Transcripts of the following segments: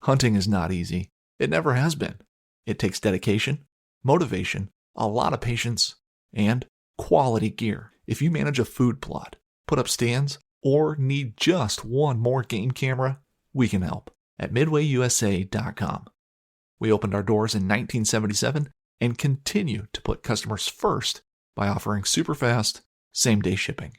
Hunting is not easy. It never has been. It takes dedication, motivation, a lot of patience, and quality gear. If you manage a food plot, put up stands, or need just one more game camera, we can help at MidwayUSA.com. We opened our doors in 1977 and continue to put customers first by offering super fast, same-day shipping.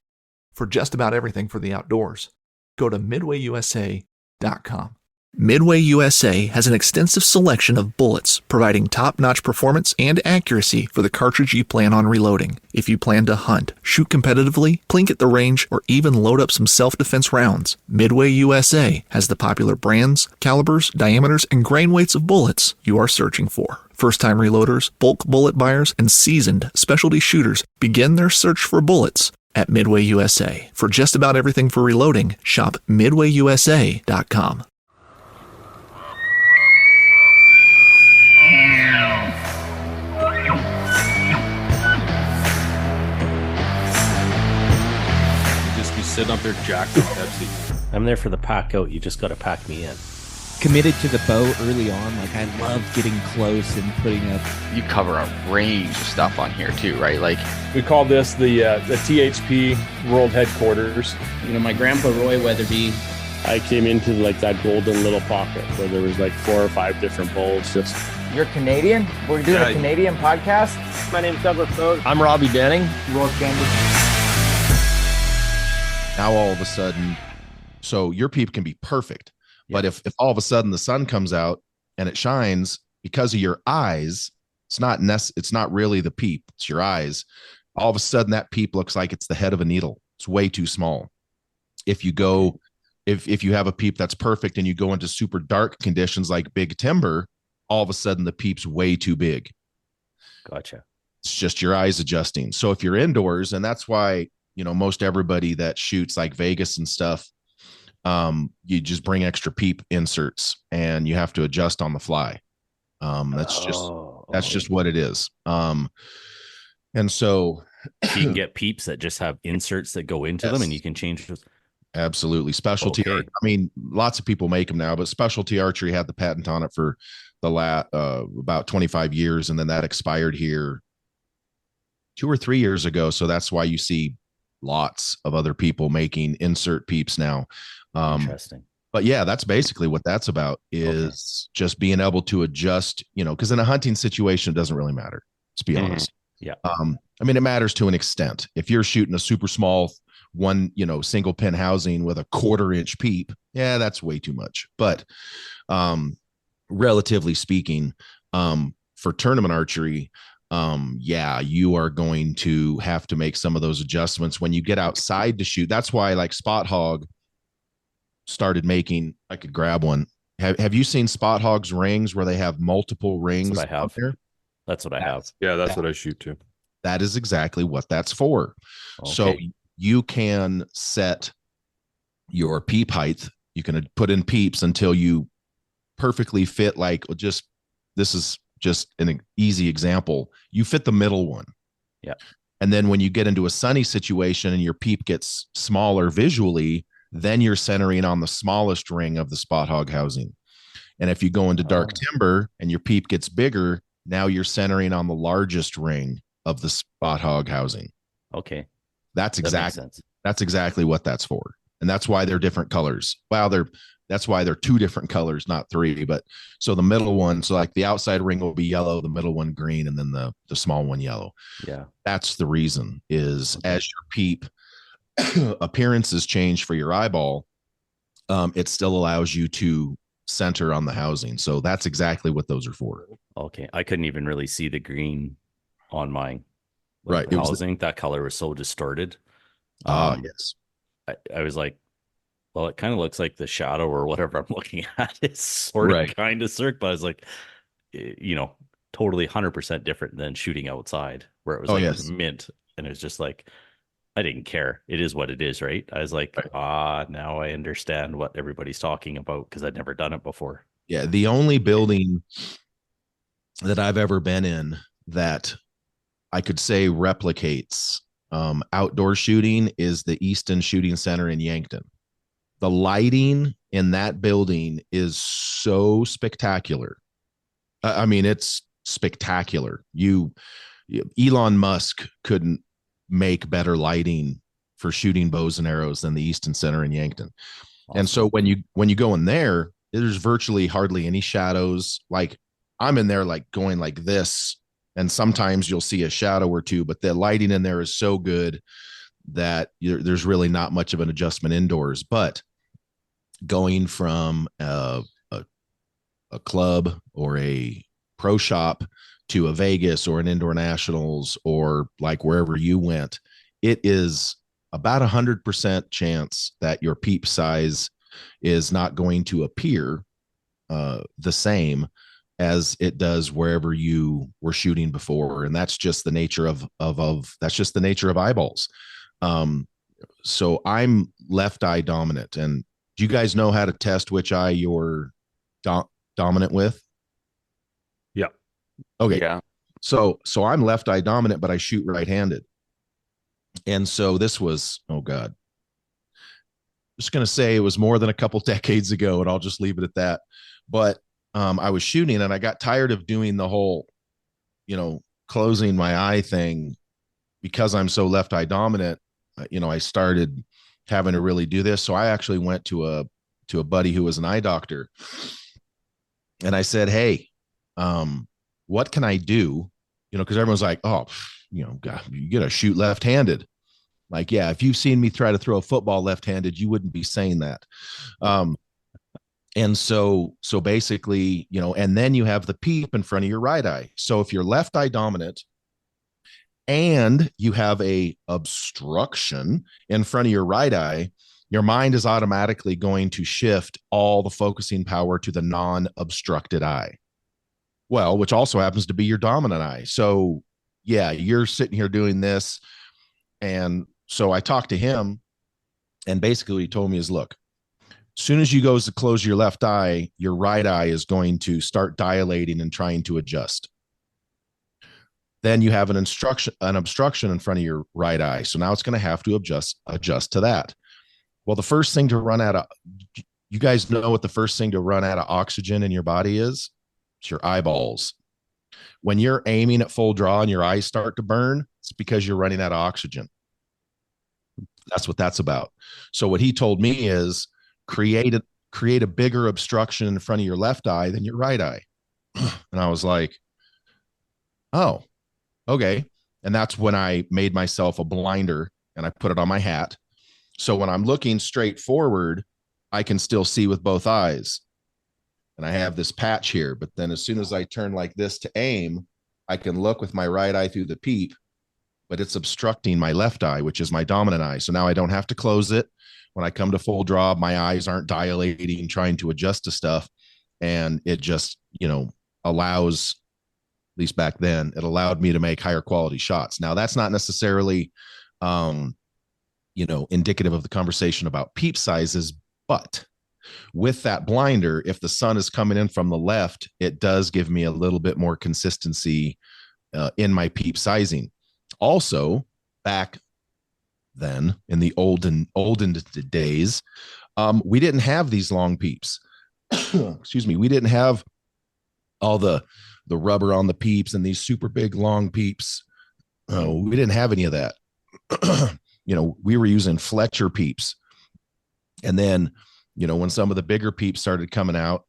For just about everything for the outdoors, go to MidwayUSA.com. Midway USA has an extensive selection of bullets, providing top-notch performance and accuracy for the cartridge you plan on reloading. If you plan to hunt, shoot competitively, plink at the range, or even load up some self-defense rounds, Midway USA has the popular brands, calibers, diameters, and grain weights of bullets you are searching for. First-time reloaders, bulk bullet buyers, and seasoned specialty shooters begin their search for bullets at Midway USA. For just about everything for reloading, shop MidwayUSA.com. Sitting up there jacked with Pepsi. I'm there for the pack out. You just got to pack me in. Committed to the bow early on. Like, I love getting close and putting up. You cover a range of stuff on here too, right? Like, we call this the THP World Headquarters. You know, my grandpa Roy Weatherby. I came into like that golden little pocket where there was like 4 or 5 different bowls. Just You're Canadian? We're doing a Canadian podcast. My name's Douglas Bode. I'm Robbie Denning. Roy Cambridge. Now all of a sudden, so your peep can be perfect, but if all of a sudden the sun comes out and it shines because of your eyes, it's not really the peep, it's your eyes. All of a sudden that peep looks like it's the head of a needle. It's way too small. If you go, if you have a peep that's perfect and you go into super dark conditions like big timber, all of a sudden the peep's way too big. Gotcha. It's just your eyes adjusting. So if you're indoors, and that's why, you know, most everybody that shoots like Vegas and stuff, you just bring extra peep inserts and you have to adjust on the fly. That's just what it is. And so you can get peeps that just have inserts that go into them and you can change those. Absolutely. Specialty. I mean, lots of people make them now, but Specialty Archery had the patent on it for the about 25 years. And then that expired here 2 or 3 years ago. So that's why you see lots of other people making insert peeps now. Interesting. But yeah, that's basically what that's about, is just being able to adjust, you know, because in a hunting situation, it doesn't really matter. Let's be honest. Yeah. I mean, it matters to an extent. If you're shooting a super small single pin housing with a 1/4 inch peep, yeah, that's way too much. But relatively speaking, for tournament archery, you are going to have to make some of those adjustments when you get outside to shoot. That's why like Spot Hog started making, I could grab one. Have you seen Spot Hog's rings where they have multiple rings? That's what I have. There? That's what I have. Yeah, that's what I shoot too. That is exactly what that's for. Okay. So you can set your peep height. You can put in peeps until you perfectly fit, this is just an easy example. You fit the middle one. Yeah. And then when you get into a sunny situation and your peep gets smaller visually, then you're centering on the smallest ring of the Spot Hog housing. And if you go into dark timber and your peep gets bigger, now you're centering on the largest ring of the Spot Hog housing. Okay. That's exactly what that's for. And that's why they're different colors. Well, that's why they're 2 different colors, not 3. But so the middle one, so like the outside ring will be yellow, the middle one green, and then the small one yellow. Yeah. That's the reason, is as your peep appearances change for your eyeball, it still allows you to center on the housing. So that's exactly what those are for. Okay. I couldn't even really see the green on mine. Right. The housing, that color was so distorted. Yes. I was like, well, it kind of looks like the shadow or whatever I'm looking at. It's sort of kind of circ, but I was like, totally 100% different than shooting outside where it was mint. And it was just like, I didn't care. It is what it is, right? I was like, now I understand what everybody's talking about because I'd never done it before. Yeah. The only building that I've ever been in that I could say replicates outdoor shooting is the Easton Shooting Center in Yankton. The lighting in that building is so spectacular. I mean, it's spectacular. Elon Musk couldn't make better lighting for shooting bows and arrows than the Easton Center in Yankton. Awesome. And so when you go in there, there's virtually hardly any shadows. Like I'm in there like going like this, and sometimes you'll see a shadow or two, but the lighting in there is so good that there's really not much of an adjustment indoors. But going from a club or a pro shop to a Vegas or an indoor nationals or like wherever you went, it is about 100% chance that your peep size is not going to appear the same as it does wherever you were shooting before. And that's just the nature of that's just the nature of eyeballs. So I'm left eye dominant. And do you guys know how to test which eye you're dominant with? Yeah. Okay. Yeah. So I'm left eye dominant, but I shoot right-handed. And so this was, oh God, I'm just going to say it was more than a couple decades ago, and I'll just leave it at that. But I was shooting and I got tired of doing the whole, closing my eye thing because I'm so left eye dominant. I started having to really do this. So I actually went to a buddy who was an eye doctor, and I said, hey, what can I do? Because everyone's like, oh, God, you got to shoot left-handed. Like, yeah, if you've seen me try to throw a football left-handed, you wouldn't be saying that. And so basically, and then you have the peep in front of your right eye. So if you're left eye dominant and you have a obstruction in front of your right eye, your mind is automatically going to shift all the focusing power to the non-obstructed eye. Well, which also happens to be your dominant eye. So yeah, you're sitting here doing this. And so I talked to him, and basically what he told me is, look, as soon as you go to close your left eye, your right eye is going to start dilating and trying to adjust. Then you have an obstruction in front of your right eye. So now it's going to have to adjust to that. Well, the first thing to run out of, you guys know what the first thing to run out of oxygen in your body is? It's your eyeballs. When you're aiming at full draw and your eyes start to burn, it's because you're running out of oxygen. That's what that's about. So what he told me is create a bigger obstruction in front of your left eye than your right eye. And I was like, oh, okay. And that's when I made myself a blinder and I put it on my hat. So when I'm looking straight forward, I can still see with both eyes. And I have this patch here, but then as soon as I turn like this to aim, I can look with my right eye through the peep, but it's obstructing my left eye, which is my dominant eye. So now I don't have to close it. When I come to full draw, my eyes aren't dilating, trying to adjust to stuff. And it just, allows, at least back then, it allowed me to make higher quality shots. Now that's not necessarily, indicative of the conversation about peep sizes, but with that blinder, if the sun is coming in from the left, it does give me a little bit more consistency in my peep sizing. Also, back then in the olden days, we didn't have these long peeps. Excuse me. We didn't have all the rubber on the peeps and these super big long peeps. We didn't have any of that. We were using Fletcher peeps. And then, when some of the bigger peeps started coming out,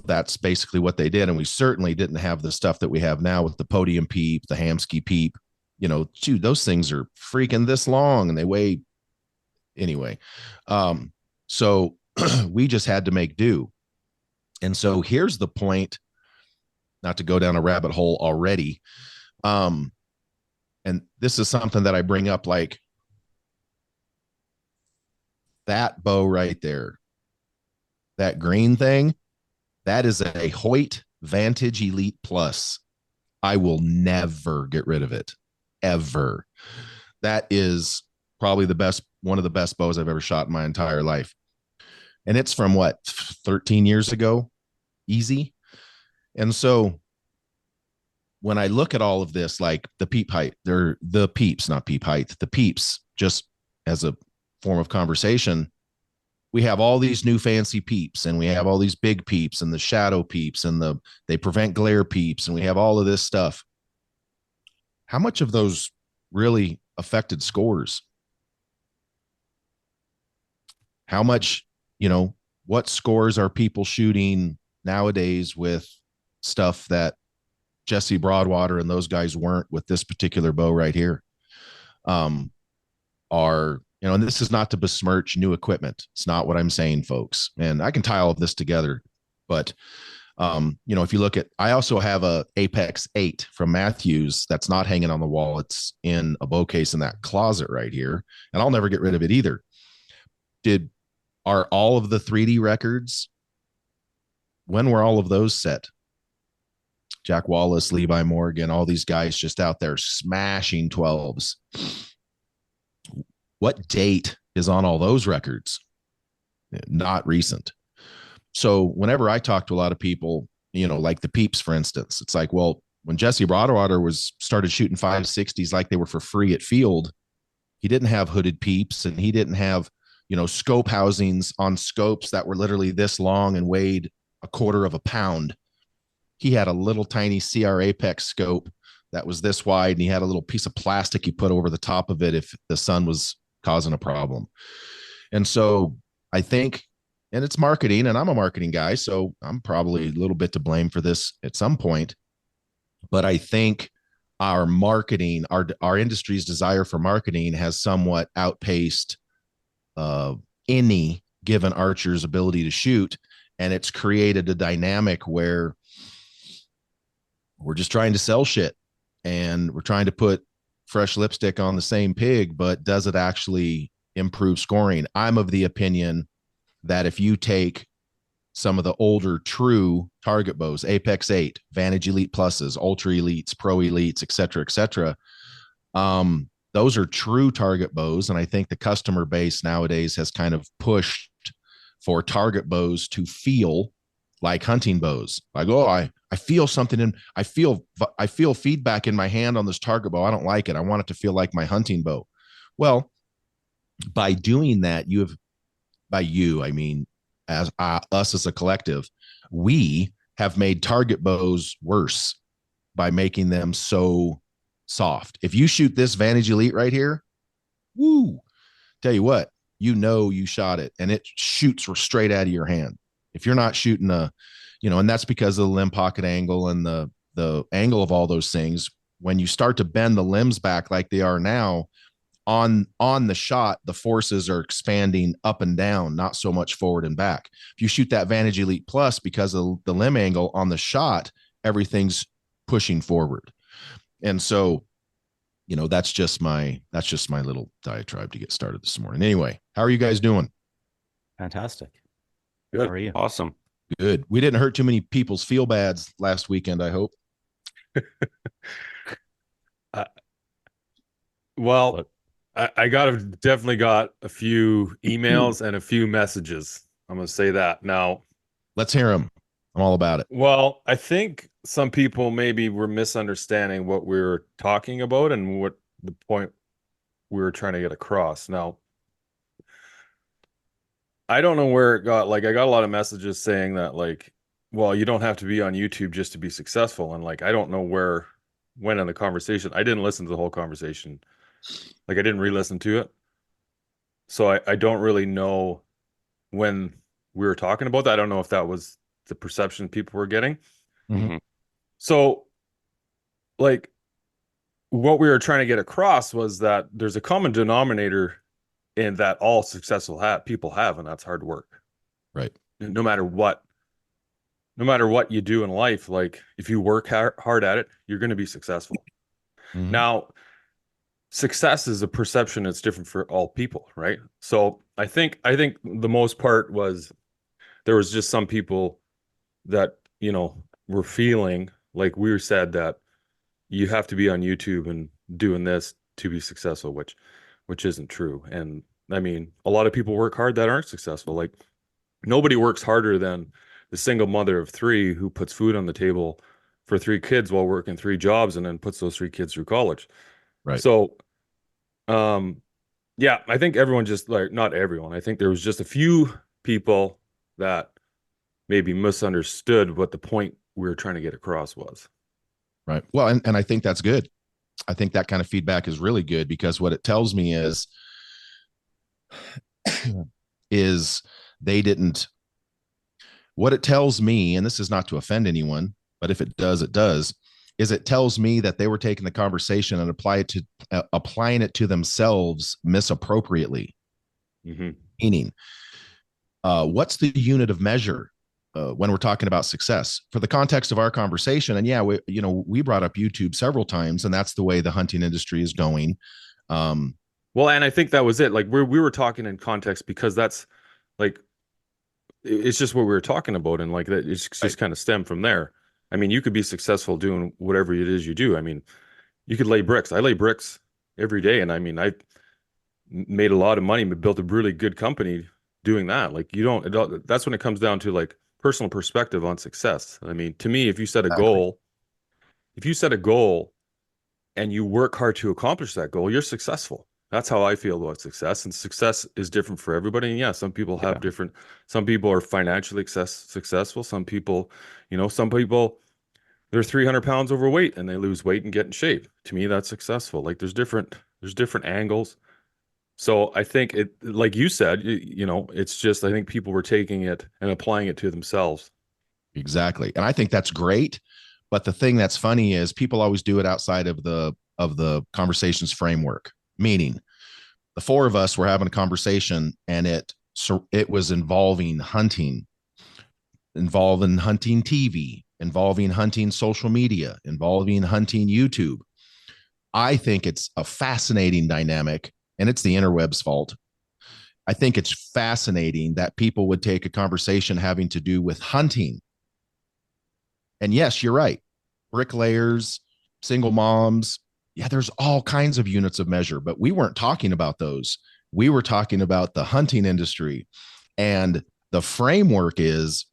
that's basically what they did. And we certainly didn't have the stuff that we have now with the podium peep, the Hamsky peep. Dude, those things are freaking this long and they weigh anyway. So we just had to make do. And so here's the point, not to go down a rabbit hole already. And this is something that I bring up, like that bow right there, that green thing, that is a Hoyt Vantage Elite Plus. I will never get rid of it, ever. That is probably one of the best bows I've ever shot in my entire life. And it's from 13 years ago, easy. And so when I look at all of this, like the peep height, they're the peeps, not peep height, the peeps, just as a form of conversation, we have all these new fancy peeps, and we have all these big peeps and the shadow peeps and they prevent glare peeps, and we have all of this stuff. How much of those really affected scores? How much, what scores are people shooting nowadays with stuff that Jesse Broadwater and those guys weren't with this particular bow right here? And this is not to besmirch new equipment. It's not what I'm saying, folks. And I can tie all of this together, but if you look at, I also have a Apex 8 from Matthews that's not hanging on the wall. It's in a bow case in that closet right here, and I'll never get rid of it either. Are all of the 3D records, when were all of those set? Jack Wallace, Levi Morgan, all these guys just out there smashing 12s. What date is on all those records? Not recent. So whenever I talk to a lot of people, like the peeps, for instance, it's like, well, when Jesse Broadwater started shooting 560s like they were for free at field, he didn't have hooded peeps, and he didn't have, scope housings on scopes that were literally this long and weighed a quarter of a pound. He had a little tiny CR Apex scope that was this wide, and he had a little piece of plastic you put over the top of it if the sun was causing a problem. And so I think, and it's marketing, and I'm a marketing guy, so I'm probably a little bit to blame for this at some point, but I think our marketing, our industry's desire for marketing has somewhat outpaced any given archer's ability to shoot. And it's created a dynamic where we're just trying to sell shit, and we're trying to put fresh lipstick on the same pig, but does it actually improve scoring? I'm of the opinion that if you take some of the older true target bows, Apex 8, Vantage Elite Pluses, Ultra Elites, Pro Elites, et cetera, those are true target bows. And I think the customer base nowadays has kind of pushed for target bows to feel like hunting bows. Like, oh, I feel something in, I feel feedback in my hand on this target bow. I don't like it. I want it to feel like my hunting bow. Well, by doing that, I mean, as us as a collective, we have made target bows worse by making them so soft. If you shoot this Vantage Elite right here, woo, tell you what, you shot it, and it shoots straight out of your hand. If you're not shooting and that's because of the limb pocket angle and the angle of all those things. When you start to bend the limbs back like they are now, on the shot, the forces are expanding up and down, not so much forward and back. If you shoot that Vantage Elite Plus, because of the limb angle on the shot, everything's pushing forward. And so, that's just my little diatribe to get started this morning. Anyway, how are you guys doing? Fantastic. Good. How are you? Awesome. Good. We didn't hurt too many people's feel bads last weekend, I hope. Well, I definitely got a few emails and a few messages. I'm going to say that. Now, let's hear them. I'm all about it. Well, I think some people maybe were misunderstanding what we were talking about and what the point we were trying to get across. Now, I don't know where it got, I got a lot of messages saying that, well, you don't have to be on YouTube just to be successful. And I don't know when in the conversation, I didn't listen to the whole conversation. I didn't re-listen to it. So I don't really know when we were talking about that. I don't know if that was the perception people were getting. Mm-hmm. So what we were trying to get across was that there's a common denominator in that all successful people have, and that's hard work. Right. No matter what you do in life, if you work hard at it, you're going to be successful. Mm-hmm. Now, success is a perception that's different for all people, right? So I think the most part was there was just some people that, were feeling like we said that you have to be on YouTube and doing this to be successful, which isn't true. And I mean, a lot of people work hard that aren't successful. Nobody works harder than the single mother of 3 who puts food on the table for 3 kids while working 3 jobs and then puts those 3 kids through college. Right. So, yeah, I think everyone just not everyone. I think there was just a few people that maybe misunderstood what the point we were trying to get across was. Right. Well, and I think that's good. I think that kind of feedback is really good, because what it tells me is they didn't, what it tells me, and this is not to offend anyone, but if it does, it does, is it tells me that they were taking the conversation and applying it to themselves misappropriately. Mm-hmm. Meaning, what's the unit of measure when we're talking about success for the context of our conversation? And yeah, we brought up YouTube several times, and that's the way the hunting industry is going. Well, and I think that was it. Like we were talking in context because that's like, it's just what we were talking about. And like that, it's just kind of stemmed from there. I mean, you could be successful doing whatever it is you do. I mean, you could lay bricks. I lay bricks every day. And I mean, I made a lot of money, but built a really good company doing that. Like that's when it comes down to like personal perspective on success. I mean, to me, if you set a goal and you work hard to accomplish that goal, you're successful. That's how I feel about success. And success is different for everybody. And yeah, some people have different, some people are financially successful. Some people, they're 300 pounds overweight and they lose weight and get in shape. To me, that's successful. Like there's different angles. So I think it, like you said, it's just, I think people were taking it and applying it to themselves. Exactly. And I think that's great. But the thing that's funny is people always do it outside of the conversations framework. Meaning, the four of us were having a conversation, and it was involving hunting, involving hunting TV, involving hunting social media, involving hunting YouTube. I think it's a fascinating dynamic, and it's the interweb's fault. I think it's fascinating that people would take a conversation having to do with hunting. And yes, you're right. Bricklayers, single moms, yeah, there's all kinds of units of measure, but we weren't talking about those. We were talking about the hunting industry. And the framework is,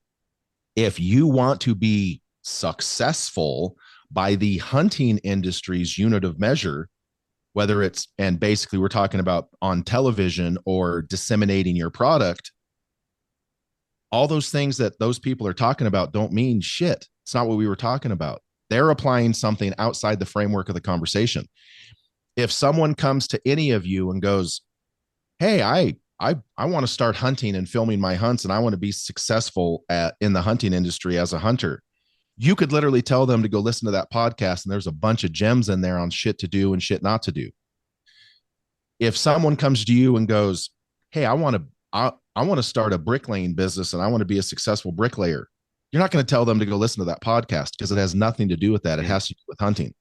if you want to be successful by the hunting industry's unit of measure, whether it's, and basically we're talking about on television or disseminating your product, all those things that those people are talking about don't mean shit. It's not what we were talking about. They're applying something outside the framework of the conversation. If someone comes to any of you and goes, hey, I want to start hunting and filming my hunts, and I want to be successful in the hunting industry as a hunter, you could literally tell them to go listen to that podcast, and there's a bunch of gems in there on shit to do and shit not to do. If someone comes to you and goes, hey, I want to start a bricklaying business and I want to be a successful bricklayer, you're not going to tell them to go listen to that podcast, because it has nothing to do with that. It has to do with hunting.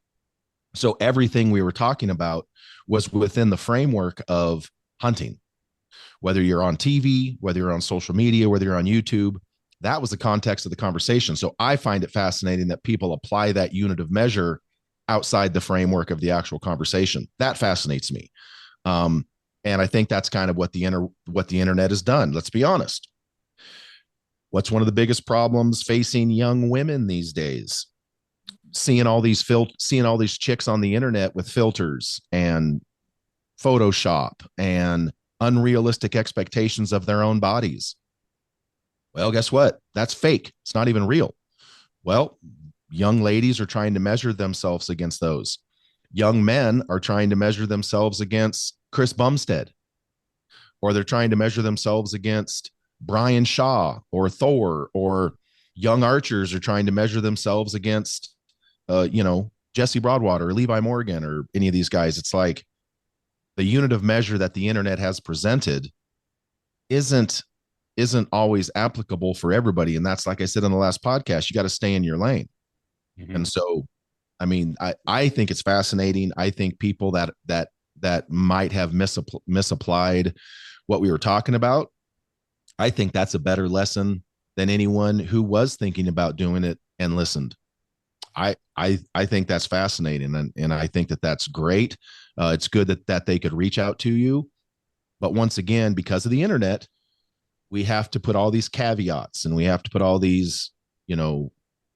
So everything we were talking about was within the framework of hunting. Whether you're on TV, whether you're on social media, whether you're on YouTube, that was the context of the conversation. So I find it fascinating that people apply that unit of measure outside the framework of the actual conversation. That fascinates me. And I think that's kind of what the internet has done. Let's be honest. What's one of the biggest problems facing young women these days? Seeing all these chicks on the internet with filters and Photoshop and unrealistic expectations of their own bodies. Well, guess what? That's fake. It's not even real. Well, young ladies are trying to measure themselves against those. Young men are trying to measure themselves against Chris Bumstead, or they're trying to measure themselves against Brian Shaw or Thor, or young archers are trying to measure themselves against, Jesse Broadwater or Levi Morgan or any of these guys. It's like the unit of measure that the internet has presented isn't always applicable for everybody. And that's, like I said in the last podcast, you got to stay in your lane. Mm-hmm. And so, I mean, I think it's fascinating. I think people that might have misapplied what we were talking about, I think that's a better lesson than anyone who was thinking about doing it and listened. I think that's fascinating. And I think that that's great. It's good that they could reach out to you. But once again, because of the internet, we have to put all these caveats and we have to put all these,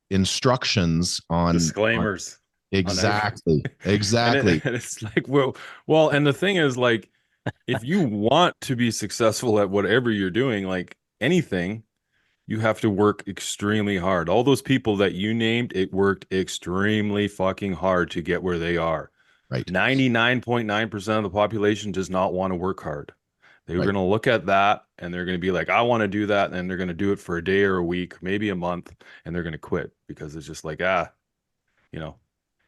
instructions on disclaimers. Exactly. And it's like, well, and the thing is, like, if you want to be successful at whatever you're doing, like, anything, you have to work extremely hard. All those people that you named, it worked extremely fucking hard to get where they are. Right. 99.9% of the population does not want to work hard. They're going to look at that and they're going to be like, I want to do that. And then they're going to do it for a day or a week, maybe a month, and they're going to quit because it's just like,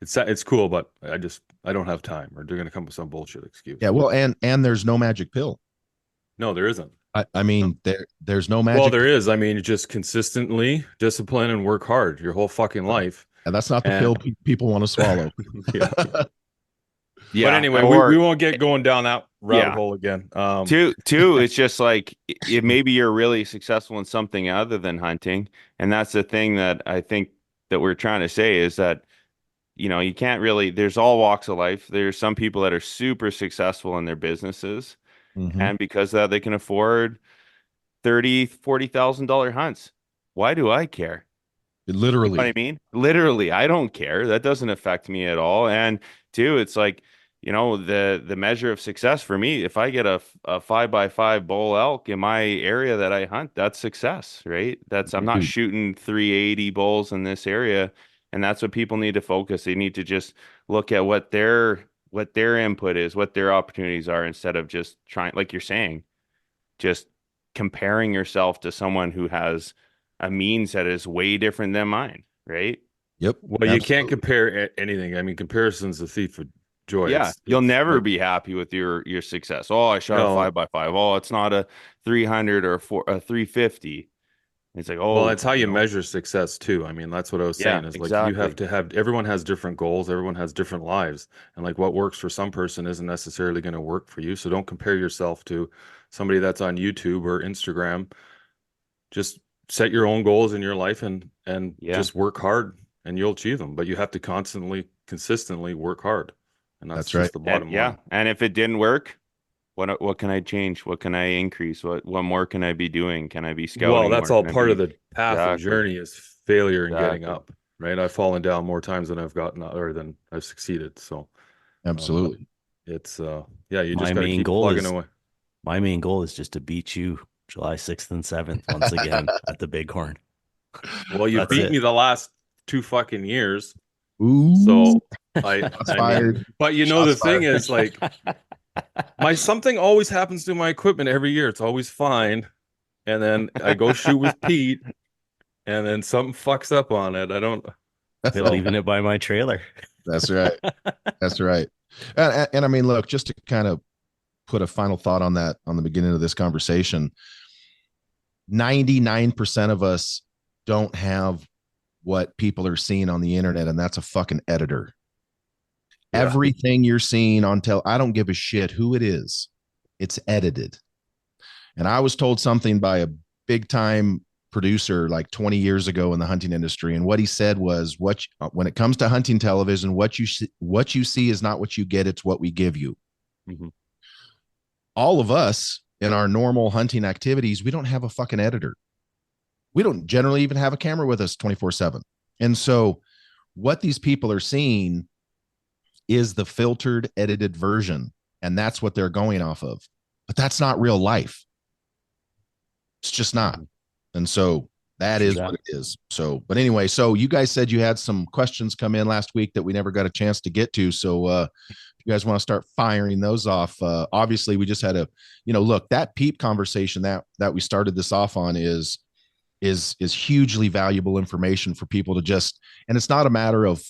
it's cool, but I don't have time, or they're going to come with some bullshit excuse. Yeah. Well, and there's no magic pill. No, there isn't. I mean, there's no magic. Well, there is. I mean, just consistently discipline and work hard your whole fucking life. And that's not the pill people want to swallow. Yeah. But anyway, we won't get going down that rabbit hole again. Two, it's just like maybe you're really successful in something other than hunting. And that's the thing that I think that we're trying to say is that, you can't really, there's all walks of life. There's some people that are super successful in their businesses. Mm-hmm. And because of that, they can afford $30,000-$40,000 hunts. Why do I care? Literally. You know what I mean? Literally, I don't care. That doesn't affect me at all. And two, it's like, the measure of success for me, if I get a 5x5 bull elk in my area that I hunt, that's success, right? I'm not shooting 380 bulls in this area. And that's what people need to focus. They need to just look at what their input is, what their opportunities are, instead of just trying, like you're saying, just comparing yourself to someone who has a means that is way different than mine, right? Yep. Well, absolutely. You can't compare anything. I mean, comparison's the thief of joy. Yeah, you'll never be happy with your success. Oh, I shot a 5x5. Oh, it's not a 300 or a 350. It's like, well, it's how you measure success too. I mean, that's what I was saying is exactly. Like you have to have, everyone has different goals. Everyone has different lives. And like what works for some person isn't necessarily going to work for you. So don't compare yourself to somebody that's on YouTube or Instagram. Just set your own goals in your life and just work hard and you'll achieve them. But you have to consistently work hard. And that's just the bottom line. Yeah. And if it didn't work, what can I change? What can I increase? What more can I be doing? Can I be scouting? Well, that's all part of the path and journey is failure and getting up, right? I've fallen down more times than I've gotten or than I've succeeded. So absolutely. It's you just gotta keep plugging away. My main goal is just to beat you July 6th and 7th once again at the Bighorn. Well, you beat me the last 2 fucking years. Ooh. So I mean, but the thing is like something always happens to my equipment every year. It's always fine. And then I go shoot with Pete and then something fucks up on it. I don't leaving it by my trailer. That's right. That's right. And I mean, look, just to kind of put a final thought on that on the beginning of this conversation, 99% of us don't have what people are seeing on the internet, and that's a fucking editor. Yeah. Everything you're seeing on I don't give a shit who it is. It's edited. And I was told something by a big time producer like 20 years ago in the hunting industry. And what he said was, when it comes to hunting television, what you see is not what you get. It's what we give you. Mm-hmm. All of us in our normal hunting activities, we don't have a fucking editor. We don't generally even have a camera with us 24/7. And so what these people are seeing is the filtered, edited version. And that's what they're going off of. But that's not real life. It's just not. And so that is what it is. So, but anyway, so you guys said you had some questions come in last week that we never got a chance to get to. So if you guys want to start firing those off, obviously we just had look, that peep conversation that we started this off on is hugely valuable information for people to just, and it's not a matter of,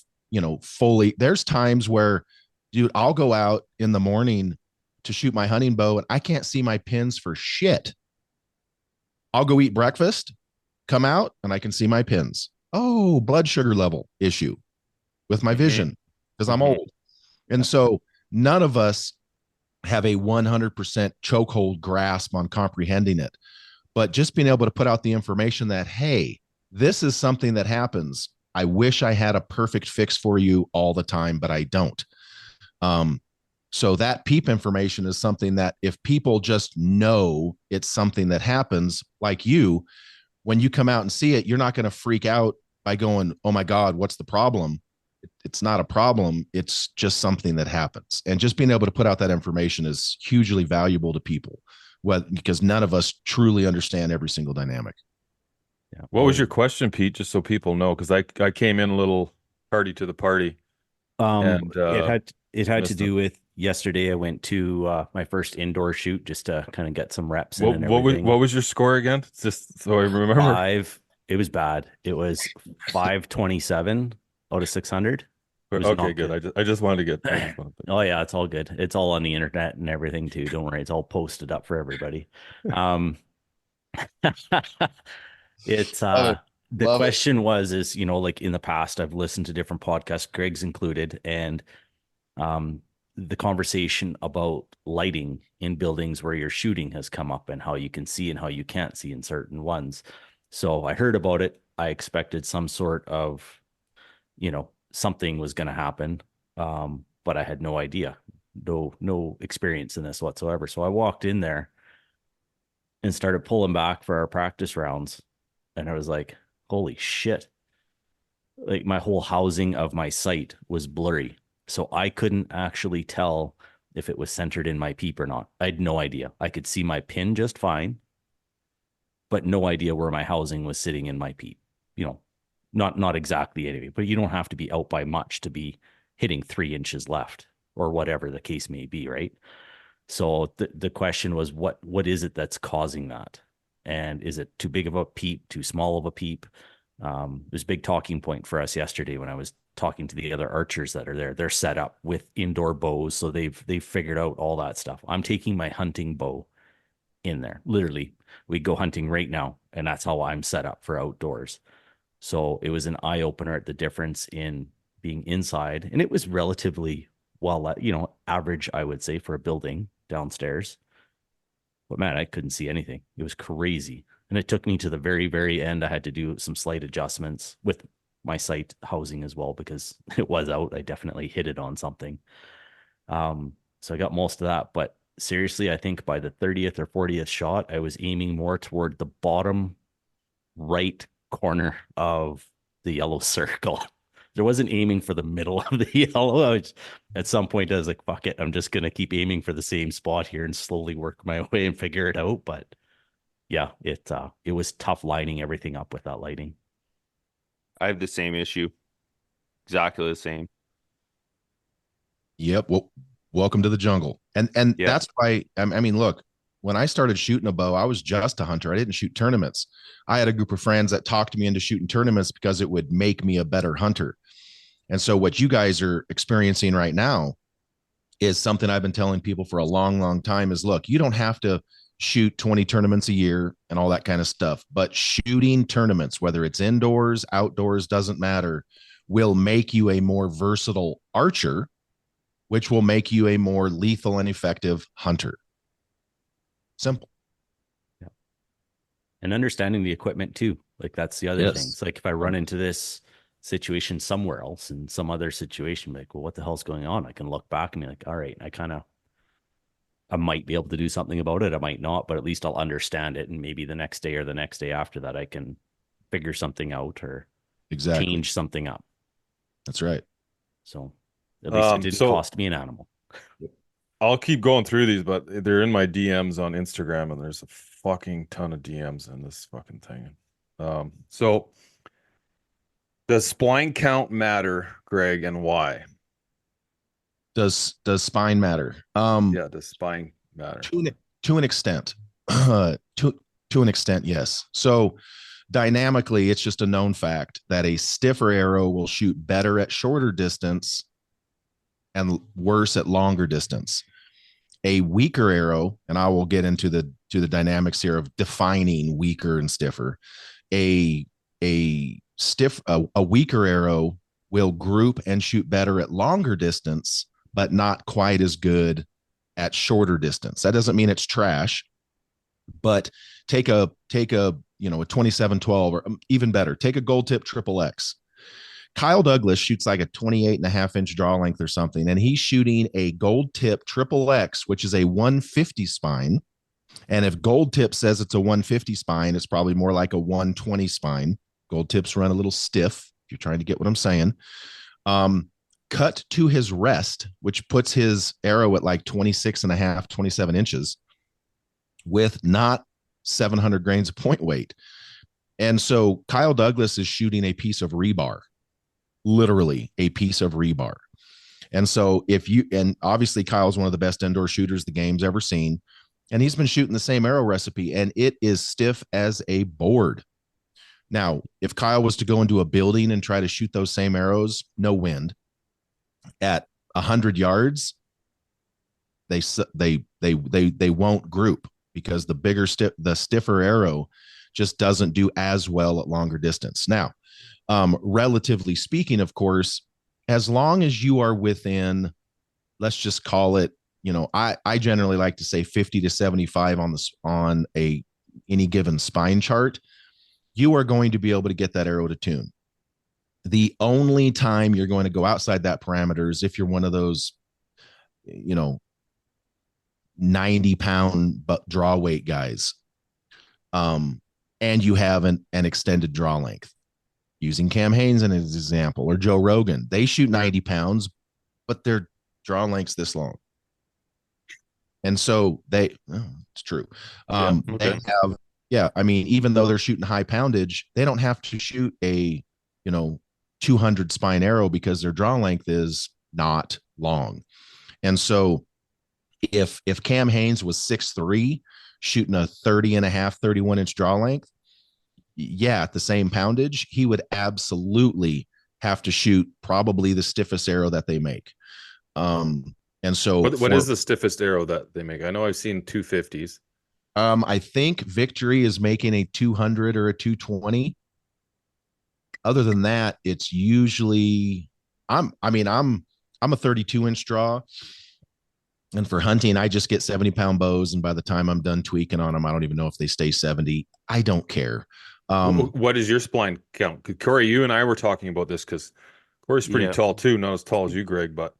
fully, there's times where, dude, I'll go out in the morning to shoot my hunting bow and I can't see my pins for shit. I'll go eat breakfast, come out, and I can see my pins. Oh, blood sugar level issue with my vision because I'm old. And so none of us have a 100% chokehold grasp on comprehending it. But just being able to put out the information that, hey, this is something that happens. I wish I had a perfect fix for you all the time, but I don't. So that peep information is something that if people just know it's something that happens, like you, when you come out and see it, you're not going to freak out by going, oh my God, what's the problem? It's not a problem. It's just something that happens. And just being able to put out that information is hugely valuable to people. well, because none of us truly understand every single dynamic. Yeah. What was your question, Pete? Just so people know, because I came in a little tardy to the party. And it had to missed do it. with yesterday. I went to my first indoor shoot just to kind of get some reps in What and what was everything. what was your score again? Just so I remember. 5. It was bad. It was 527 out of 600. It was Okay, not good. I just wanted to get. Oh yeah, it's all good. It's all on the internet and everything too. Don't worry, it's all posted up for everybody. It's the Love it. question is, you know, like in the past, I've listened to different podcasts, Greg's included, and the conversation about lighting in buildings where you're shooting has come up and how you can see and how you can't see in certain ones. So I heard about it. I expected some sort of, you know, something was going to happen, but I had no idea, no experience in this whatsoever. So I walked in there and started pulling back for our practice rounds, and I was like, holy shit. Like my whole housing of my sight was blurry. So I couldn't actually tell if it was centered in my peep or not. I had no idea. I could see my pin just fine, but no idea where my housing was sitting in my peep. You know, not exactly anyway, but you don't have to be out by much to be hitting 3 inches left or whatever the case may be, right? So the question was, what is it that's causing that? And is it too big of a peep, too small of a peep? There's a big talking point for us yesterday when I was talking to the other archers that are there. They're set up with indoor bows, so they've figured out all that stuff. I'm taking my hunting bow in there. Literally, we go hunting right now, and that's how I'm set up for outdoors. So it was an eye opener at the difference in being inside, and it was relatively well, you know, average, I would say, for a building downstairs. But man, I couldn't see anything. It was crazy. And it took me to the very, very end. I had to do some slight adjustments with my sight housing as well, because it was out. I definitely hit it on something. So I got most of that. But seriously, I think by the 30th or 40th shot, I was aiming more toward the bottom right corner of the yellow circle. There wasn't aiming for the middle of the yellow. At some point, I was like, fuck it. I'm just going to keep aiming for the same spot here and slowly work my way and figure it out. But yeah, it was tough lining everything up with that lighting. I have the same issue. Exactly the same. Yep. Well, welcome to the jungle. And Yep. That's why, I mean, look, when I started shooting a bow, I was just a hunter. I didn't shoot tournaments. I had a group of friends that talked me into shooting tournaments because it would make me a better hunter. And so what you guys are experiencing right now is something I've been telling people for a long, long time is, look, you don't have to shoot 20 tournaments a year and all that kind of stuff, but shooting tournaments, whether it's indoors, outdoors, doesn't matter, will make you a more versatile archer, which will make you a more lethal and effective hunter. Simple. Yeah. And understanding the equipment too. Like that's the other thing. It's like if I run into this situation somewhere else in some other situation, like, well, what the hell's going on? I can look back and be like, all right, I might be able to do something about it. I might not, but at least I'll understand it. And maybe the next day or the next day after that, I can figure something out or change something up. That's right. So at least it didn't cost me an animal. I'll keep going through these, but they're in my DMs on Instagram, and there's a fucking ton of DMs in this fucking thing. So does spline count matter, Greg, and why? Does spine matter? Yeah, does spine matter? To an extent. To an extent, yes. So dynamically, it's just a known fact that a stiffer arrow will shoot better at shorter distance and worse at longer distance. A weaker arrow, and I will get into the dynamics here of defining weaker and stiffer. A weaker arrow will group and shoot better at longer distance, but not quite as good at shorter distance. That doesn't mean it's trash, but take a 2712, or even better, take a gold tip XXX. Kyle Douglas shoots like a 28.5-inch draw length or something, and he's shooting a gold tip XXX, which is a 150 spine. And if gold tip says it's a 150 spine, it's probably more like a 120 spine. Gold tips run a little stiff, if you're trying to get what I'm saying. Cut to his rest, which puts his arrow at like 26.5, 27 inches. with not 700 grains of point weight. And so Kyle Douglas is shooting a piece of rebar, literally a piece of rebar. And so and obviously Kyle's one of the best indoor shooters the game's ever seen. And he's been shooting the same arrow recipe, and it is stiff as a board. Now, if Kyle was to go into a building and try to shoot those same arrows, no wind, at 100 yards, they won't group, because the stiffer arrow just doesn't do as well at longer distance. Now, relatively speaking, of course, as long as you are within, let's just call it, I generally like to say 50 to 75 on any given spine chart, you are going to be able to get that arrow to tune. The only time you're going to go outside that parameter is if you're one of those, 90-pound draw weight guys, and you have an extended draw length. Using Cam Hanes as an example, or Joe Rogan, they shoot 90 pounds, but their draw length's this long. And so it's true. They have, even though they're shooting high poundage, they don't have to shoot a, 200 spine arrow because their draw length is not long. And so if Cam Hanes was 6'3", shooting a 31-inch draw length, at the same poundage, he would absolutely have to shoot probably the stiffest arrow that they make. And so what is the stiffest arrow that they make? I know I've seen 250s. I think Victory is making a 200 or a 220. Other than that, it's usually I'm a 32-inch draw. And for hunting, I just get 70-pound bows. And by the time I'm done tweaking on them, I don't even know if they stay 70. I don't care. What is your spline count? Corey, you and I were talking about this because Corey's pretty tall too. Not as tall as you, Greg, but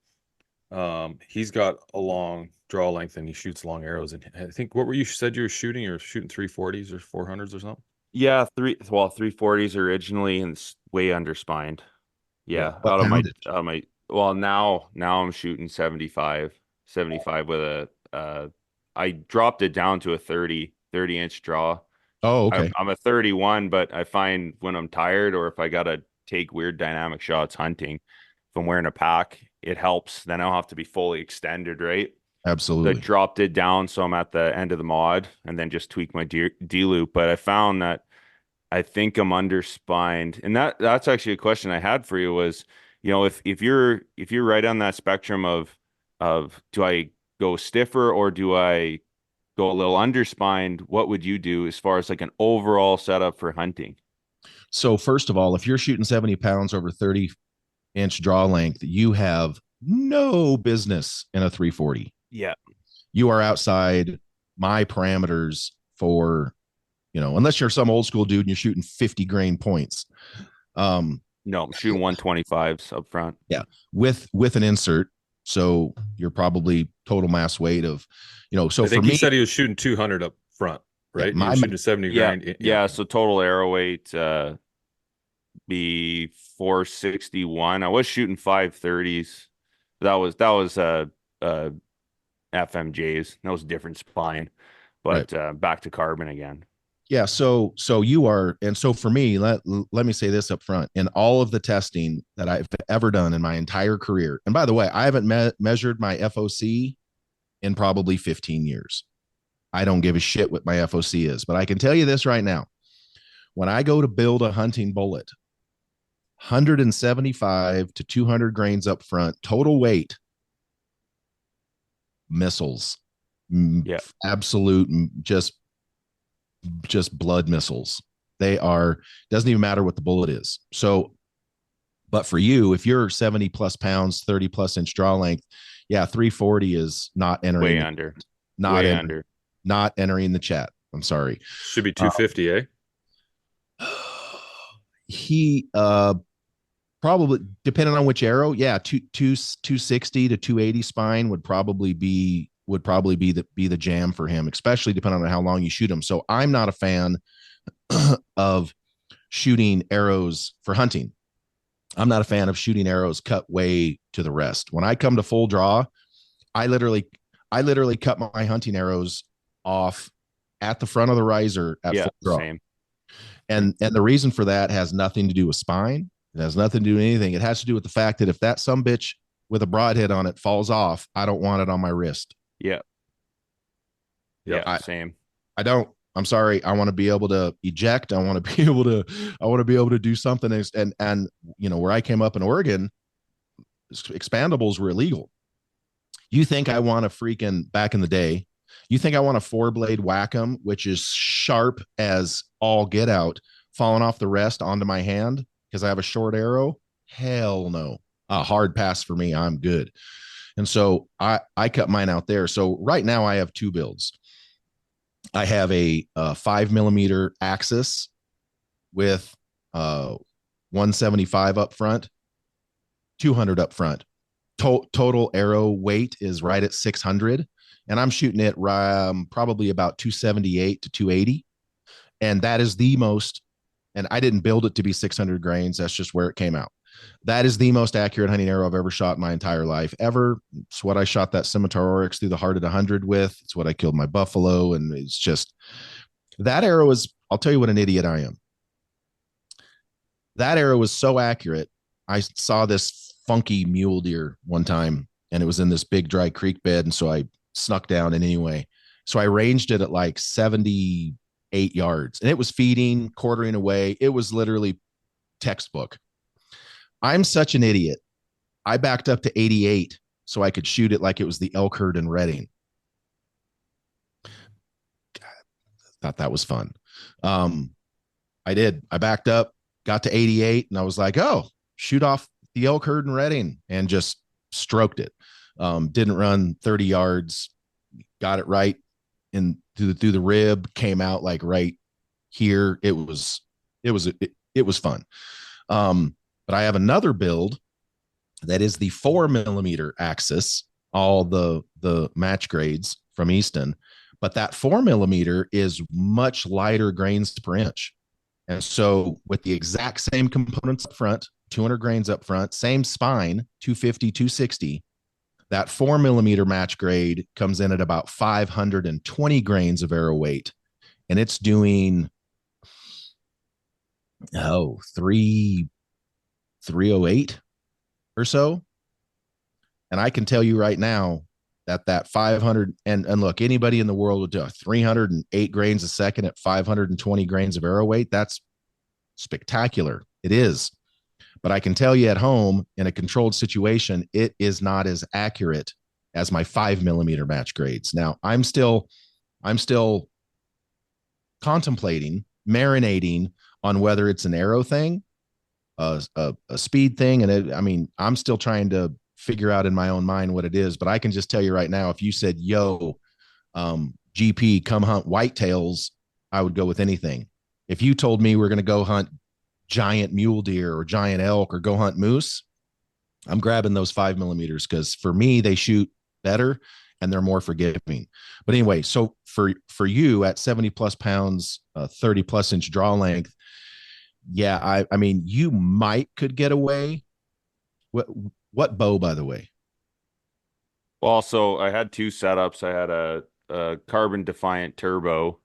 he's got a long draw length and he shoots long arrows. And I think what were you said you were shooting? You were shooting 340s or 400s or something? Yeah, 340s originally and way underspined. Yeah, out of my well, now I'm shooting 75 with I dropped it down to a 30-inch draw. Oh, okay. I'm a 31, but I find when I'm tired or if I got to take weird dynamic shots hunting, if I'm wearing a pack, it helps. Then I don't have to be fully extended, right? Absolutely. So I dropped it down so I'm at the end of the mod and then just tweak my D-loop. But I found that I think I'm underspined. And that's actually a question I had for you was, if you're right on that spectrum of do I go stiffer or do I go a little underspined, what would you do as far as like an overall setup for hunting? So first of all, if you're shooting 70 pounds over 30-inch draw length, you have no business in a 340. Yeah. You are outside my parameters for, unless you're some old school dude and you're shooting 50 grain points. No, I'm shooting 125s up front. Yeah. With an insert. So you're probably total mass weight of, so I think for me, he said he was shooting 200 up front, right? Yeah, he was shooting 70 grand. Yeah. So total arrow weight be 461. I was shooting 530s. That was FMJs. That was a different spine, but right. Back to carbon again. Yeah. So you are, and so for me, let me say this up front. In all of the testing that I've ever done in my entire career, and by the way, I haven't measured my FOC in probably 15 years. I don't give a shit what my FOC is, but I can tell you this right now. When I go to build a hunting bullet, 175 to 200 grains up front, total weight, missiles, absolute, just blood missiles. They are, doesn't even matter what the bullet is. So, but for you, if you're 70 plus pounds, 30 plus inch draw length, 340 is not entering. Way under. Not entering the chat. I'm sorry. Should be 250, eh? He probably, depending on which arrow, 260 to 280 spine would probably be the jam for him, especially depending on how long you shoot him. So I'm not a fan of shooting arrows for hunting. I'm not a fan of shooting arrows cut way to the rest. When I come to full draw, I literally cut my hunting arrows off at the front of the riser at full draw. Same. And the reason for that has nothing to do with spine. It has nothing to do with anything. It has to do with the fact that if that sumbitch with a broadhead on it falls off, I don't want it on my wrist. Yeah. Same. I don't. I'm sorry. I want to be able to eject. I want to be able to do something. And where I came up in Oregon, expandables were illegal. You think I want to freaking back in the day? You think I want a 4-blade Wacom, which is sharp as all get out, falling off the rest onto my hand because I have a short arrow? Hell no. A hard pass for me. I'm good. And so I cut mine out there. So right now I have 2 builds. I have a 5mm Axis with 175 up front, 200 up front. Total arrow weight is right at 600, and I'm shooting it probably about 278 to 280. And that is the most, and I didn't build it to be 600 grains. That's just where it came out. That is the most accurate hunting arrow I've ever shot in my entire life ever. It's what I shot that Scimitar Oryx through the heart at 100 with. It's what I killed my buffalo. And it's just, that arrow is, I'll tell you what an idiot I am. That arrow was so accurate. I saw this funky mule deer one time, and it was in this big dry creek bed. And so I snuck down. And anyway, so I ranged it at like 78 yards, and it was feeding, quartering away. It was literally textbook. I'm such an idiot. I backed up to 88 so I could shoot it like it was the elk herd in Redding. Thought that was fun. I did. I backed up, got to 88, and I was like, oh, shoot off the elk herd in Redding, and just stroked it. Didn't run 30 yards, got it right in through the rib, came out like right here. It was fun. But I have another build that is the 4mm Axis, all the match grades from Easton, but that 4mm is much lighter grains per inch. And so with the exact same components up front, 200 grains up front, same spine, 250, 260, that 4mm match grade comes in at about 520 grains of arrow weight. And it's doing, 308 or so. And I can tell you right now that 500 and look, anybody in the world would do 308 grains a second at 520 grains of arrow weight. That's spectacular. It is. But I can tell you at home in a controlled situation, it is not as accurate as my 5mm match grades. Now I'm still contemplating, marinating on whether it's an arrow thing, a speed thing. And I'm still trying to figure out in my own mind what it is, but I can just tell you right now, if you said, GP, come hunt whitetails, I would go with anything. If you told me we're going to go hunt giant mule deer or giant elk or go hunt moose, I'm grabbing those 5mm because for me, they shoot better and they're more forgiving. But anyway, so for you at 70 plus pounds, 30 plus inch draw length, yeah, I mean, you could get away. What bow, by the way? Well, so I had 2 setups. I had a Carbon Defiant Turbo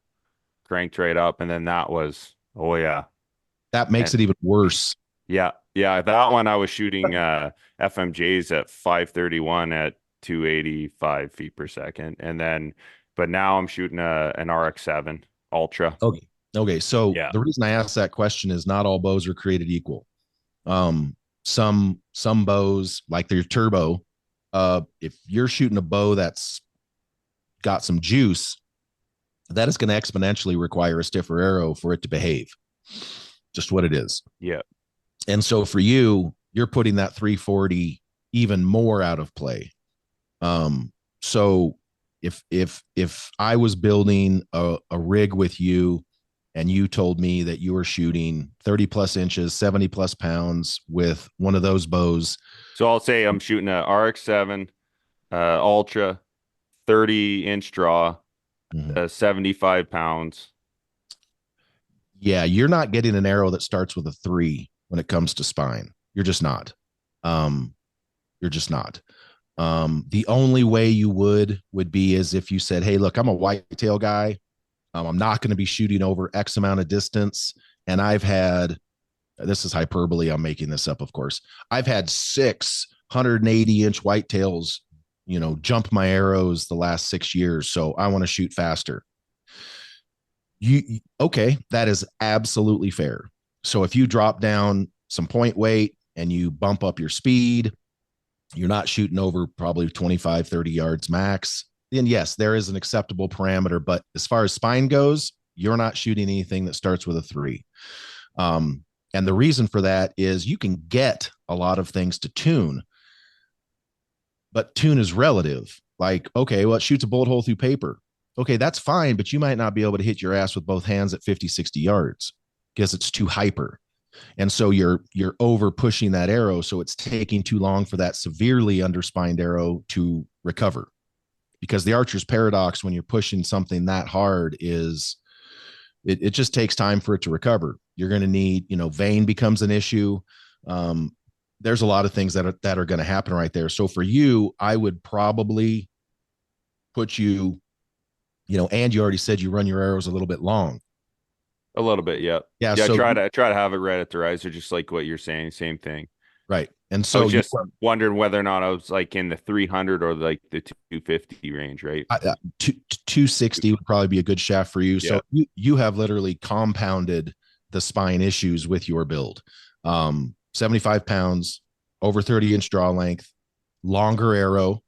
cranked right up, and then that was, that makes it even worse. Yeah, that one I was shooting FMJs at 531 at 285 feet per second, and then, but now I'm shooting an RX-7 Ultra. Okay. So the reason I asked that question is not all bows are created equal. Some bows, like their turbo, if you're shooting a bow that's got some juice, that is going to exponentially require a stiffer arrow for it to behave. Just what it is. Yeah. And so for you, you're putting that 340 even more out of play. So if I was building a rig with you, and you told me that you were shooting 30 plus inches, 70 plus pounds with one of those bows. So I'll say I'm shooting a RX-7 Ultra, 30-inch draw, 75 pounds. Yeah, you're not getting an arrow that starts with a 3 when it comes to spine. You're just not. You're just not. The only way you would be is if you said, hey, look, I'm a whitetail guy. I'm not going to be shooting over X amount of distance. And I've had, this is hyperbole, I'm making this up, of course. I've had 680-inch whitetails, jump my arrows the last 6 years. So I want to shoot faster. Okay, that is absolutely fair. So if you drop down some point weight and you bump up your speed, you're not shooting over probably 25, 30 yards max, then yes, there is an acceptable parameter. But as far as spine goes, you're not shooting anything that starts with a 3. And the reason for that is you can get a lot of things to tune, but tune is relative. Like, okay, well, it shoots a bullet hole through paper. Okay, that's fine, but you might not be able to hit your ass with both hands at 50, 60 yards because it's too hyper. And so you're over pushing that arrow. So it's taking too long for that severely underspined arrow to recover, because the archer's paradox when you're pushing something that hard is it just takes time for it to recover. You're going to need, vein becomes an issue. There's a lot of things that are going to happen right there. So for you, I would probably put you, and you already said you run your arrows a little bit long. A little bit, yeah. Yeah. So try to have it right at the riser, just like what you're saying, same thing. Right. And so I was just wondering whether or not I was like in the 300 or like the 250 range, right? 260 would probably be a good shaft for you. So you have literally compounded the spine issues with your build. 75 pounds, over 30-inch draw length, longer arrow.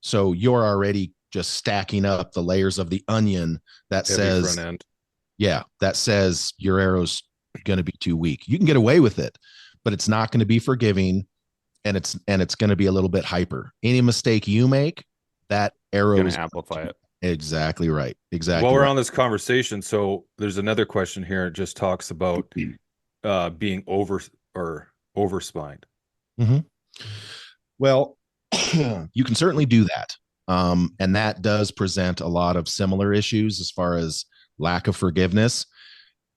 So you're already just stacking up the layers of the onion that says front end. Yeah, that says your arrow's going to be too weak. You can get away with it, but it's not going to be forgiving, and it's going to be a little bit hyper. Any mistake you make, that arrow is going to amplify it. Exactly right. Exactly. While we're on this conversation, so there's another question here. It just talks about being over spined. Mm-hmm. Well, you can certainly do that, and that does present a lot of similar issues as far as lack of forgiveness.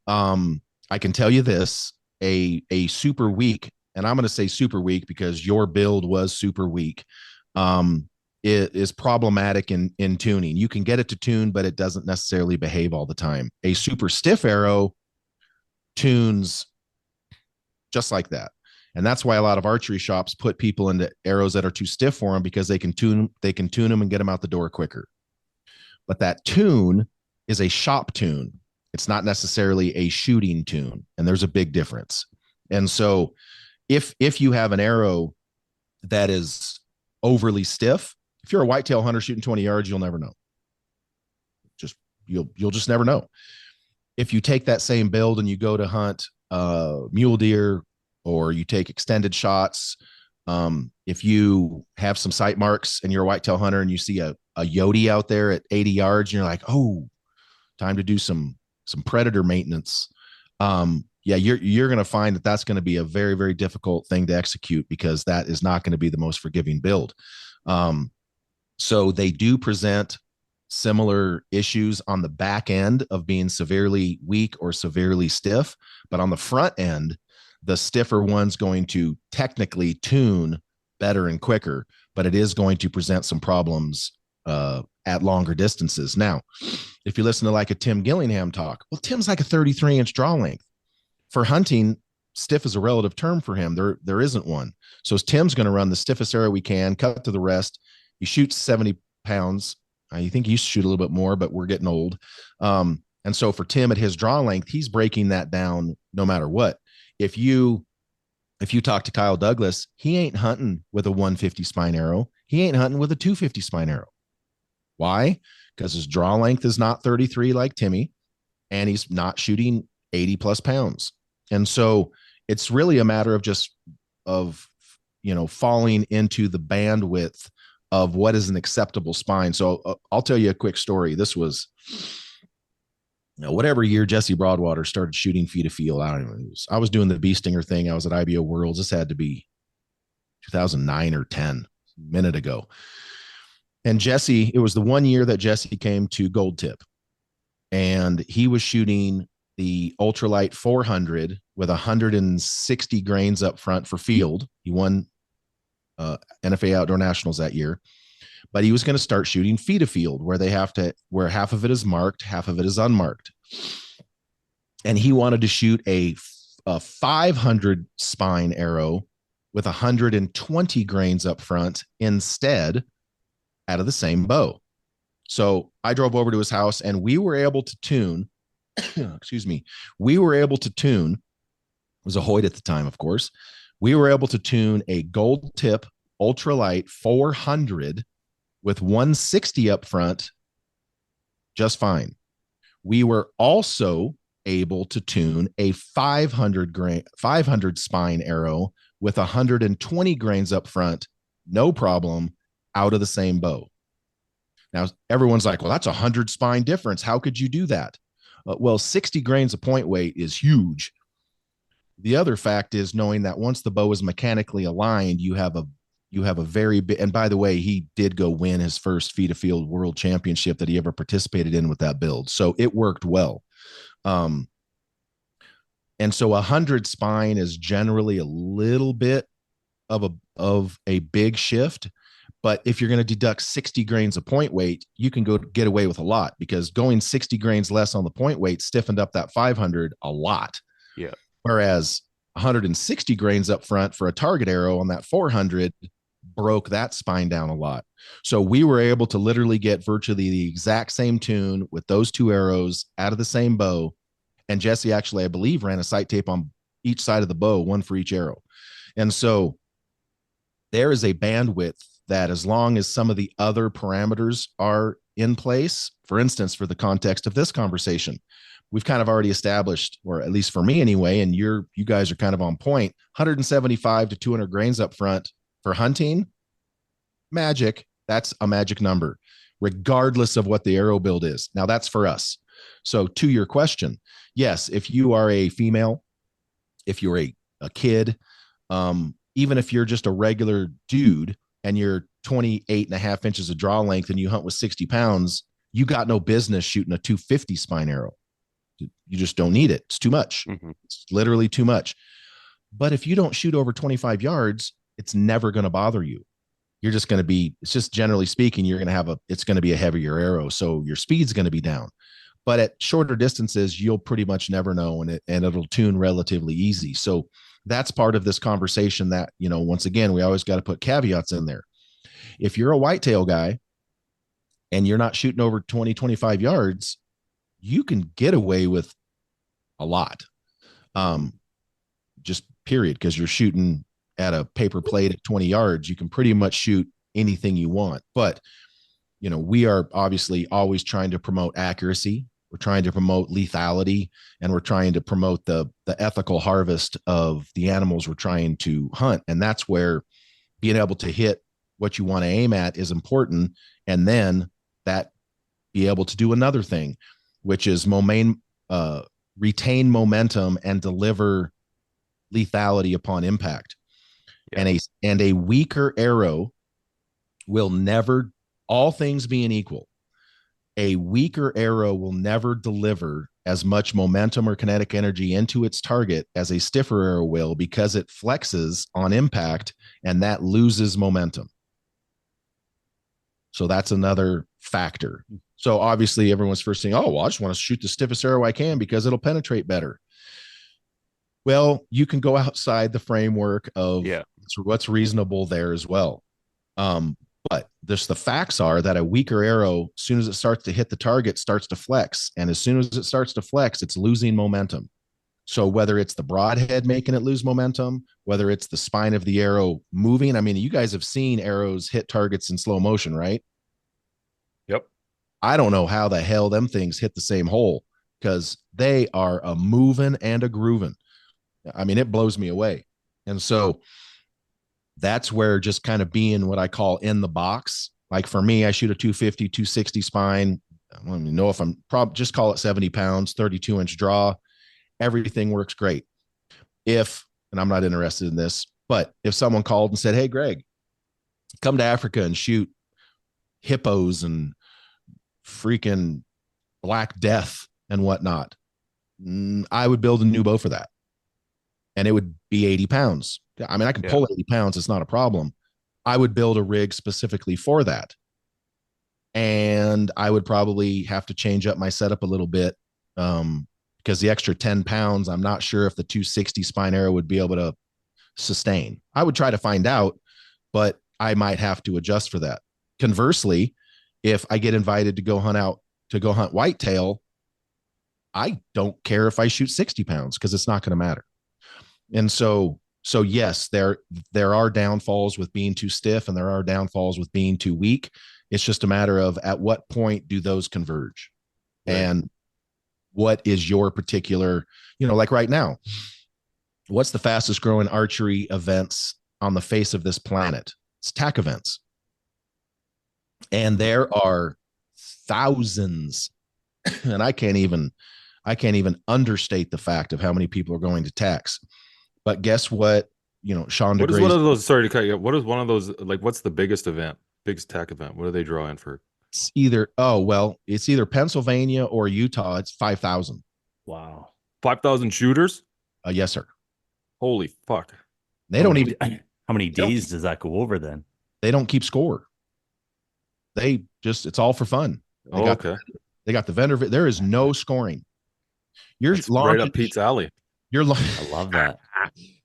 I can tell you this, a super weak, and I'm going to say super weak because your build was super weak, it is problematic in tuning. You can get it to tune, but it doesn't necessarily behave all the time. A super stiff arrow tunes just like that. And that's why a lot of archery shops put people into arrows that are too stiff for them, because they can tune them and get them out the door quicker. But that tune is a shop tune. It's not necessarily a shooting tune. And there's a big difference. And so if you have an arrow that is overly stiff, if you're a whitetail hunter shooting 20 yards, you'll never know. You'll just never know. If you take that same build and you go to hunt mule deer, or you take extended shots, if you have some sight marks and you're a whitetail hunter and you see a Yodi out there at 80 yards and you're like, oh, time to do some predator maintenance. You're going to find that that's going to be a very, very difficult thing to execute, because that is not going to be the most forgiving build. So they do present similar issues on the back end of being severely weak or severely stiff, but on the front end, the stiffer one's going to technically tune better and quicker, but it is going to present some problems at longer distances. Now, if you listen to like a Tim Gillingham talk, well, Tim's like a 33-inch draw length. For hunting, stiff is a relative term for him. There isn't one. So Tim's going to run the stiffest arrow we can, cut to the rest. He shoots 70 pounds. I think he used to shoot a little bit more, but we're getting old. And so for Tim at his draw length, he's breaking that down no matter what. If you talk to Kyle Douglas, he ain't hunting with a 150 spine arrow. He ain't hunting with a 250 spine arrow. Why? Because his draw length is not 33 like Timmy, and he's not shooting 80 plus pounds. And so it's really a matter of falling into the bandwidth of what is an acceptable spine. So I'll tell you a quick story. This was, whatever year Jesse Broadwater started shooting feet of field. I don't know. I was doing the bee stinger thing. I was at IBO Worlds. This had to be 2009 or 10, a minute ago. And Jesse, it was the one year that Jesse came to Gold Tip, and he was shooting the ultralight 400 with 160 grains up front for field. He won NFA Outdoor Nationals that year. but he was going to start shooting feet of field where half of it is marked, half of it is unmarked. And he wanted to shoot a 500 spine arrow with 120 grains up front instead out of the same bow. So I drove over to his house and we were able to tune, excuse me, it was a Hoyt at the time, of course. We were able to tune a gold tip ultralight 400 with 160 up front just fine. We were also able to tune a 500 spine arrow with 120 grains up front, no problem, out of the same bow. Now, everyone's like, well, that's 100 spine difference. How could you do that? Well, 60 grains of point weight is huge. The other fact is knowing that once the bow is mechanically aligned, you have a very big, and by the way, he did go win his first feet of field world championship that he ever participated in with that build. So it worked well. And so 100 spine is generally a little bit of a big shift. But if you're going to deduct 60 grains of point weight, you can get away with a lot, because going 60 grains less on the point weight stiffened up that 500 a lot. Yeah. Whereas 160 grains up front for a target arrow on that 400 broke that spine down a lot. So we were able to literally get virtually the exact same tune with those two arrows out of the same bow. And Jesse actually, I believe, ran a sight tape on each side of the bow, one for each arrow. And so there is a bandwidth that, as long as some of the other parameters are in place, for instance, for the context of this conversation, we've kind of already established, or at least for me anyway, and you guys are kind of on point, 175 to 200 grains up front for hunting, magic. That's a magic number, regardless of what the arrow build is. Now, that's for us. So to your question, yes, if you are a female, if you're a kid, even if you're just a regular dude and you're 28 and a half inches of draw length and you hunt with 60 pounds, you got no business shooting a 250 spine arrow. You just don't need it. It's too much. Mm-hmm. It's literally too much. But if you don't shoot over 25 yards, it's never going to bother you. You're just going to be, it's just generally speaking, you're going to have it's going to be a heavier arrow. So your speed's going to be down. But at shorter distances, you'll pretty much never know, and it'll tune relatively easy. So that's part of this conversation that, once again, we always got to put caveats in there. If you're a whitetail guy and you're not shooting over 20, 25 yards, you can get away with a lot. Just period. Because you're shooting at a paper plate at 20 yards, you can pretty much shoot anything you want. But, we are obviously always trying to promote accuracy. We're trying to promote lethality, and we're trying to promote the ethical harvest of the animals we're trying to hunt. And that's where being able to hit what you want to aim at is important. And then that be able to do another thing, which is retain momentum and deliver lethality upon impact. Yeah. And a weaker arrow will never, all things being equal, a weaker arrow will never deliver as much momentum or kinetic energy into its target as a stiffer arrow will, because it flexes on impact and that loses momentum. So that's another factor. So obviously everyone's first saying, oh, well, I just want to shoot the stiffest arrow I can because it'll penetrate better. Well, you can go outside the framework of what's reasonable there as well. But the facts are that a weaker arrow, as soon as it starts to hit the target, starts to flex. And as soon as it starts to flex, it's losing momentum. So whether it's the broadhead making it lose momentum, whether it's the spine of the arrow moving, I mean, you guys have seen arrows hit targets in slow motion, right? Yep. I don't know how the hell them things hit the same hole, because they are a moving and a grooving. I mean, it blows me away. And so that's where just kind of being what I call in the box. Like for me, I shoot a 250, 260 spine. I don't even know if I'm just call it 70 pounds, 32-inch draw. Everything works great. And I'm not interested in this, but if someone called and said, hey, Greg, come to Africa and shoot hippos and freaking Black Death and whatnot, I would build a new bow for that. And it would be 80 pounds. I mean, I can pull 80 pounds. It's not a problem. I would build a rig specifically for that. And I would probably have to change up my setup a little bit, because the extra 10 pounds, I'm not sure if the 260 spine arrow would be able to sustain. I would try to find out, but I might have to adjust for that. Conversely, if I get invited to go hunt whitetail, I don't care if I shoot 60 pounds because it's not going to matter. And so yes, there are downfalls with being too stiff, and there are downfalls with being too weak. It's just a matter of at what point do those converge, right? And what is your particular, like right now, what's the fastest growing archery events on the face of this planet? It's tack events. And there are thousands, and I can't even understate the fact of how many people are going to tacks. But guess what? Sean DeGraze. What is one of those? Sorry to cut you. What is one of those? Like, what's the biggest event? Biggest tack event? What do they draw in for? It's either Pennsylvania or Utah. It's 5,000. Wow. 5,000 shooters? Yes, sir. Holy fuck. They don't even. How many days does that go over then? They don't keep score. It's all for fun. Okay. They got the vendor. There is no scoring. That's right up Pete's alley. I love that.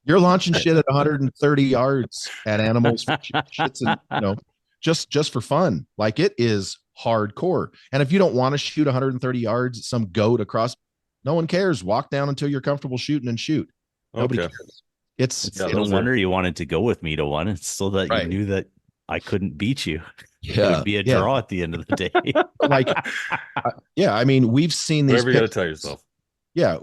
You're launching shit at 130 yards at animals for shits and, just for fun. Like, it is hardcore. And if you don't want to shoot 130 yards at some goat across, no one cares. Walk down until you're comfortable shooting and shoot. Nobody cares. It's no wonder you wanted to go with me to one. It's so that you knew that I couldn't beat you. Yeah, it would be a draw at the end of the day. I mean, we've seen these. Whatever you got to tell yourself. Yeah,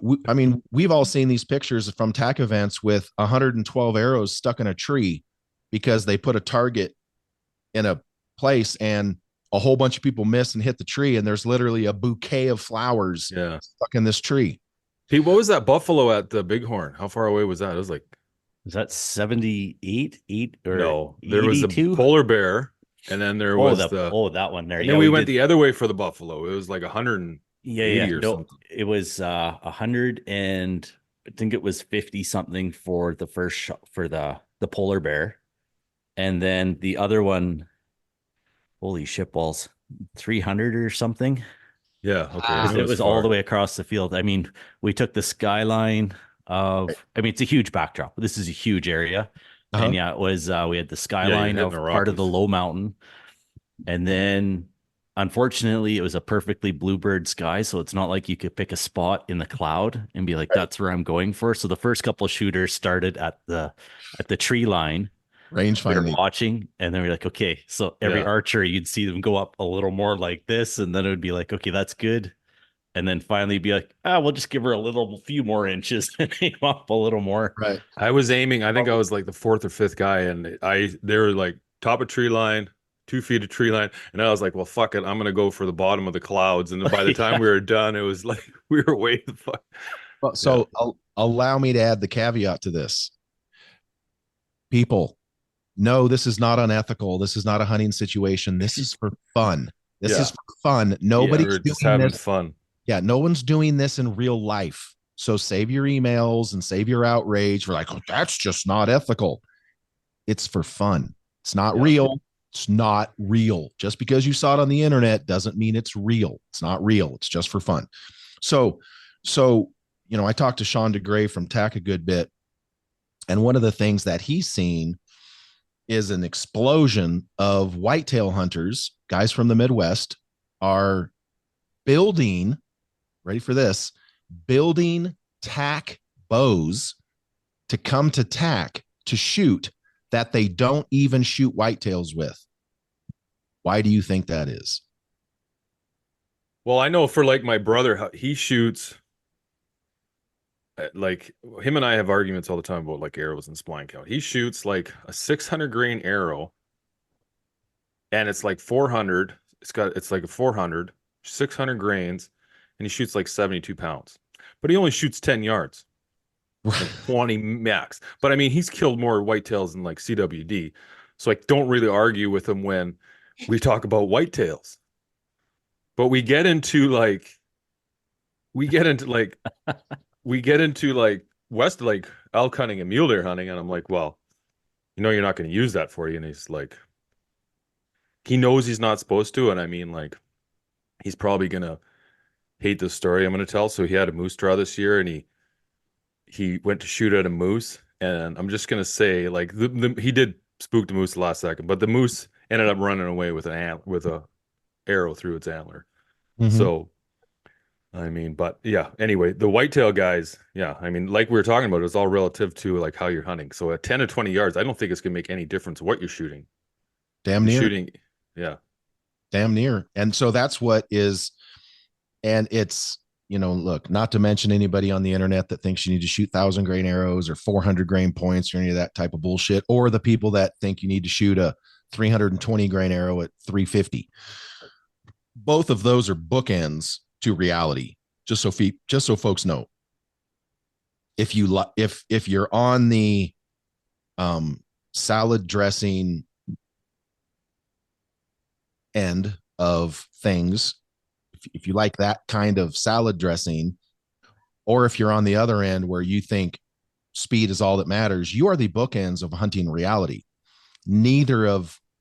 we've all seen these pictures from tack events with 112 arrows stuck in a tree because they put a target in a place and a whole bunch of people miss and hit the tree, and there's literally a bouquet of flowers stuck in this tree. Pete, what was that buffalo at the Bighorn? How far away was that? It was like, was that 78, 8 or no? There 82? was a polar bear, and then there was that one there. And then we went the other way for the buffalo. It was like 100. No, it was 100 and I think it was 50 something for the first shot for the polar bear, and then the other one, holy shitballs, 300 or something. Yeah, okay. It was all the way across the field. I mean, we took the skyline of. I mean, it's a huge backdrop. This is a huge area, and it was. We had the skyline of part of the low mountain, and then. Unfortunately, it was a perfectly bluebird sky, so it's not like you could pick a spot in the cloud and be like, that's where I'm going for. So the first couple of shooters started at the tree line. Range finding. We were watching, and then we were like, okay, so every archer, you'd see them go up a little more like this, and then it would be like, okay, that's good. And then finally be like, we'll just give her a few more inches and aim up a little more. Right. I was aiming, I think I was like the fourth or fifth guy, and they were like top of tree line, 2 feet of tree line, and I was like, well, fuck it, I'm gonna go for the bottom of the clouds. And then by the time we were done, it was like we were way the fuck. Well, so allow me to add the caveat to this. People, no, this is not unethical. This is not a hunting situation. This is for fun. This is for fun. Nobody's just having fun. Yeah, no one's doing this in real life. So save your emails and save your outrage. We're like, that's just not ethical. It's for fun. It's not real. It's not real. Just because you saw it on the internet doesn't mean it's real. It's not real. It's just for fun. So, I talked to Sean DeGraze from Tack a good bit. And one of the things that he's seen is an explosion of whitetail hunters, guys from the Midwest, are building, ready for this, building tack bows to come to tack to shoot that they don't even shoot whitetails with. Why do you think that is? Well, I know for like my brother, he shoots, like him and I have arguments all the time about like arrows and spline count. He shoots like a 600 grain arrow, and it's like 400. It's like a 400, 600 grains, and he shoots like 72 pounds. But he only shoots 10 yards. Like 20 max. But I mean, he's killed more whitetails than like CWD. So I don't really argue with him when we talk about whitetails. But we get into like West, like elk hunting and mule deer hunting, and I'm like, well, you know, you're not going to use that for you. And he's like, he knows he's not supposed to. And I mean, like, he's probably going to hate the story I'm going to tell. So he had a moose draw this year, and he went to shoot at a moose. And I'm just going to say, like, he did spook the moose the last second, but the moose ended up running away with a arrow through its antler. Mm-hmm. So, I mean, but yeah, anyway, the whitetail guys, yeah, I mean, like we were talking about, it's all relative to like how you're hunting. So at 10 to 20 yards, I don't think it's going to make any difference what you're shooting. Damn near. Shooting, yeah. Damn near. And so that's what is, and it's, you know, look, not to mention anybody on the internet that thinks you need to shoot 1,000 grain arrows or 400 grain points or any of that type of bullshit, or the people that think you need to shoot a 320 grain arrow at 350. Both of those are bookends to reality. Just so folks know, if you're on the salad dressing end of things, if you like that kind of salad dressing, or if you're on the other end where you think speed is all that matters, you are the bookends of hunting reality.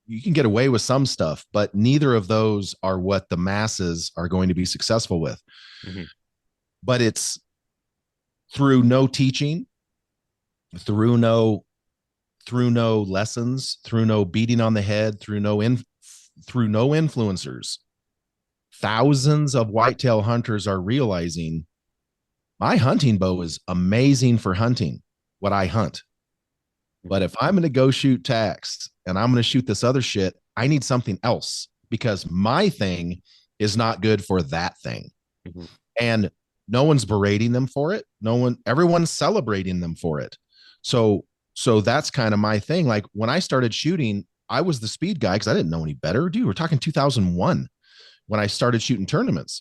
You can get away with some stuff, but neither of those are what the masses are going to be successful with. Mm-hmm. But it's through no teaching, through no lessons, through no beating on the head, through no influencers. Thousands of whitetail hunters are realizing my hunting bow is amazing for hunting what I hunt. But if I'm going to go shoot tacks and I'm going to shoot this other shit, I need something else because my thing is not good for that thing. Mm-hmm. And no one's berating them for it. Everyone's celebrating them for it. So that's kind of my thing. Like when I started shooting, I was the speed guy because I didn't know any better. Dude, we're talking 2001 when I started shooting tournaments.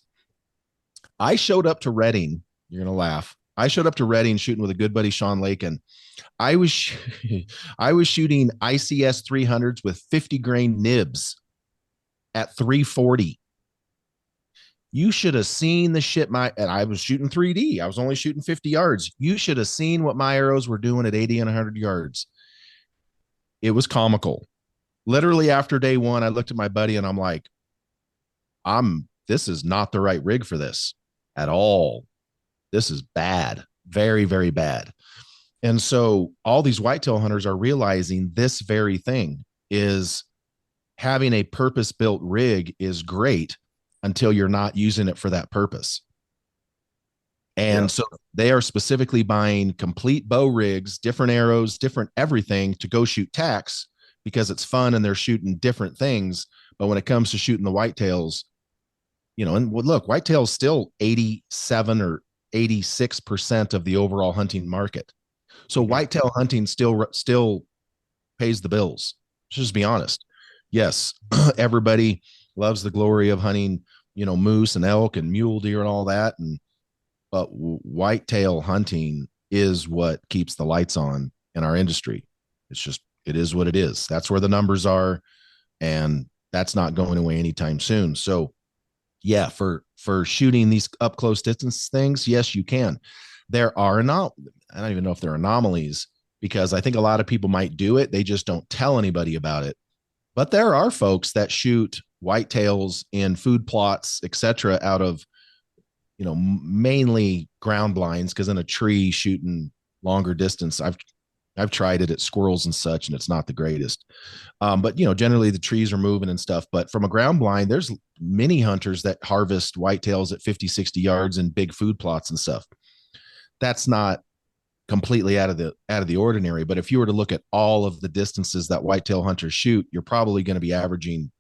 I showed up to Reading. You're going to laugh. I showed up to Reading shooting with a good buddy, Sean Lakin. I was shooting ICS 300s with 50 grain nibs at 340. You should have seen the shit and I was shooting 3D. I was only shooting 50 yards. You should have seen what my arrows were doing at 80 and 100 yards. It was comical. Literally after day one, I looked at my buddy and I'm like, this is not the right rig for this at all. This is bad. Very, very bad. And so all these whitetail hunters are realizing this very thing is having a purpose-built rig is great until you're not using it for that purpose. And so they are specifically buying complete bow rigs, different arrows, different everything to go shoot tacks because it's fun and they're shooting different things. But when it comes to shooting the whitetails, you know, and look, whitetails still 87 or 86% of the overall hunting market. So whitetail hunting still pays the bills. Let's just be honest. Yes, everybody loves the glory of hunting, you know, moose and elk and mule deer and all that. But whitetail hunting is what keeps the lights on in our industry. It is what it is. That's where the numbers are. And that's not going away anytime soon. So yeah, for shooting these up close distance things, yes, you can. There are I don't even know if they're anomalies because I think a lot of people might do it. They just don't tell anybody about it. But there are folks that shoot whitetails in food plots, etc., out of, you know, mainly ground blinds, because in a tree shooting longer distance, I've tried it at squirrels and such, and it's not the greatest. But, you know, generally the trees are moving and stuff. But from a ground blind, there's many hunters that harvest whitetails at 50, 60 yards in big food plots and stuff. That's not completely out of the ordinary. But if you were to look at all of the distances that whitetail hunters shoot, you're probably going to be averaging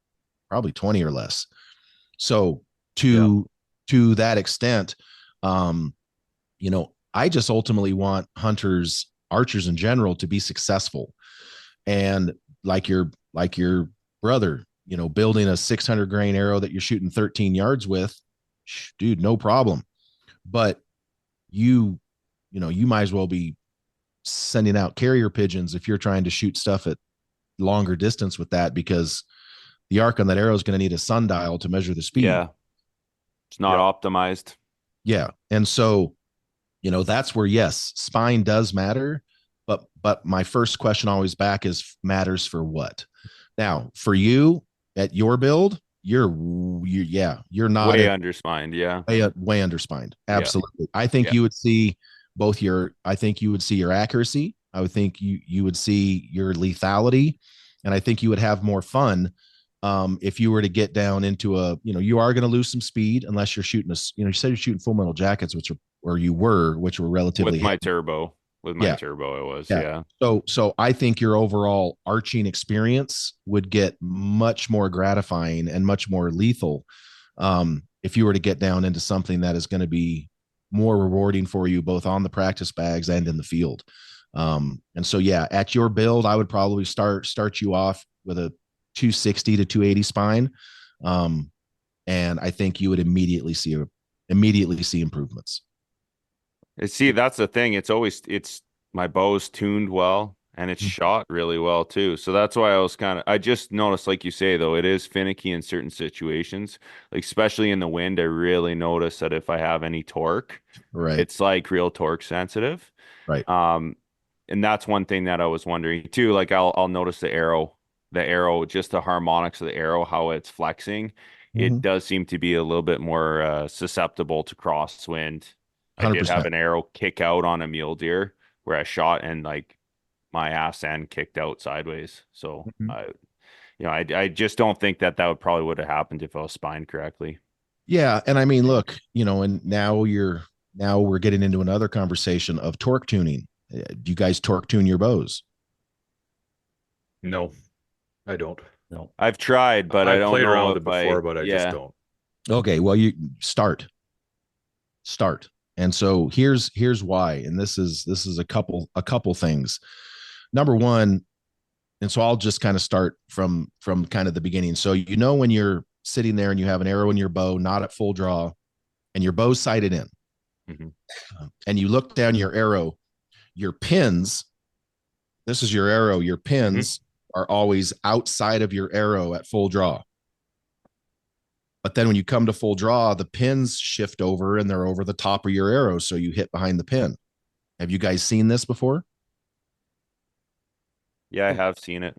probably 20 or less. So to that extent, you know, I just ultimately want hunters, archers in general, to be successful. And like your brother, you know, building a 600 grain arrow that you're shooting 13 yards with, dude, no problem. But you might as well be sending out carrier pigeons if you're trying to shoot stuff at longer distance with that, because the arc on that arrow is going to need a sundial to measure the speed. Yeah. It's not optimized. Yeah. And so, you know, that's where, yes, spine does matter, But my first question always back is matters for what? Now, for you at your build, you're not way underspined. Yeah. Way underspined. Absolutely. I think you would see I think you would see your accuracy. I would think you would see your lethality, and I think you would have more fun if you were to get down into you are going to lose some speed unless you're shooting you said you're shooting full metal jackets, which were relatively with my turbo. With my turbo, it was, yeah. So I think your overall arching experience would get much more gratifying and much more lethal if you were to get down into something that is going to be more rewarding for you, both on the practice bags and in the field. And so, at your build, I would probably start you off with a 260 to 280 spine. And I think you would immediately see improvements. See, that's the thing. It's my bow's tuned well and it's shot really well too. So that's why I just noticed, like you say, though, it is finicky in certain situations, like especially in the wind. I really notice that if I have any torque, it's like real torque sensitive. Right. And that's one thing that I was wondering too. Like I'll notice the arrow, just the harmonics of the arrow, how it's flexing. It does seem to be a little bit more susceptible to crosswind. 100%. I did have an arrow kick out on a mule deer where I shot and like my ass end kicked out sideways. So I just don't think that would have happened if I was spined correctly. Yeah. And I mean, look, and now we're getting into another conversation of torque tuning. Do you guys torque tune your bows? No, I don't. No, I've tried, but I don't played around with it before, but I just don't. Okay. Well, you start. And so here's why. And this is a couple things. Number one, and so I'll just kind of start from kind of the beginning. So, when you're sitting there and you have an arrow in your bow, not at full draw, and your bow's sighted in, and you look down your arrow, your pins, this is your arrow, your pins are always outside of your arrow at full draw. But then when you come to full draw, the pins shift over and they're over the top of your arrow. So you hit behind the pin. Have you guys seen this before? Yeah, I have seen it.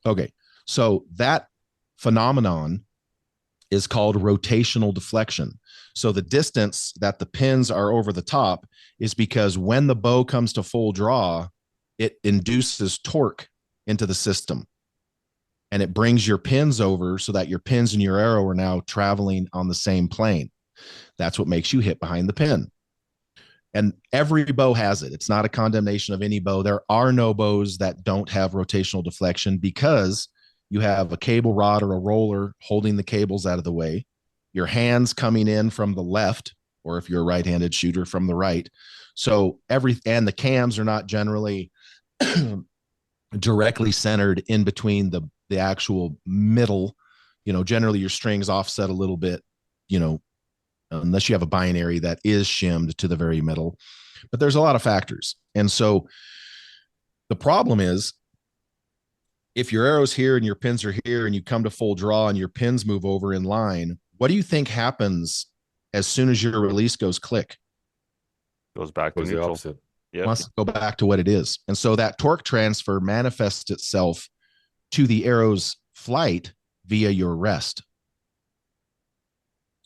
Okay. So that phenomenon is called rotational deflection. So the distance that the pins are over the top is because when the bow comes to full draw, it induces torque into the system. And it brings your pins over so that your pins and your arrow are now traveling on the same plane. That's what makes you hit behind the pin. And every bow has it. It's not a condemnation of any bow. There are no bows that don't have rotational deflection because you have a cable rod or a roller holding the cables out of the way. Your hands coming in from the left, or if you're a right-handed shooter, from the right. So and the cams are not generally directly centered in between the actual middle. Generally your strings offset a little bit, unless you have a binary that is shimmed to the very middle. But there's a lot of factors. And so the problem is, if your arrow's here and your pins are here and you come to full draw and your pins move over in line, what do you think happens as soon as your release goes click? Goes back to neutral. Yeah, wants to go back to what it is. And so that torque transfer manifests itself to the arrow's flight via your rest.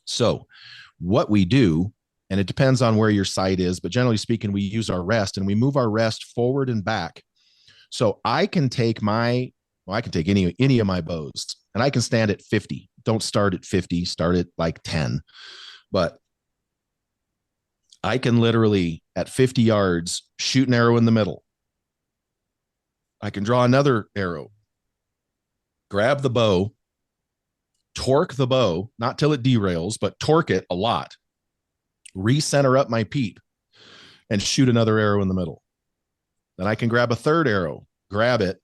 So what we do, and it depends on where your sight is, but generally speaking, we use our rest and we move our rest forward and back. So I can take any of my bows and I can stand at 50. Don't start at 50, start at like 10. But I can literally at 50 yards shoot an arrow in the middle. I can draw another arrow, grab the bow, torque the bow, not till it derails, but torque it a lot, recenter up my peep, and shoot another arrow in the middle. Then I can grab a third arrow, grab it,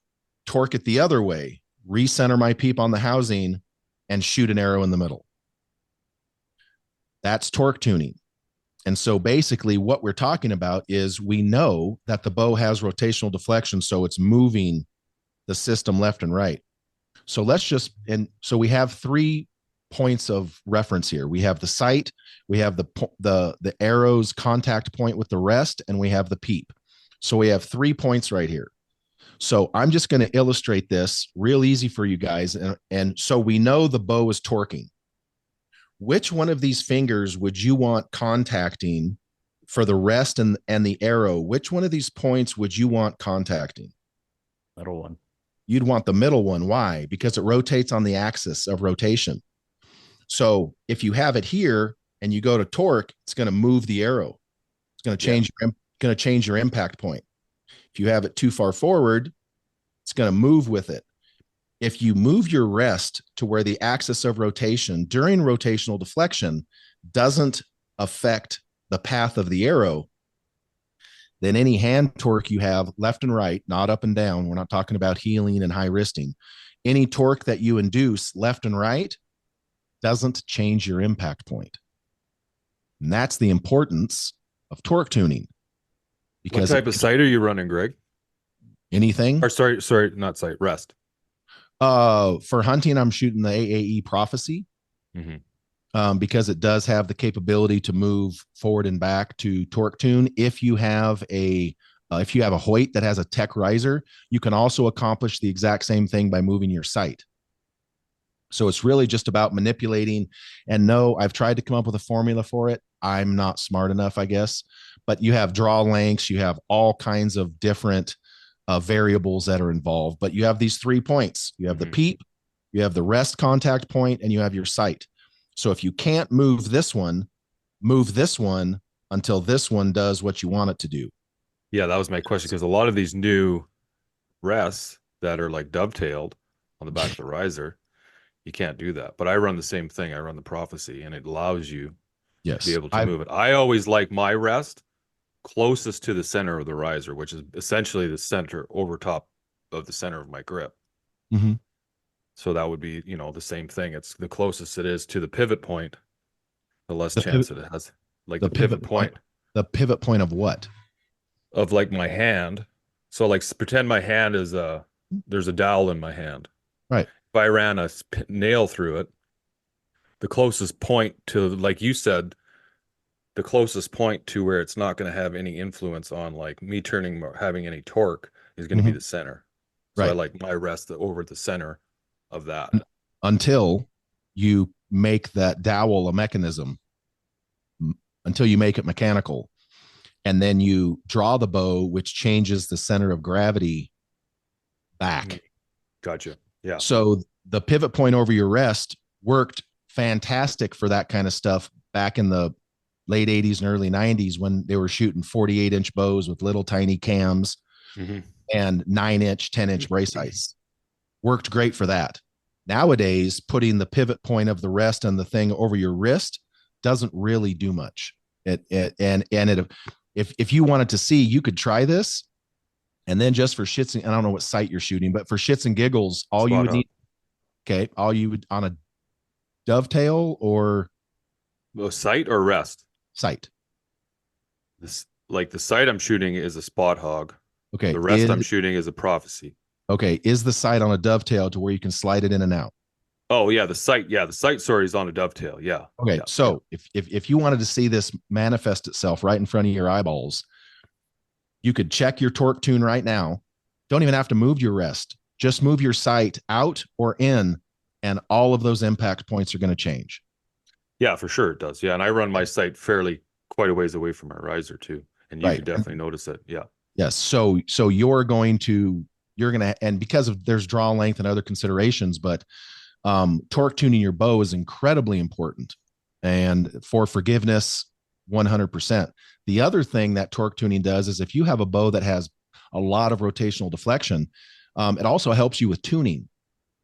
torque it the other way, recenter my peep on the housing, and shoot an arrow in the middle. That's torque tuning. And so basically what we're talking about is we know that the bow has rotational deflection, so it's moving the system left and right. So so we have 3 points of reference here. We have the sight, we have the arrow's contact point with the rest, and we have the peep. So we have 3 points right here. So I'm just going to illustrate this real easy for you guys. And so we know the bow is torquing. Which one of these fingers would you want contacting for the rest and the arrow? Which one of these points would you want contacting? Middle one. You'd want the middle one. Why? Because it rotates on the axis of rotation. So if you have it here and you go to torque, it's going to move the arrow. It's going to change your impact point. If you have it too far forward, it's going to move with it. If you move your rest to where the axis of rotation during rotational deflection doesn't affect the path of the arrow, then any hand torque you have left and right, not up and down, we're not talking about heeling and high wristing, any torque that you induce left and right doesn't change your impact point. And that's the importance of torque tuning. Because what type of sight are you running, Greg? Anything? Or sorry, not sight, rest. For hunting, I'm shooting the AAE Prophecy. Because it does have the capability to move forward and back to torque tune. If you have a Hoyt that has a tech riser, you can also accomplish the exact same thing by moving your sight. So it's really just about manipulating. And no, I've tried to come up with a formula for it. I'm not smart enough, I guess. But you have draw lengths, you have all kinds of different variables that are involved. But you have these 3 points. You have the peep, you have the rest contact point, and you have your sight. So if you can't move this one until this one does what you want it to do. Yeah, that was my question, because a lot of these new rests that are like dovetailed on the back of the riser, you can't do that. But I run the same thing. I run the Prophecy, and it allows you to be able to move it. I always like my rest closest to the center of the riser, which is essentially the center over top of the center of my grip. So that would be, the same thing. It's the closest it is to the pivot point, the less chance it has. Like the pivot point. The pivot point of what? Of like my hand. So like pretend my hand is there's a dowel in my hand. Right. If I ran a nail through it, the closest point to, like you said, the closest point to where it's not going to have any influence on like me turning or having any torque is going to be the center. So I like my rest over the center of that. Until you make that dowel a mechanism, until you make it mechanical. And then you draw the bow, which changes the center of gravity back. Gotcha. Yeah. So the pivot point over your rest worked fantastic for that kind of stuff back in the late 80s and early 90s when they were shooting 48-inch bows with little tiny cams and 9-inch, 10-inch brace heights. Worked great for that. Nowadays, putting the pivot point of the rest and the thing over your wrist doesn't really do much. If you wanted to see, you could try this, and then just for shits and I don't know what sight you're shooting, but for shits and giggles, all you would need on a dovetail or sight or rest? Sight. This, like the sight I'm shooting is a spot hog. Okay. The rest I'm shooting is a Prophecy. Okay. Is the sight on a dovetail to where you can slide it in and out? Oh yeah, the sight sorry is on a dovetail. Yeah. Okay. Yeah. So if you wanted to see this manifest itself right in front of your eyeballs, you could check your torque tune right now. Don't even have to move your rest. Just move your sight out or in, and all of those impact points are going to change. Yeah, for sure it does. Yeah, and I run my sight fairly quite a ways away from my riser too, and you can definitely notice it. Yeah. Yes. So you're going to, and because of there's draw length and other considerations, but torque tuning your bow is incredibly important, and for forgiveness, 100%. The other thing that torque tuning does is if you have a bow that has a lot of rotational deflection, it also helps you with tuning.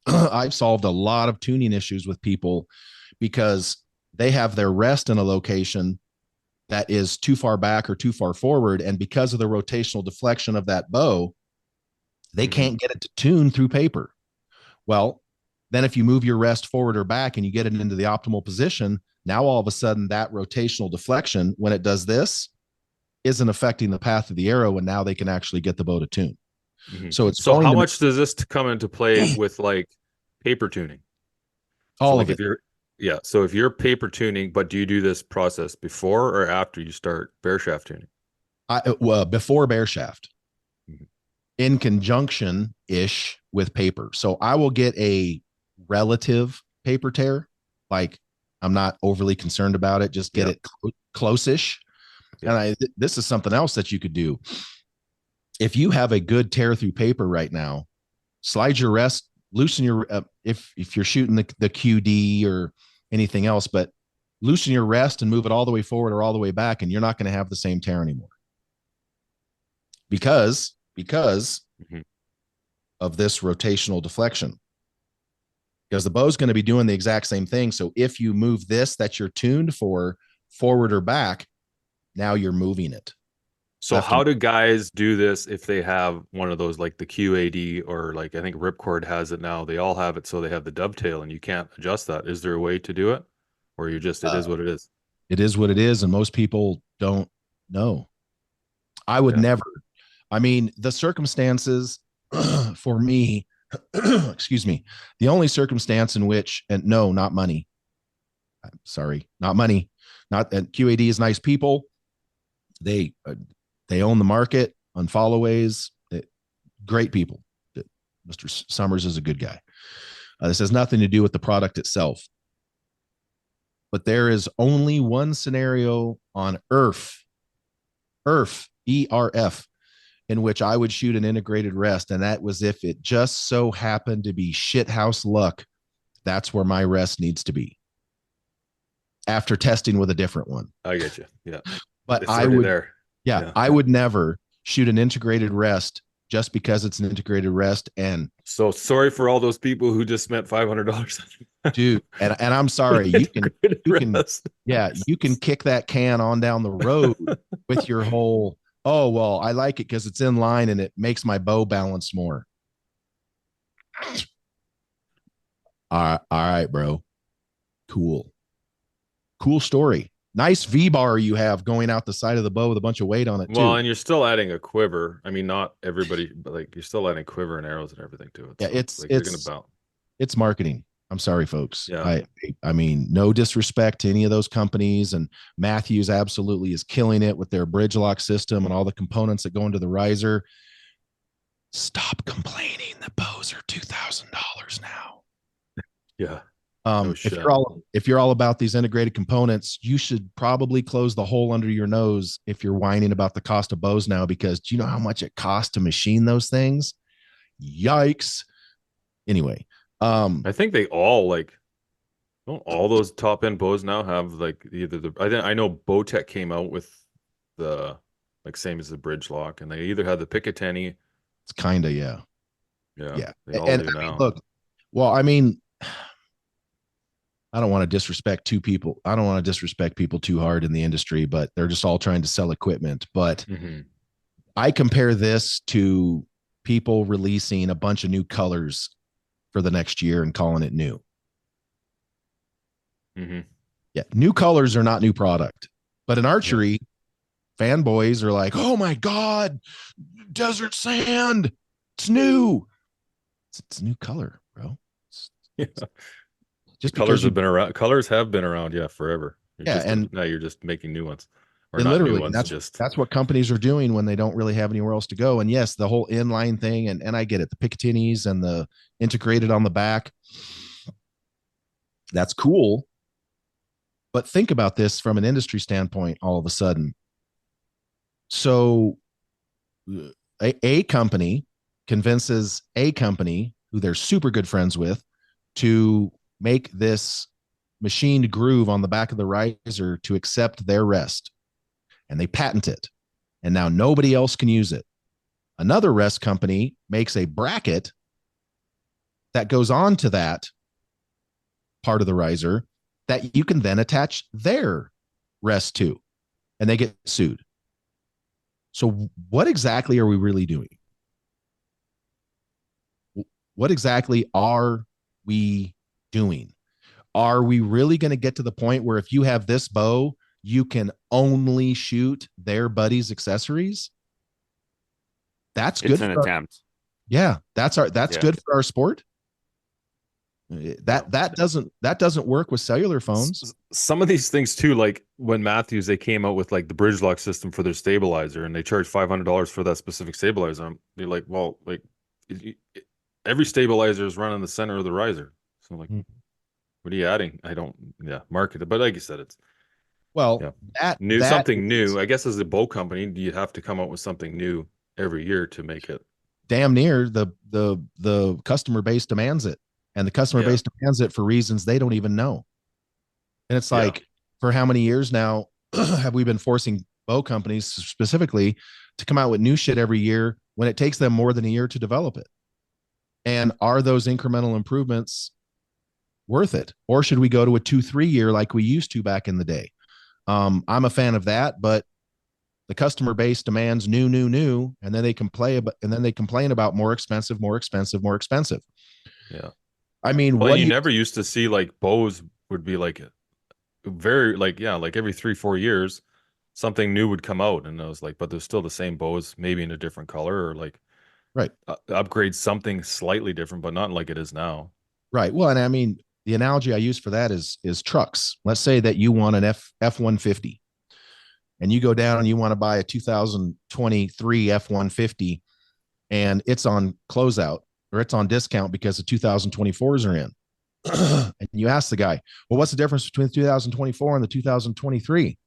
I've solved a lot of tuning issues with people because they have their rest in a location that is too far back or too far forward. And because of the rotational deflection of that bow, they can't get it to tune through paper. Well, then if you move your rest forward or back and you get it into the optimal position, now all of a sudden that rotational deflection, when it does this, isn't affecting the path of the arrow. And now they can actually get the bow to tune. So how much does this come into play with like paper tuning? All of it. So if you're paper tuning, but do you do this process before or after you start bare shaft tuning? Before bear shaft, in conjunction ish with paper. So I will get a relative paper tear. Like, I'm not overly concerned about it. Just get it close-ish. And this is something else that you could do. If you have a good tear through paper right now, slide your rest, loosen your, if you're shooting the QD or anything else, but loosen your rest and move it all the way forward or all the way back, and you're not going to have the same tear anymore. Because of this rotational deflection. Because the bow's going to be doing the exact same thing. So if you move this that you're tuned for forward or back, now you're moving it. So how do guys do this if they have one of those, like the QAD, or like I think Ripcord has it now? They all have it, so they have the dovetail, and you can't adjust that. Is there a way to do it, or you just it is what it is? It is what it is, and most people don't know. I would never. I mean, the circumstances for me, excuse me, the only circumstance in which, and no, not money. I'm sorry, not money. Not that QAD is nice people. They own the market on followays. Great people. Mr. Summers is a good guy. This has nothing to do with the product itself. But there is only one scenario on Earth, ERF, in which I would shoot an integrated rest. And that was if it just so happened to be shithouse luck. That's where my rest needs to be. After testing with a different one. I get you. Yeah. But I would, I would never shoot an integrated rest just because it's an integrated rest. And so sorry for all those people who just spent $500. Dude, and I'm sorry. You can kick that can on down the road with your whole, oh, well, I like it because it's in line and it makes my bow balance more. All right, bro. Cool story. Nice V-bar you have going out the side of the bow with a bunch of weight on it, too. Well, and you're still adding a quiver. I mean, not everybody, but like you're still adding quiver and arrows and everything to it. So it's it's marketing. I'm sorry, folks. Yeah. I mean, no disrespect to any of those companies, and Matthews absolutely is killing it with their bridge lock system and all the components that go into the riser. Stop complaining. The bows are $2,000 now. Yeah. If you're all about these integrated components, you should probably close the hole under your nose if you're whining about the cost of bows now, because do you know how much it costs to machine those things? Yikes. Anyway, I think they all don't all those top end bows now have like either I know Bowtech came out with the same as the bridge lock, and they either had the Picatinny. It's kind of yeah. They all and do now. Look, well, I mean, I don't want to disrespect people. I don't want to disrespect people too hard in the industry, but they're just all trying to sell equipment. But I compare this to people releasing a bunch of new colors for the next year and calling it new. Yeah. New colors are not new product, but in archery, fanboys are like, oh my God, desert sand. It's new. It's a new color, bro. Just colors have been around. Colors have been around, forever. And now you're just making new ones, or and not literally, new ones. That's what companies are doing when they don't really have anywhere else to go. And yes, the whole inline thing, and I get it, the Picatinnies and the integrated on the back. That's cool, but think about this from an industry standpoint. All of a sudden, so a company convinces a company who they're super good friends with to make this machined groove on the back of the riser to accept their rest, and they patent it, and now nobody else can use it. Another rest company makes a bracket that goes on to that part of the riser that you can then attach their rest to, and they get sued. So what exactly are we really doing? What exactly are we doing? Are we really going to get to the point where if you have this bow, you can only shoot their buddies' accessories? That's good. It's an attempt. Yeah, that's good for our sport. That doesn't work with cellular phones. Some of these things too, like when Matthews, they came out with like the bridge lock system for their stabilizer, and they charge $500 for that specific stabilizer. They're like, well, like every stabilizer is run in the center of the riser. So I'm like, what are you adding? I don't, market it. But like you said, it's something new. I guess as a bow company, you have to come out with something new every year to make it. Damn near the customer base demands it. And the customer base demands it for reasons they don't even know. And it's like, for how many years now have we been forcing bow companies specifically to come out with new shit every year when it takes them more than a year to develop it? And are those incremental improvements worth it? Or should we go to a 2-3 year like we used to back in the day? I'm a fan of that, but the customer base demands new, and then they complain about more expensive. Yeah. I mean, well, you never used to see like bows would be like very like every 3-4 years something new would come out, and I was like, but there's still the same bows, maybe in a different color, or like upgrade something slightly different, but not like it is now. Right. Well, and I mean, the analogy I use for that is trucks. Let's say that you want an F-150, and you go down and you want to buy a 2023 F-150, and it's on closeout, or it's on discount because the 2024s are in. And you ask the guy, well, what's the difference between the 2024 and the 2023?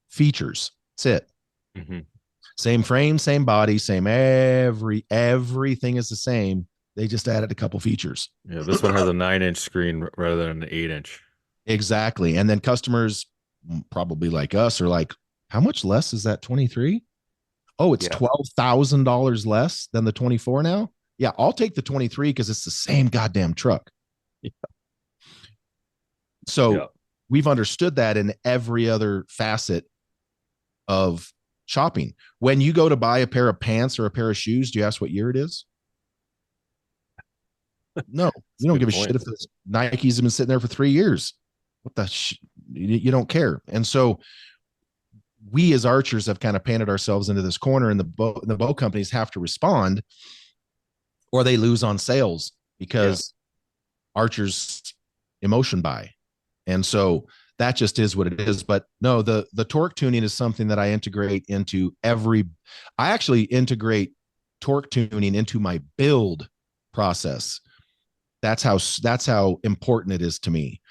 Features. That's it. Mm-hmm. Same frame, same body, same everything is the same. They just added a couple features. Yeah, this one has a 9-inch screen rather than an 8-inch. Exactly. And then customers, probably like us, are like, how much less is that 23? Oh, it's $12,000 less than the 24 now? Yeah, I'll take the 23 because it's the same goddamn truck. Yeah. So we've understood that in every other facet of shopping. When you go to buy a pair of pants or a pair of shoes, do you ask what year it is? No, you don't give a shit if the Nikes have been sitting there for 3 years. What the you don't care. And so we as archers have kind of painted ourselves into this corner, and the bow companies have to respond, or they lose on sales because archers emotion buy. And so that just is what it is. But no, the torque tuning is something that I integrate into I actually integrate torque tuning into my build process. That's how important it is to me.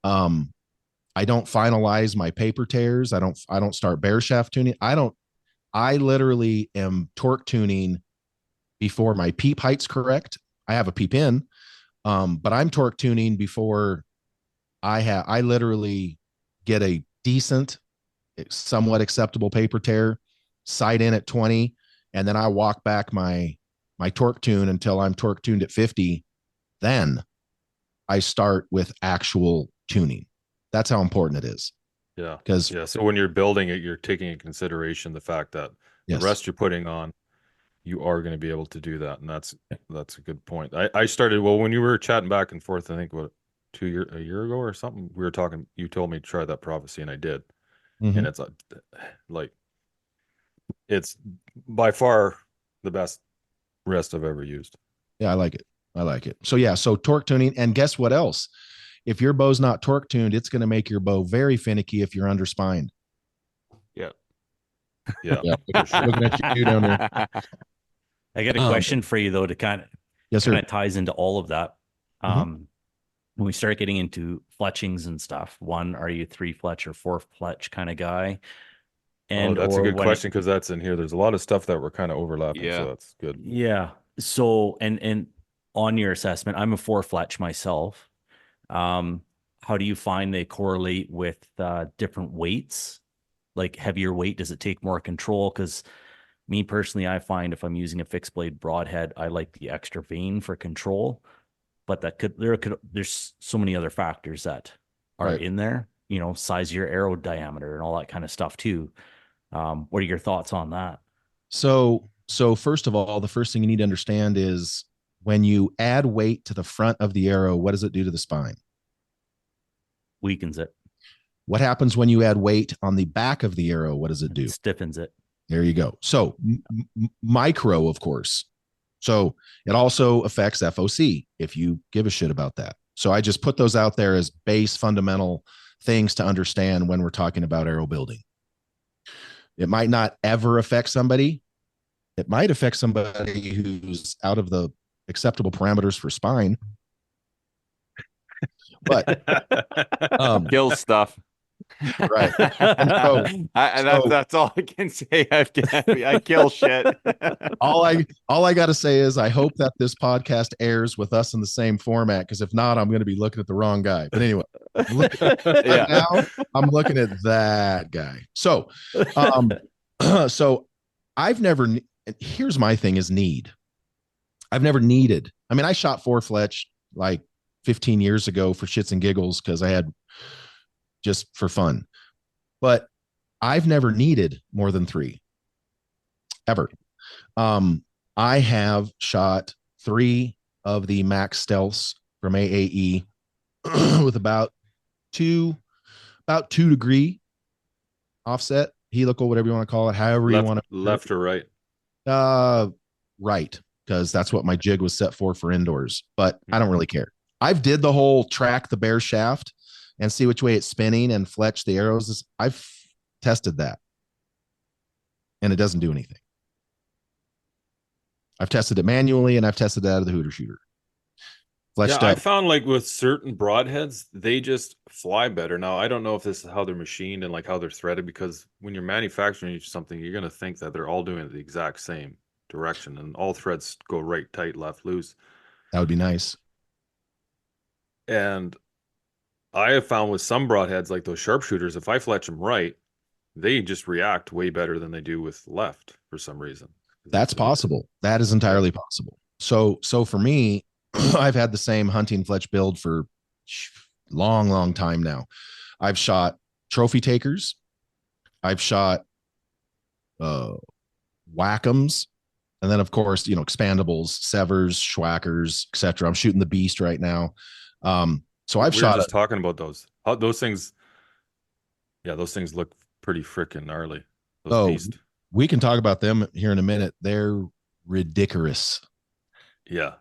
I don't finalize my paper tears. I don't start bear shaft tuning. I literally am torque tuning before my peep height's correct. I have a peep in, but I'm torque tuning before I literally get a decent, somewhat acceptable paper tear, sight in at 20, and then I walk back my torque tune until I'm torque tuned at 50. Then I start with actual tuning. That's how important it is. Yeah. So when you're building it, you're taking into consideration the fact that the rest you're putting on, you are going to be able to do that. And that's a good point. I started, when you were chatting back and forth, I think a year ago or something, we were talking, you told me to try that prophecy, and I did. Mm-hmm. And it's like, it's by far the best rest I've ever used. Yeah, I like it. So torque tuning. And guess what else? If your bow's not torque tuned, it's going to make your bow very finicky if you're underspined. Yeah. Looking at you down there. I got a question for you though, to kind of ties into all of that. When we start getting into fletchings and stuff, are you 3 fletch or 4 fletch kind of guy? And that's a good question, because that's in here. There's a lot of stuff that we're kind of overlapping, so that's good. Yeah. So and on your assessment, I'm a 4 fletch myself. How do you find they correlate with different weights? Like heavier weight, does it take more control? Because me personally, I find if I'm using a fixed blade broadhead, I like the extra vane for control. But there's so many other factors that are in there, size of your arrow diameter and all that kind of stuff too. What are your thoughts on that? So first of all, the first thing you need to understand is when you add weight to the front of the arrow, what does it do to the spine? Weakens it. What happens when you add weight on the back of the arrow? What does it do? Stiffens it. There you go. So micro, of course. So it also affects FOC, if you give a shit about that. So I just put those out there as base fundamental things to understand when we're talking about arrow building. It might not ever affect somebody. It might affect somebody who's out of the acceptable parameters for spine. But kill stuff. Right. That's all I can say. I kill shit. all I got to say is I hope that this podcast airs with us in the same format, because if not, I'm going to be looking at the wrong guy. But anyway, now I'm looking at that guy. So, so I've never. Here's my thing: is need. I've never needed. I mean, I shot 4 fletch like 15 years ago for shits and giggles because I had just for fun, but I've never needed more than 3 ever. I have shot 3 of the Max Stealths from AAE with about 2 degree offset, helical, whatever you want to call it, however you want to. Left or right? Right, because that's what my jig was set for indoors, but I don't really care. I've did the whole track the bear shaft and see which way it's spinning and fletch the arrows. I've tested that, and it doesn't do anything. I've tested it manually, and I've tested it out of the hooter shooter. Fletched up. I found like with certain broadheads, they just fly better. Now, I don't know if this is how they're machined and like how they're threaded, because when you're manufacturing something, you're going to think that they're all doing it the exact same direction, and all threads go right, tight, left, loose. That would be nice. And I have found with some broadheads, like those sharpshooters, if I fletch them right, they just react way better than they do with left for some reason. That's possible. That is entirely possible. So for me, I've had the same hunting fletch build for long time now. I've shot trophy takers. I've shot Whack'ems. And then, of course, expandables, severs, schwackers, etc. I'm shooting the beast right now. So I've shot. Just talking about those. Those things. Yeah, those things look pretty freaking gnarly. Beast. We can talk about them here in a minute. They're ridiculous. Yeah.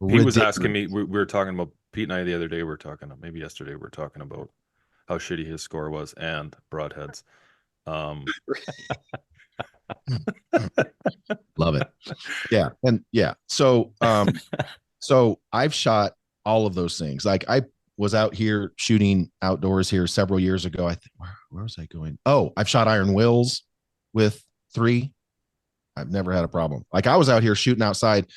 He was asking me. We were talking about Pete and I the other day. Maybe yesterday. We were talking about how shitty his score was and broadheads. Love it. Yeah. And yeah. So so I've shot all of those things. Like I was out here shooting outdoors here several years ago. I think where was I going? Oh, I've shot iron wills with 3. I've never had a problem. Like I was out here shooting outside.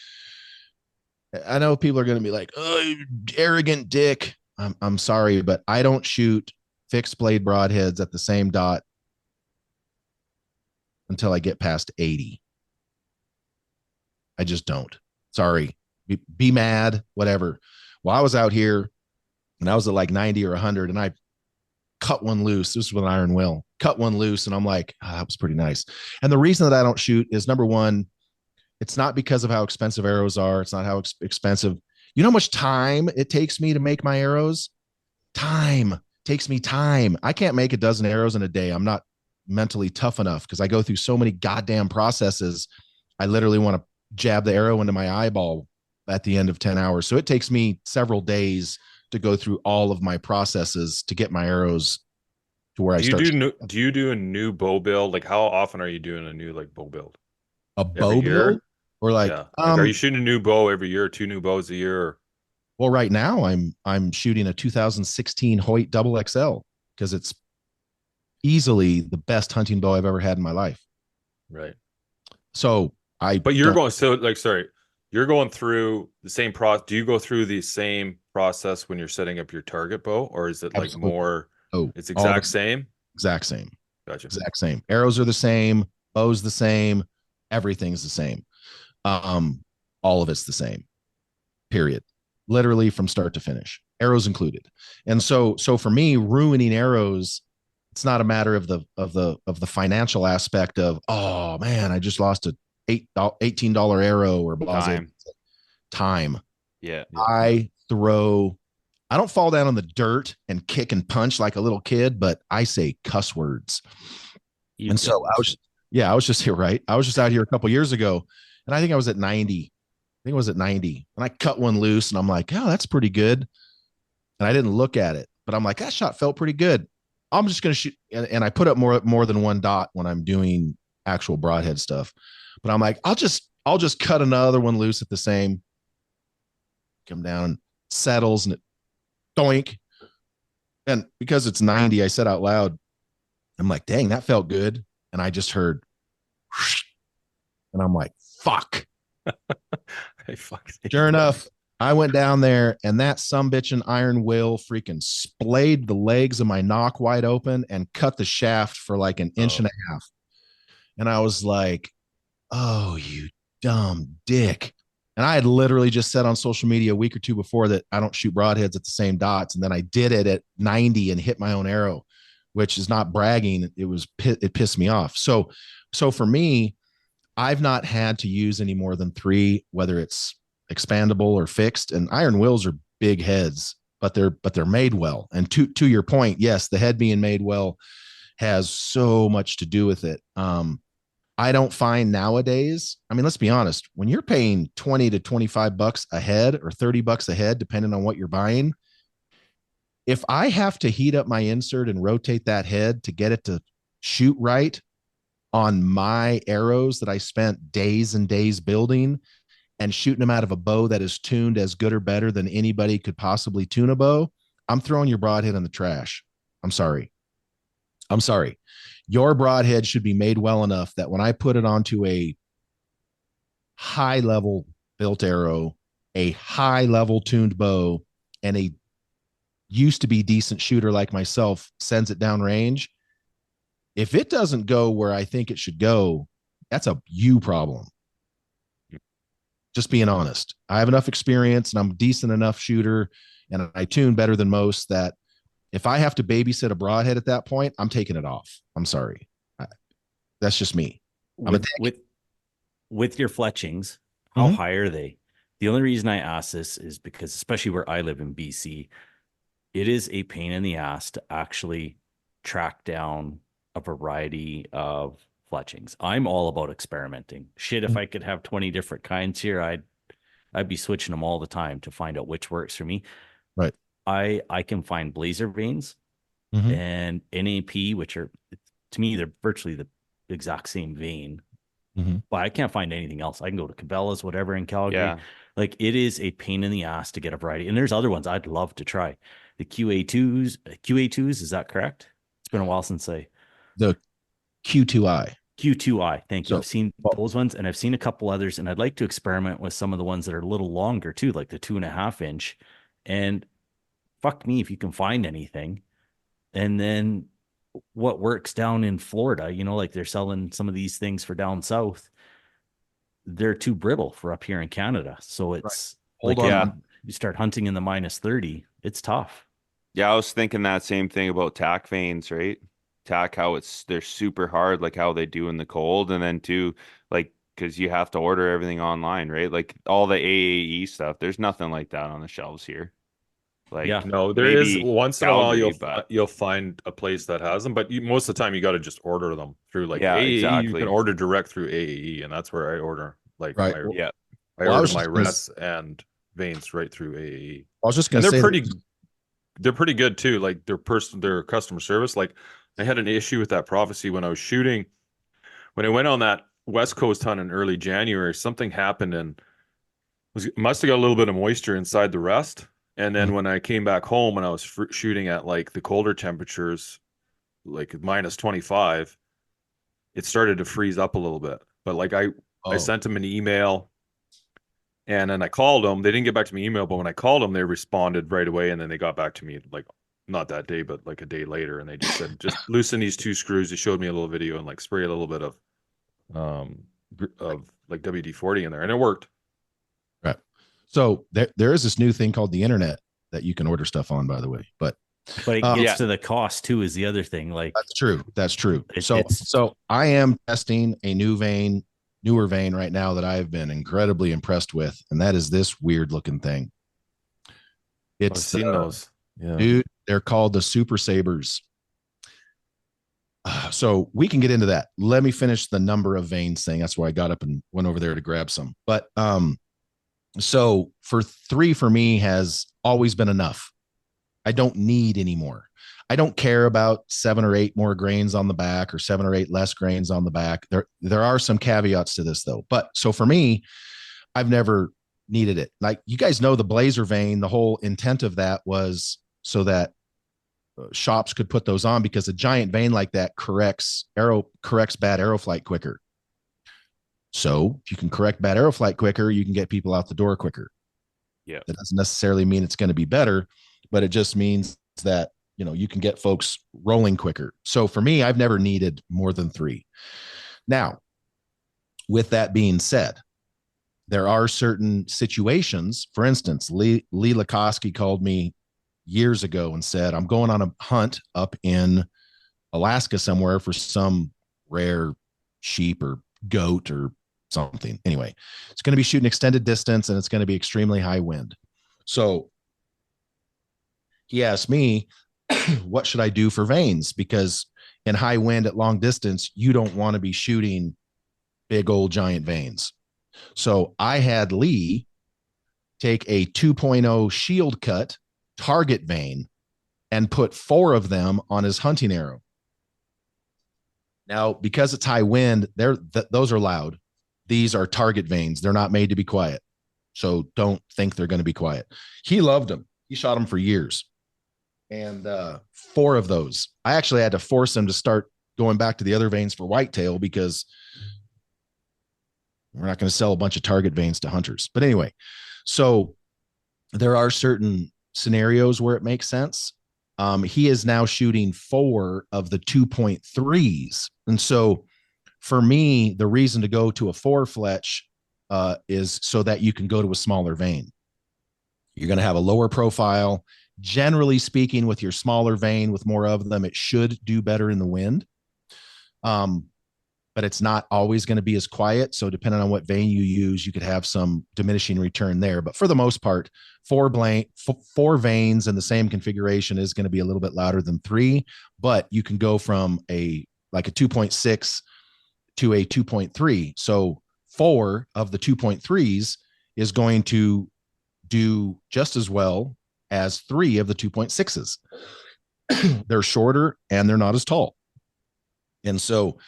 I know people are going to be like, "Oh, arrogant dick." I'm sorry, but I don't shoot fixed blade broadheads at the same dot until I get past 80. I just don't. Sorry. Be mad, whatever. Well, I was out here and I was at like 90 or 100, and I cut one loose. This was with an iron will. Cut one loose, and I'm like, that was pretty nice. And the reason that I don't shoot is, number one, it's not because of how expensive arrows are. It's not how expensive. You know how much time it takes me to make my arrows? Time. Takes me time. I can't make a dozen arrows in a day. I'm not mentally tough enough because I go through so many goddamn processes. I literally want to jab the arrow into my eyeball at the end of 10 hours. So it takes me several days to go through all of my processes to get my arrows to where I start. Do you do a new bow build? Like how often are you doing a new like bow build? A bow build? Or like, are you shooting a new bow every year, 2 new bows a year? Well, right now I'm shooting a 2016 Hoyt Double XL because it's easily the best hunting bow I've ever had in my life. Right. So you're going through the same process. Do you go through the same process when you're setting up your target bow, or is it like more? Oh, it's exact same. Exact same. Gotcha. Exact same. Arrows are the same. Bows the same. Everything's the same. All of it's the same. Period. Literally from start to finish. Arrows included. And so for me, ruining arrows, it's not a matter of the financial aspect of, oh man, I just lost a $18 arrow or time. Yeah. I don't fall down on the dirt and kick and punch like a little kid, but I say cuss words. I was just here, right? I was just out here a couple years ago, and I think I was at 90. And I cut one loose, and I'm like, oh, that's pretty good. and I didn't look at it, but I'm like, that shot felt pretty good. I'm just going to shoot. And I put up more than one dot when I'm doing actual broadhead stuff, but I'm like, I'll just cut another one loose at the same, come down, settles, and it doink. And because it's 90, I said out loud, I'm like, dang, that felt good. And I just heard, and I'm like, fuck. Sure enough, I went down there, and that sumbitchin' iron will freaking splayed the legs of my knock wide open and cut the shaft for like an inch and a half. And I was like, oh, you dumb dick. And I had literally just said on social media a week or two before that I don't shoot broadheads at the same dots. And then I did it at 90 and hit my own arrow, which is not bragging. It pissed me off. So for me, I've not had to use any more than 3, whether it's expandable or fixed. And iron wills are big heads, but they're made well. And to your point, yes, the head being made well has so much to do with it. I don't find nowadays, I mean, let's be honest, when you're paying 20 to 25 bucks a head or 30 bucks a head, depending on what you're buying, if I have to heat up my insert and rotate that head to get it to shoot right on my arrows that I spent days and days building and shooting them out of a bow that is tuned as good or better than anybody could possibly tune a bow, I'm throwing your broadhead in the trash. I'm sorry. Your broadhead should be made well enough that when I put it onto a high level built arrow, a high level tuned bow, and a used to be decent shooter like myself sends it down range, if it doesn't go where I think it should go, that's a you problem. Just being honest. I have enough experience and I'm a decent enough shooter and I tune better than most that if I have to babysit a broadhead at that point, I'm taking it off. I'm sorry. That's just me. With your fletchings, how high are they? The only reason I ask this is because, especially where I live in BC, it is a pain in the ass to actually track down a variety of fletchings. I'm all about experimenting. Shit, if I could have 20 different kinds here, I'd be switching them all the time to find out which works for me. Right. I can find blazer veins and NAP, which are, to me, they're virtually the exact same vein, but I can't find anything else. I can go to Cabela's, whatever, in Calgary. Yeah. Like, it is a pain in the ass to get a variety. And there's other ones I'd love to try. The QA2s, is that correct? It's been a while since the Q2I. Thank you. I've seen those ones, and I've seen a couple others, and I'd like to experiment with some of the ones that are a little longer too, like the 2.5 inch. And fuck me if you can find anything. And then what works down in Florida, like they're selling some of these things for down south, they're too brittle for up here in Canada. So it's you start hunting in the -30, it's tough. Yeah, I was thinking that same thing about tack veins, right? Tack, how they're super hard, like how they do in the cold, and then too, like, because you have to order everything online, right? Like all the AAE stuff, there's nothing like that on the shelves here. Like, no, there is once in a while you'll find a place that has them, but most of the time you got to just order them through AAE. Exactly. You can order direct through AAE, and that's where I order I order my rests and veins right through AAE. I was just gonna say they're pretty good too. Like their customer service. Like I had an issue with that prophecy when I was shooting. When I went on that West Coast hunt in early January, something happened and must have got a little bit of moisture inside the rest. And then when I came back home and I was shooting at like the colder temperatures, like -25, it started to freeze up a little bit. But like I sent them an email and then I called them. They didn't get back to me email, but when I called them, they responded right away. And then they got back to me like not that day, but like a day later. And they just said, just loosen these 2 screws. They showed me a little video and like spray a little bit of like WD-40 in there, and it worked. Right. So there is this new thing called the internet that you can order stuff on, by the way, but it gets to the cost too, is the other thing. Like that's true. So I am testing a newer vein right now that I've been incredibly impressed with. And that is this weird looking thing. I've seen those. Yeah. Dude, they're called the Super Sabers. So we can get into that. Let me finish the number of veins thing. That's why I got up and went over there to grab some. But so for 3 for me has always been enough. I don't need anymore. I don't care about 7 or 8 more grains on the back or 7 or 8 less grains on the back. There are some caveats to this though. But so for me, I've never needed it. Like you guys know the blazer vein, the whole intent of that was so that shops could put those on because a giant vein like that corrects bad arrow flight quicker. So if you can correct bad arrow flight quicker, you can get people out the door quicker. Yeah. That doesn't necessarily mean it's going to be better, but it just means that, you know, you can get folks rolling quicker. So for me, I've never needed more than 3. Now, with that being said, there are certain situations. For instance, Lee Lakoski called me years ago and said, I'm going on a hunt up in Alaska somewhere for some rare sheep or goat or something. Anyway, it's going to be shooting extended distance and it's going to be extremely high wind. So he asked me, what should I do for vanes? Because in high wind at long distance, you don't want to be shooting big old giant vanes. So I had Lee take a 2.0 shield cut target vane and put 4 of them on his hunting arrow. Now, because it's high wind, those are loud. These are target vanes. They're not made to be quiet. So don't think they're going to be quiet. He loved them. He shot them for years. And 4 of those, I actually had to force him to start going back to the other vanes for whitetail because we're not going to sell a bunch of target vanes to hunters. But anyway, so there are certain scenarios where it makes sense. He is now shooting 4 of the 2.3s. And so for me, the reason to go to a 4 fletch is so that you can go to a smaller vane. You're going to have a lower profile. Generally speaking, with your smaller vane, with more of them, it should do better in the wind. But it's not always going to be as quiet. So depending on what vane you use, you could have some diminishing return there. But for the most part, 4 vanes in the same configuration is going to be a little bit louder than 3, but you can go from a 2.6 to a 2.3. So 4 of the 2.3s is going to do just as well as 3 of the 2.6s. They're shorter and they're not as tall. And so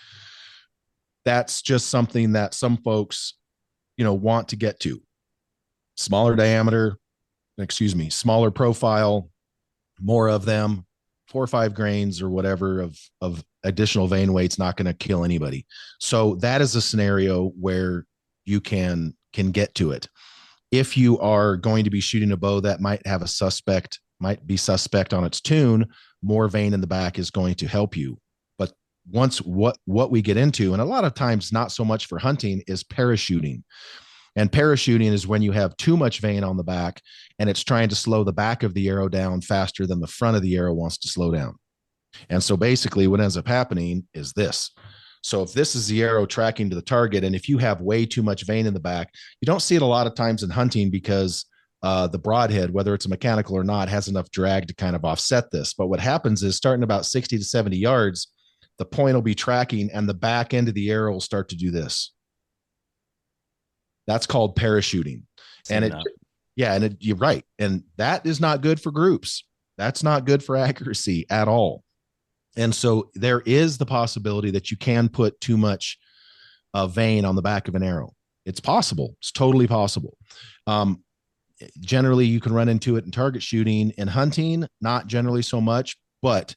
that's just something that some folks, want to get to. Smaller diameter, smaller profile, more of them, 4 or 5 grains or whatever of additional vane weight's not going to kill anybody. So that is a scenario where you can get to it. If you are going to be shooting a bow that might be suspect on its tune, more vane in the back is going to help you. But once what we get into, and a lot of times not so much for hunting, is parachuting. And parachuting is when you have too much vane on the back and it's trying to slow the back of the arrow down faster than the front of the arrow wants to slow down. And so basically what ends up happening is this. So if this is the arrow tracking to the target, and if you have way too much vane in the back, you don't see it a lot of times in hunting because the broadhead, whether it's a mechanical or not, has enough drag to kind of offset this. But what happens is starting about 60 to 70 yards, the point will be tracking and the back end of the arrow will start to do this. That's called parachuting. You're right. And that is not good for groups. That's not good for accuracy at all. And so there is the possibility that you can put too much vane on the back of an arrow. It's possible. It's totally possible. Generally, you can run into it in target shooting. In hunting, not generally so much. But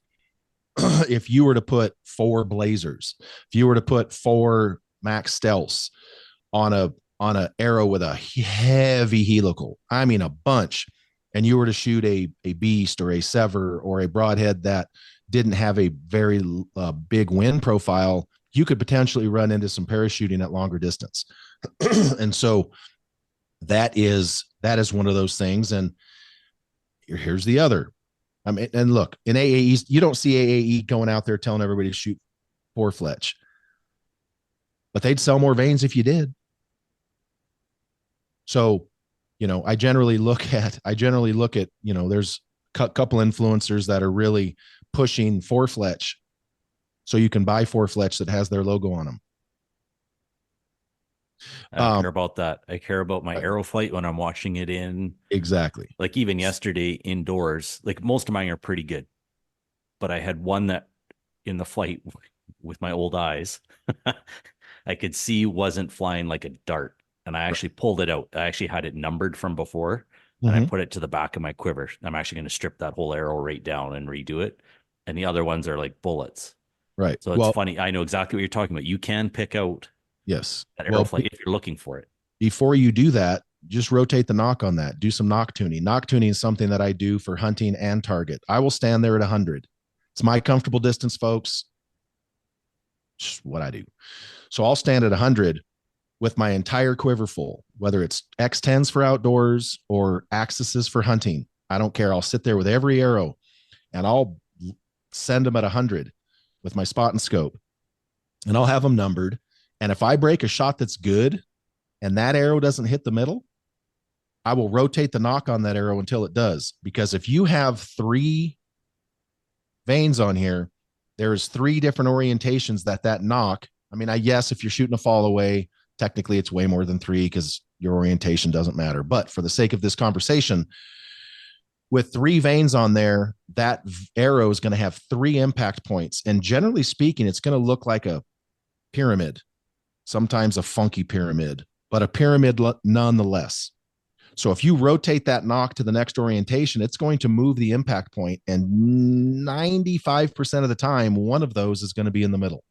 if you were to put 4 blazers, if you were to put 4 max stealths on an arrow with a heavy helical, I mean a bunch, and you were to shoot a beast or a sever or a broadhead that didn't have a very big wind profile, you could potentially run into some parachuting at longer distance. And so that is one of those things. And here's the other. I mean, and look, in AAEs, you don't see AAE going out there telling everybody to shoot 4 fletch, but they'd sell more vanes if you did. So, I generally look at, there's a couple influencers that are really pushing 4 fletch. So you can buy 4 fletch that has their logo on them. I don't care about that. I care about my arrow flight when I'm watching it in. Exactly. Like even yesterday indoors, like most of mine are pretty good, but I had one that in the flight with my old eyes, I could see wasn't flying like a dart. And I actually pulled it out. I actually had it numbered from before, and I put it to the back of my quiver. I'm actually going to strip that whole arrow right down and redo it. And the other ones are like bullets. Right. So it's funny. I know exactly what you're talking about. You can pick out yes that arrow flight if you're looking for it. Before you do that, just rotate the knock on that. Do some knock tuning. Knock tuning is something that I do for hunting and target. I will stand there at 100. It's my comfortable distance, folks. Just what I do. So I'll stand at 100 with my entire quiver full, whether it's X10s for outdoors or Axis for hunting. I don't care. I'll sit there with every arrow and I'll send them at 100 with my spot and scope, and I'll have them numbered. And if I break a shot that's good and that arrow doesn't hit the middle, I will rotate the knock on that arrow until it does. Because if you have 3 veins on here, there's 3 different orientations that knock. I mean, yes, if you're shooting a fall away, technically it's way more than 3 because your orientation doesn't matter. But for the sake of this conversation, with 3 veins on there, that arrow is going to have 3 impact points. And generally speaking, it's going to look like a pyramid, sometimes a funky pyramid, but a pyramid nonetheless. So if you rotate that knock to the next orientation, it's going to move the impact point, and 95% of the time, one of those is going to be in the middle.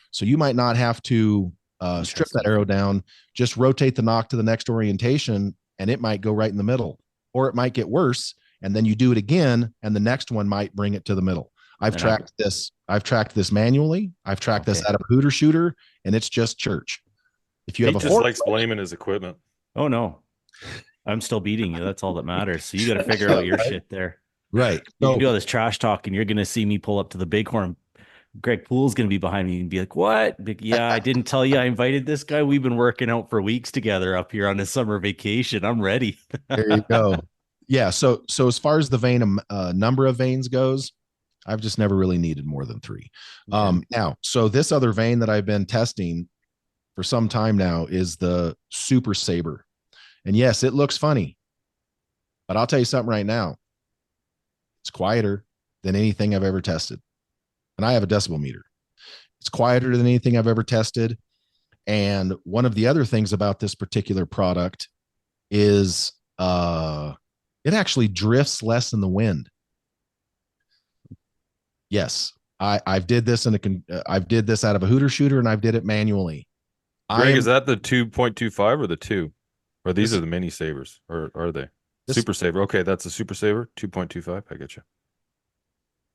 So you might not have to strip that arrow down, just rotate the knock to the next orientation, and it might go right in the middle. Or it might get worse, and then you do it again, and the next one might bring it to the middle. I've tracked this manually. I've tracked this out of a hooter shooter, and it's just church. If you have just likes blaming his equipment. Oh no, I'm still beating you. That's all that matters. So you got to figure out your shit there. Right. You do all this trash talk, and you're going to see me pull up to the bighorn. Greg Poole's going to be behind me and be like, what? Yeah, I didn't tell you I invited this guy. We've been working out for weeks together up here on his summer vacation. I'm ready. There you go. Yeah. So as far as the vein number of veins goes, I've just never really needed more than 3. Now, so this other vein that I've been testing for some time now is the Super Saber. And yes, it looks funny, but I'll tell you something right now. It's quieter than anything I've ever tested. And I have a decibel meter. It's quieter than anything I've ever tested. And one of the other things about this particular product is it actually drifts less in the wind. Yes, I did this I've did this out of a hooter shooter, and I've did it manually. Greg, is that the 2.25 or the 2? Or these are the mini sabers, or are they? Super Saber. Okay, that's a Super Saber 2.25. I get you.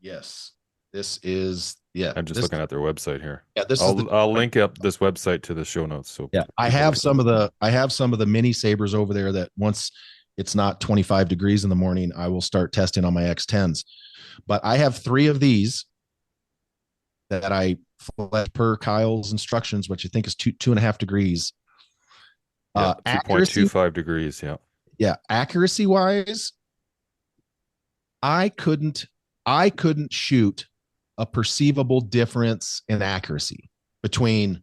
Yes. This is I'm just looking at their website here. Yeah, I'll link up this website to the show notes. So yeah, I have some of the mini sabers over there that once it's not 25 degrees in the morning, I will start testing on my X10s. But I have 3 of these that I flex per Kyle's instructions, which I think is 2.5 degrees. 2.25 degrees. Yeah. Yeah. Accuracy wise, I couldn't shoot a perceivable difference in accuracy between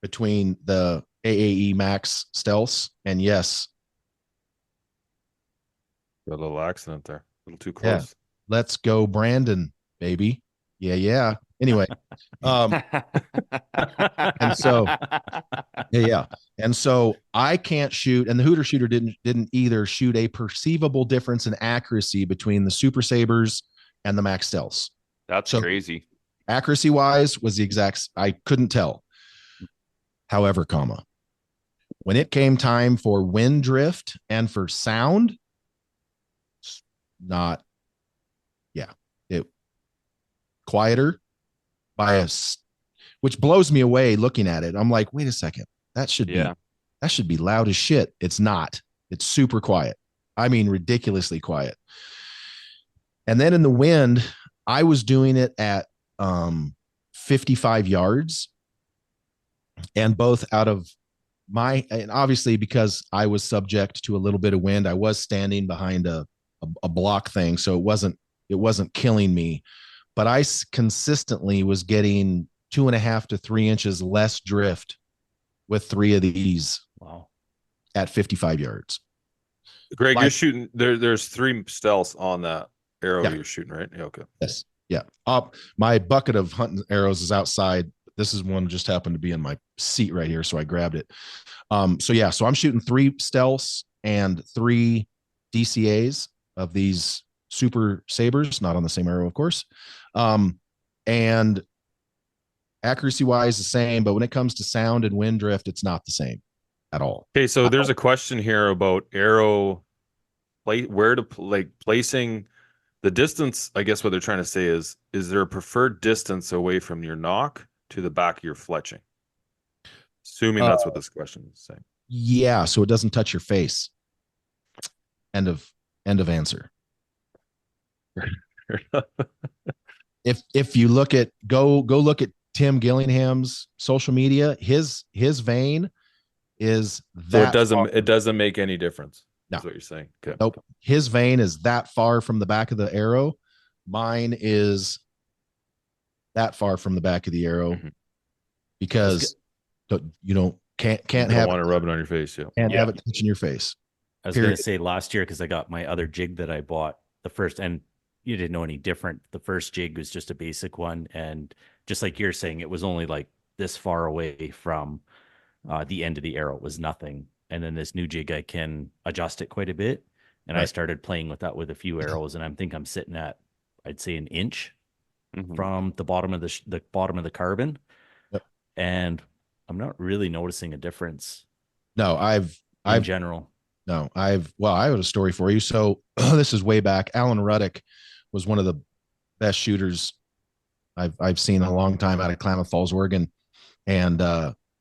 the AAE Max stealths and yes. Got a little accident there. A little too close. Yeah. Let's go, Brandon, baby. Yeah. Anyway. And so yeah. And so I can't shoot, and the hooter shooter didn't either shoot a perceivable difference in accuracy between the Super Sabers and the Max Stealths. That's crazy. Accuracy wise was the exact, I couldn't tell. However, when it came time for wind drift and for sound, it quieter by which blows me away looking at it. I'm like, wait a second, that should be loud as shit. It's not. It's super quiet. I mean, ridiculously quiet. And then in the wind, I was doing it at 55 yards, and both out of and obviously because I was subject to a little bit of wind, I was standing behind a block thing, so it wasn't killing me, but I consistently was getting 2.5 to 3 inches less drift with 3 of these. Wow. At 55 yards. Greg, you're shooting there's 3 stealths on that arrow you're shooting, right? Yeah, okay. Yes. Yeah. My bucket of hunting arrows is outside. This is one just happened to be in my seat right here, so I grabbed it. So I'm shooting 3 stealths and 3 DCAs of these super sabers, not on the same arrow, of course. And accuracy wise, the same, but when it comes to sound and wind drift, it's not the same at all. Okay, so there's a question here about arrow placing the distance. I guess what they're trying to say is there a preferred distance away from your nock to the back of your fletching? Assuming that's what this question is saying. Yeah, so it doesn't touch your face. End of answer. If you look at go look at Tim Gillingham's social media, his vein is that so it doesn't make any difference. No. That's what you're saying. Okay. Nope. His vein is that far from the back of the arrow. Mine is that far from the back of the arrow because can't have want to rub it on your face. Yeah. Can't have it touching your face. I was going to say last year, because I got my other jig that I bought the first, and you didn't know any different. The first jig was just a basic one. And just like you're saying, it was only like this far away from the end of the arrow. It was nothing. And then this new jig, I can adjust it quite a bit. And I started playing with that with a few arrows. And I'm sitting at, I'd say, an inch from the bottom of the bottom of the carbon. Yep. And I'm not really noticing a difference. No, in general. No, I have a story for you. So this is way back. Alan Ruddick was one of the best shooters I've seen in a long time out of Klamath Falls, Oregon. And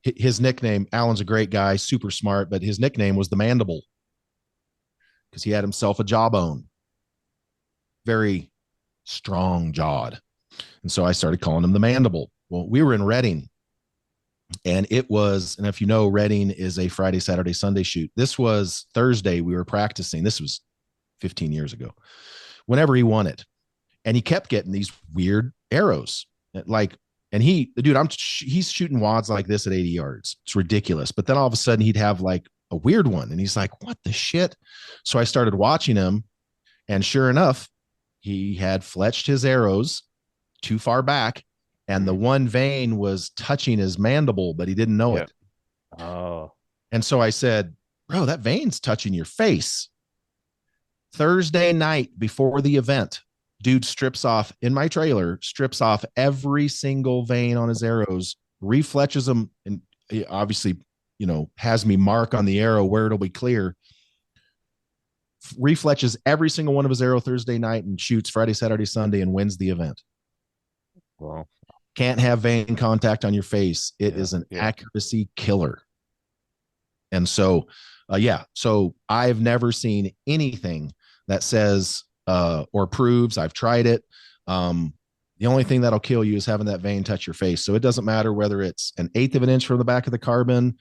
his nickname, Alan's a great guy, super smart, but his nickname was the Mandible because he had himself a jawbone, very strong jawed. And so I started calling him the Mandible. Well, we were in Redding, and if you know, Redding is a Friday, Saturday, Sunday shoot. This was Thursday. We were practicing. This was 15 years ago, whenever he won it. And he kept getting these weird arrows. He's shooting wads like this at 80 yards. It's ridiculous. But then all of a sudden he'd have like a weird one. And he's like, what the shit? So I started watching him. And sure enough, he had fletched his arrows too far back. And the one vein was touching his mandible, but he didn't know it. Oh. And so I said, bro, that vein's touching your face. Thursday night before the event, dude strips off every single vein on his arrows, refletches them, and he obviously, has me mark on the arrow where it'll be clear. Refletches every single one of his arrow Thursday night and shoots Friday, Saturday, Sunday, and wins the event. Wow. Can't have vein contact on your face. It is an accuracy killer. And so, so I've never seen anything that says or proves, I've tried it. The only thing that'll kill you is having that vein touch your face. So it doesn't matter whether it's 1/8 of an inch from the back of the carbon.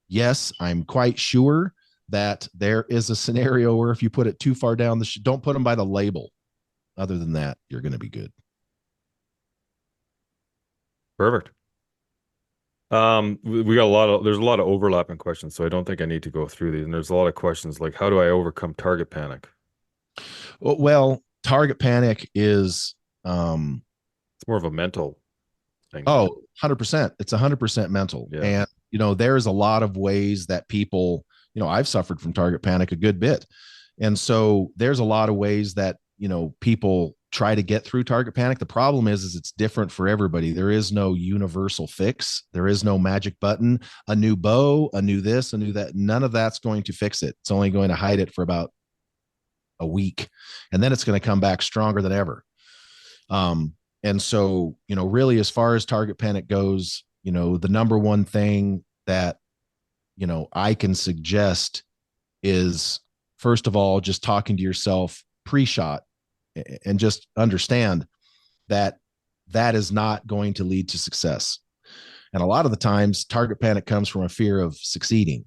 Yes, I'm quite sure that there is a scenario where if you put it too far down, don't put them by the label. Other than that, you're going to be good. Perfect. We got there's a lot of overlapping questions, so I don't think I need to go through these. And there's a lot of questions like, how do I overcome target panic? Well, target panic is it's more of a mental thing. 100%. It's 100% mental. Yeah. And there's a lot of ways that people, I've suffered from target panic a good bit. And so there's a lot of ways that, people try to get through target panic. The problem is it's different for everybody. There is no universal fix. There is no magic button, a new bow, a new this, a new that. None of that's going to fix it. It's only going to hide it for about a week. And then it's going to come back stronger than ever. And so, really, as far as target panic goes, the number one thing that, I can suggest is, first of all, just talking to yourself pre-shot and just understand that that is not going to lead to success. And a lot of the times target panic comes from a fear of succeeding,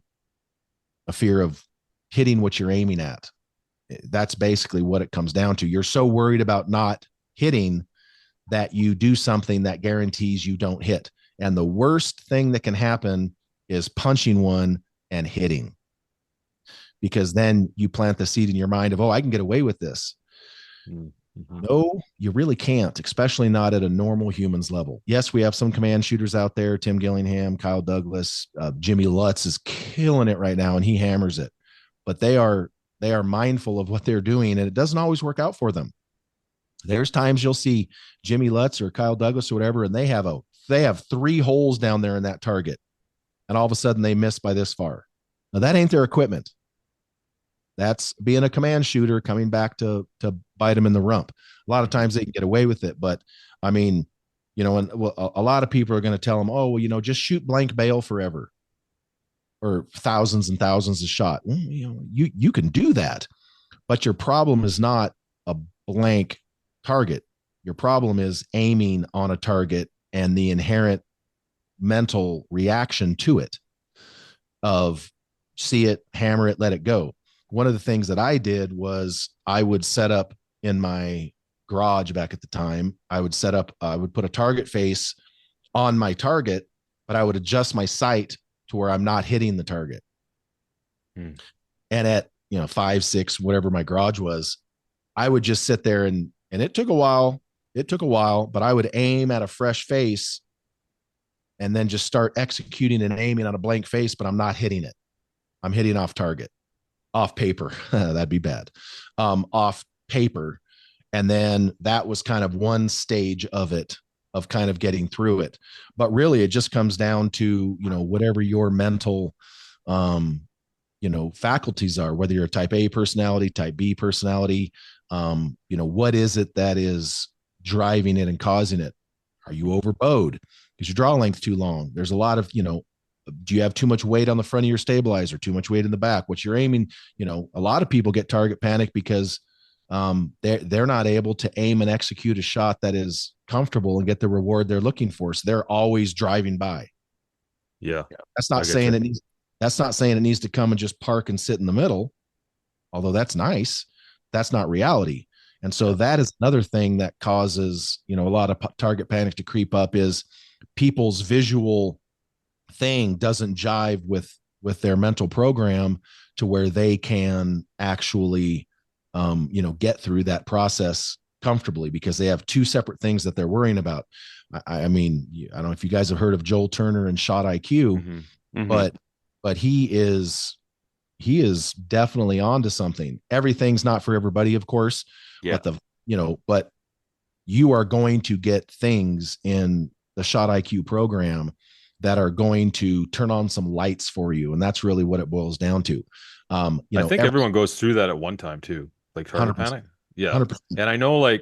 a fear of hitting what you're aiming at. That's basically what it comes down to. You're so worried about not hitting that you do something that guarantees you don't hit. And the worst thing that can happen is punching one and hitting, because then you plant the seed in your mind of, oh, I can get away with this. No, you really can't, especially not at a normal human's level. Yes, we have some command shooters out there. Tim Gillingham, Kyle Douglas, Jimmy Lutz is killing it right now, and he hammers it. But they are mindful of what they're doing, and it doesn't always work out for them. There's times you'll see Jimmy Lutz or Kyle Douglas or whatever, and they have 3 holes down there in that target, and all of a sudden they miss by this far. Now that ain't their equipment. That's being a command shooter coming back to bite them in the rump. A lot of times they can get away with it, but I mean, you know, and a lot of people are going to tell them, oh, well, you know, just shoot blank bail forever, or thousands and thousands of shot. Well, you know, you can do that, but your problem is not a blank target. Your problem is aiming on a target and the inherent mental reaction to it of see it, hammer it, let it go. One of the things that I did was I would set up in my garage back at the time. I would put a target face on my target, but I would adjust my sight to where I'm not hitting the target. And at, 5, 6, whatever my garage was, I would just sit there and it took a while. But I would aim at a fresh face and then just start executing and aiming on a blank face, but I'm not hitting it. I'm hitting off target, off paper. That'd be bad. Off paper. And then that was kind of one stage of it, of kind of getting through it. But really it just comes down to, whatever your mental, faculties are, whether you're a type A personality, type B personality, what is it that is driving it and causing it? Are you overbowed? Is your draw length too long? There's a lot of, do you have too much weight on the front of your stabilizer, too much weight in the back? What you're aiming, a lot of people get target panic because they're not able to aim and execute a shot that is comfortable and get the reward they're looking for. So they're always driving by. Yeah. That's not saying it needs to come and just park and sit in the middle, although that's nice. That's not reality. And so that is another thing that causes, a lot of target panic to creep up, is people's visual thing doesn't jive with their mental program to where they can actually, get through that process comfortably, because they have 2 separate things that they're worrying about. I mean, I don't know if you guys have heard of Joel Turner and Shot IQ, but he is definitely onto something. Everything's not for everybody, of course. Yeah. But you are going to get things in the Shot IQ program that are going to turn on some lights for you. And that's really what it boils down to. I think everyone goes through that at one time too, like target panic. Yeah. 100%. And I know,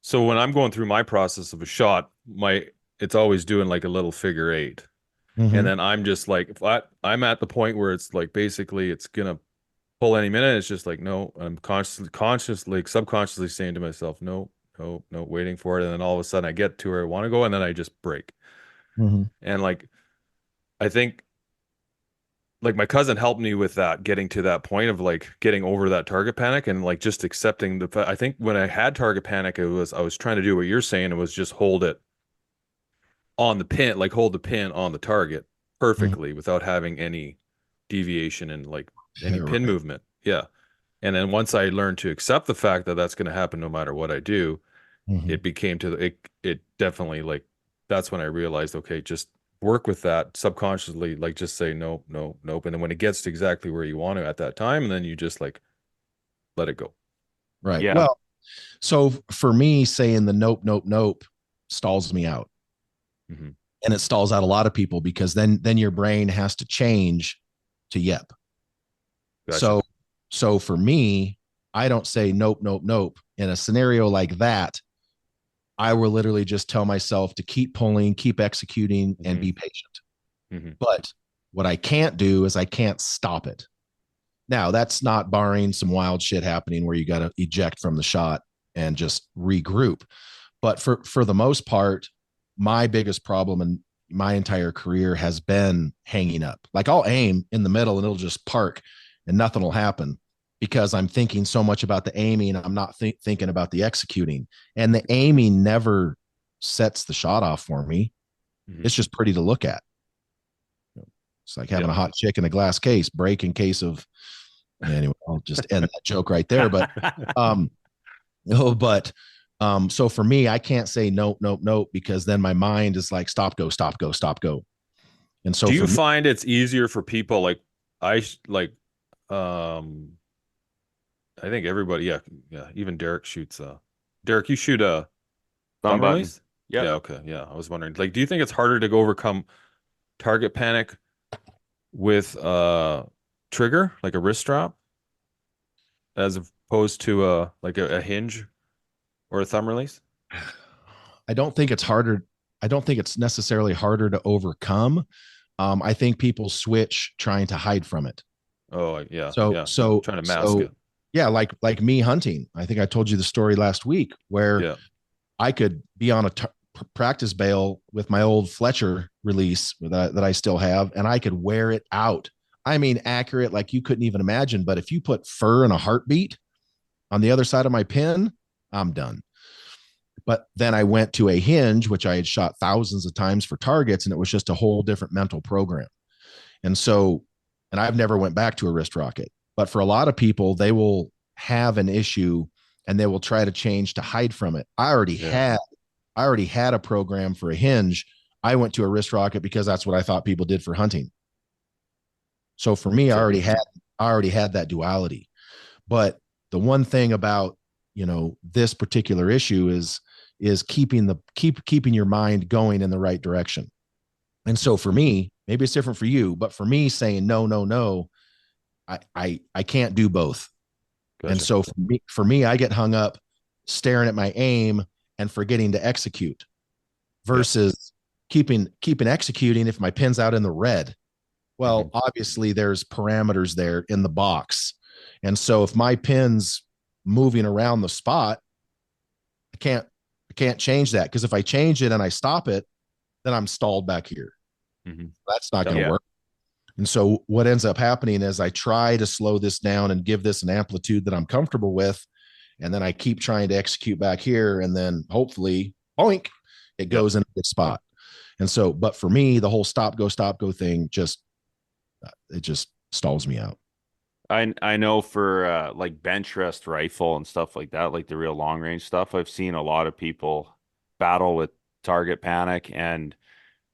so when I'm going through my process of a shot, it's always doing like a little figure 8. And then I'm just like, if I'm at the point where it's like, basically it's going to pull any minute. It's just like, no, I'm consciously, subconsciously saying to myself, no, waiting for it. And then all of a sudden I get to where I want to go, and then I just break. And I think my cousin helped me with that, getting to that point of getting over that target panic and just accepting I think when I had target panic, I was trying to do what you're saying. It was just hold it on the pin, hold the pin on the target perfectly without having any deviation and any pin movement. Yeah. And then once I learned to accept the fact that that's going to happen no matter what I do, it became it definitely that's when I realized, okay, just work with that subconsciously, just say nope. And then when it gets to exactly where you want to at that time, and then you just let it go. Right. Yeah. Well, so for me, saying the nope stalls me out. And it stalls out a lot of people, because then your brain has to change to yep. Gotcha. So for me, I don't say nope. In a scenario like that, I will literally just tell myself to keep pulling, keep executing, and be patient. But what I can't do is I can't stop it. Now, that's not barring some wild shit happening where you got to eject from the shot and just regroup. But for the most part, my biggest problem in my entire career has been hanging up. I'll aim in the middle and it'll just park and nothing will happen, because I'm thinking so much about the aiming, I'm not thinking about the executing. And the aiming never sets the shot off for me. It's just pretty to look at. It's like having a hot chick in a glass case, break in case of, anyway, I'll just end that joke right there. But, so for me, I can't say nope, because then my mind is like, stop, go. And so do you find it's easier for people like I think everybody, yeah, even Derek shoots. Derek, you shoot a thumb release? Yeah. Yeah. Okay. Yeah. I was wondering, like, do you think it's harder to overcome target panic with trigger, like a wrist strap, as opposed to like a hinge or a thumb release? I don't think it's harder. I don't think it's necessarily harder to overcome. I think people switch trying to hide from it. Oh yeah. So trying to mask it. Yeah, like me hunting. I think I told you the story last week where I could be on a practice bail with my old Fletcher release that I still have, and I could wear it out. I mean, accurate like you couldn't even imagine. But if you put fur and a heartbeat on the other side of my pin, I'm done. But then I went to a hinge, which I had shot thousands of times for targets, and it was just a whole different mental program. And I've never went back to a wrist rocket. But for a lot of people, they will have an issue and they will try to change to hide from it. I already had a program for a hinge. I went to a wrist rocket because that's what I thought people did for hunting. So for me, I already had that duality. But the one thing about, this particular issue is keeping your mind going in the right direction. And so for me, maybe it's different for you, but for me saying no, I can't do both. Gotcha. And so for me, I get hung up staring at my aim and forgetting to execute versus keeping executing if my pin's out in the red. Well, obviously there's parameters there in the box. And so if my pin's moving around the spot, I can't change that, because if I change it and I stop it, then I'm stalled back here. That's not going to work. And so what ends up happening is I try to slow this down and give this an amplitude that I'm comfortable with. And then I keep trying to execute back here. And then hopefully, boink, it goes in a good spot. And so, but for me, the whole stop, go thing it just stalls me out. I know for like bench rest rifle and stuff like that, like the real long range stuff, I've seen a lot of people battle with target panic, and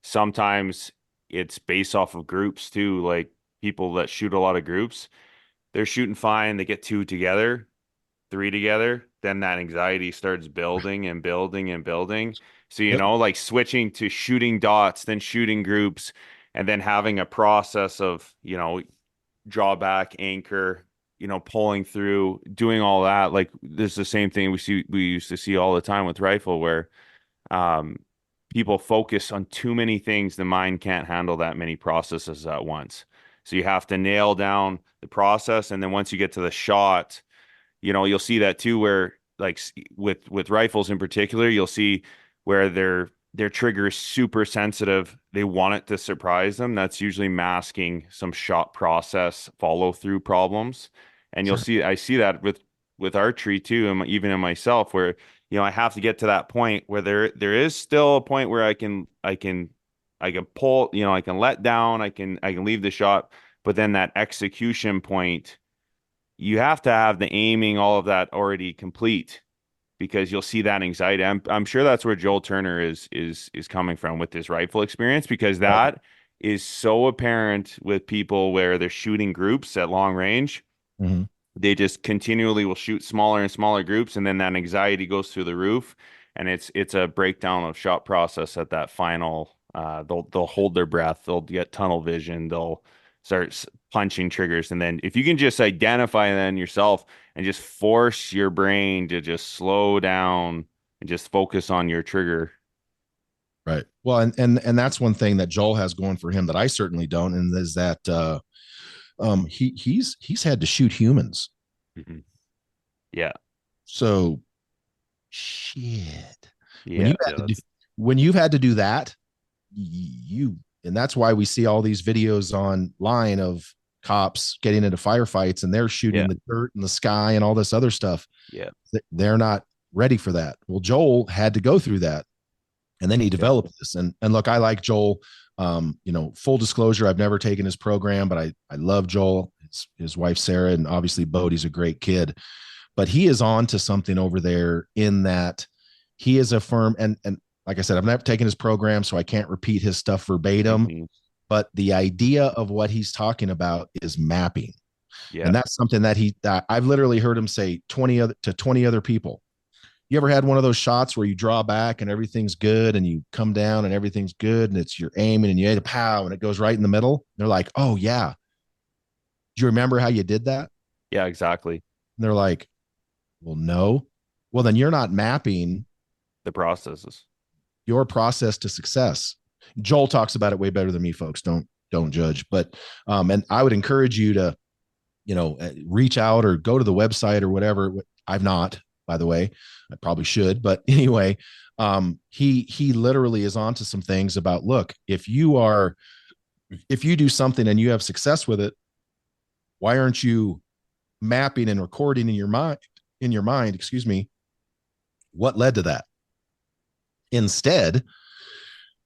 sometimes it's based off of groups too. Like people that shoot a lot of groups, they're shooting fine, they get 2 together, 3 together, then that anxiety starts building and building and building. So like switching to shooting dots, then shooting groups, and then having a process of draw back, anchor, pulling through, doing all that. Like this is the same thing we used to see all the time with rifle, where people focus on too many things. The mind can't handle that many processes at once. So you have to nail down the process, and then once you get to the shot, you'll see that too, where like with rifles in particular, you'll see where their trigger is super sensitive. They want it to surprise them. That's usually masking some shot process follow through problems. And you'll see, I see that with archery too, and even in myself, where I have to get to that point where there is still a point where I can pull, I can let down, I can leave the shot, but then that execution point, you have to have the aiming, all of that already complete, because you'll see that anxiety. I'm sure that's where Joel Turner is coming from with his rifle experience, because that is so apparent with people where they're shooting groups at long range. They just continually will shoot smaller and smaller groups, and then that anxiety goes through the roof, and it's a breakdown of shot process at that final. They'll hold their breath, they'll get tunnel vision, they'll start punching triggers. And then if you can just identify then yourself and just force your brain to just slow down and just focus on your trigger. Right. Well, and that's one thing that Joel has going for him that I certainly don't, and is that he's had to shoot humans. Yeah. So shit. When you've had to do that, and that's why we see all these videos online of cops getting into firefights and they're shooting the dirt in the sky and all this other stuff. Yeah. They're not ready for that. Well, Joel had to go through that, and then he developed this. And look, I like Joel. Full disclosure, I've never taken his program, but I love Joel, his wife Sarah, and obviously Bodie's a great kid. But he is on to something over there in that he is a firm, and like I said, I've never taken his program, so I can't repeat his stuff verbatim. Mm-hmm. But the idea of what he's talking about is mapping. Yeah. And that's something that I've literally heard him say 20 other people. You ever had one of those shots where you draw back and everything's good and you come down and everything's good and it's you're aiming and you hit a pow and it goes right in the middle? They're like, oh yeah. Do you remember how you did that? Yeah, exactly. And they're like, well, no. Well, then you're not mapping the processes. Your process to success. Joel talks about it way better than me, folks. Don't judge. But and I would encourage you to, reach out or go to the website or whatever. I've not, by the way. I probably should, but anyway, he literally is onto some things about, look, if you do something and you have success with it, why aren't you mapping and recording in your mind, excuse me, what led to that? Instead,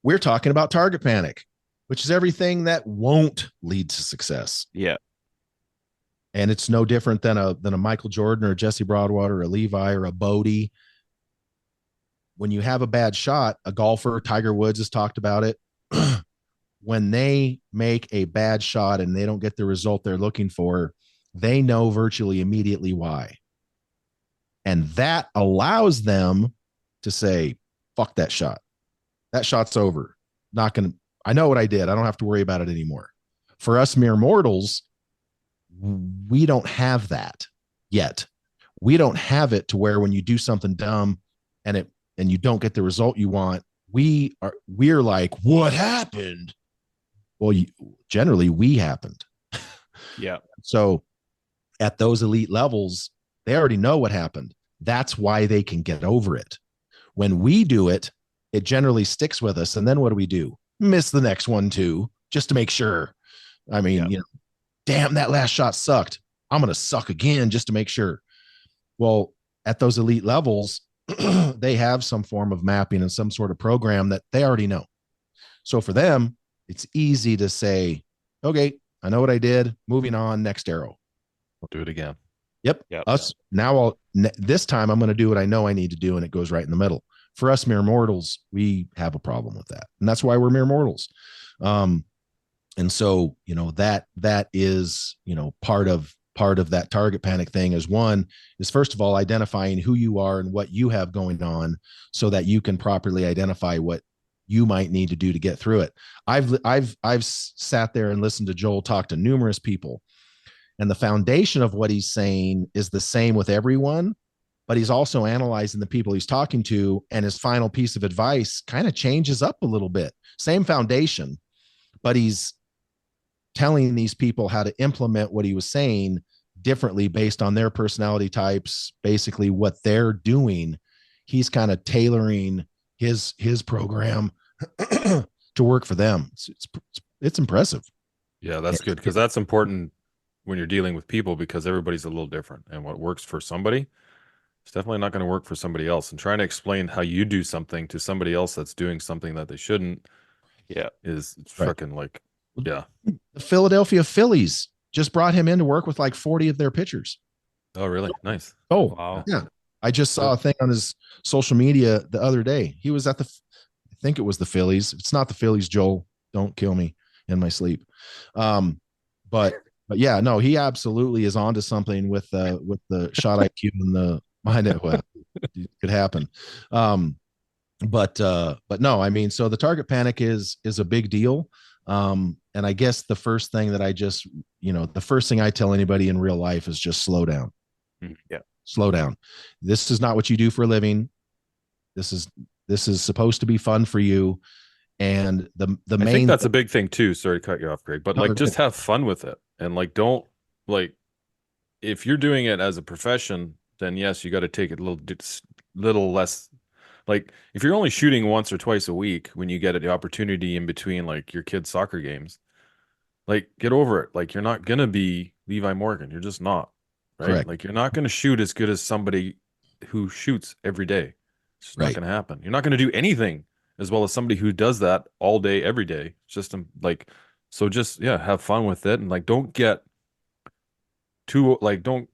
we're talking about target panic, which is everything that won't lead to success. Yeah. And it's no different than a Michael Jordan or a Jesse Broadwater or a Levi or a Bodie. When you have a bad shot, a golfer, Tiger Woods has talked about it. When they make a bad shot and they don't get the result they're looking for, they know virtually immediately why. And that allows them to say, fuck that shot. That shot's over. I know what I did. I don't have to worry about it anymore. For us mere mortals, we don't have that yet. We don't have it to where when you do something dumb and you don't get the result you want, we're like, what happened? Well, generally we happened. Yeah. So at those elite levels, they already know what happened. That's why they can get over it. When we do it, it generally sticks with us. And then what do? Miss the next one too, just to make sure. I mean, damn, that last shot sucked. I'm going to suck again just to make sure. Well, at those elite levels, they have some form of mapping and some sort of program that they already know. So for them, it's easy to say, okay, I know what I did. Moving on, next arrow. I'll do it again. Yep. This time I'm going to do what I know I need to do. And it goes right in the middle. For us mere mortals, we have a problem with that. And that's why we're mere mortals. And so, that is, part of that target panic thing is first of all, identifying who you are and what you have going on so that you can properly identify what you might need to do to get through it. I've sat there and listened to Joel talk to numerous people, and the foundation of what he's saying is the same with everyone, but he's also analyzing the people he's talking to, and his final piece of advice kind of changes up a little bit. Same foundation, but he's telling these people how to implement what he was saying differently based on their personality types, basically what they're doing. He's kind of tailoring his program to work for them. It's impressive. Yeah, that's good, because that's important when you're dealing with people, because everybody's a little different, and what works for somebody it's definitely not going to work for somebody else. And trying to explain how you do something to somebody else that's doing something that they shouldn't, is freaking like, yeah. The Philadelphia Phillies just brought him in to work with like 40 of their pitchers. Oh, really? Nice. Oh, wow. Yeah. I just saw a thing on his social media the other day. He was at I think it was the Phillies. It's not the Phillies, Joel. Don't kill me in my sleep. But yeah, no, he absolutely is onto something with the shot IQ and the mind. Well, it could happen. But no, I mean, so the target panic is a big deal. And I guess the first thing that the first thing I tell anybody in real life is just slow down. Yeah. Slow down. This is not what you do for a living. This is supposed to be fun for you. And I think that's a big thing too. Sorry to cut you off, Greg, but just have fun with it. And don't if you're doing it as a profession, then yes, you got to take it a little less. Like if you're only shooting once or twice a week when you get the opportunity in between your kids' soccer games, get over it. You're not going to be Levi Morgan. You're just not, right? Correct. You're not going to shoot as good as somebody who shoots every day. It's just not going to happen. You're not going to do anything as well as somebody who does that all day, every day. It's just like, so just, yeah, have fun with it. And like, don't get too, like, don't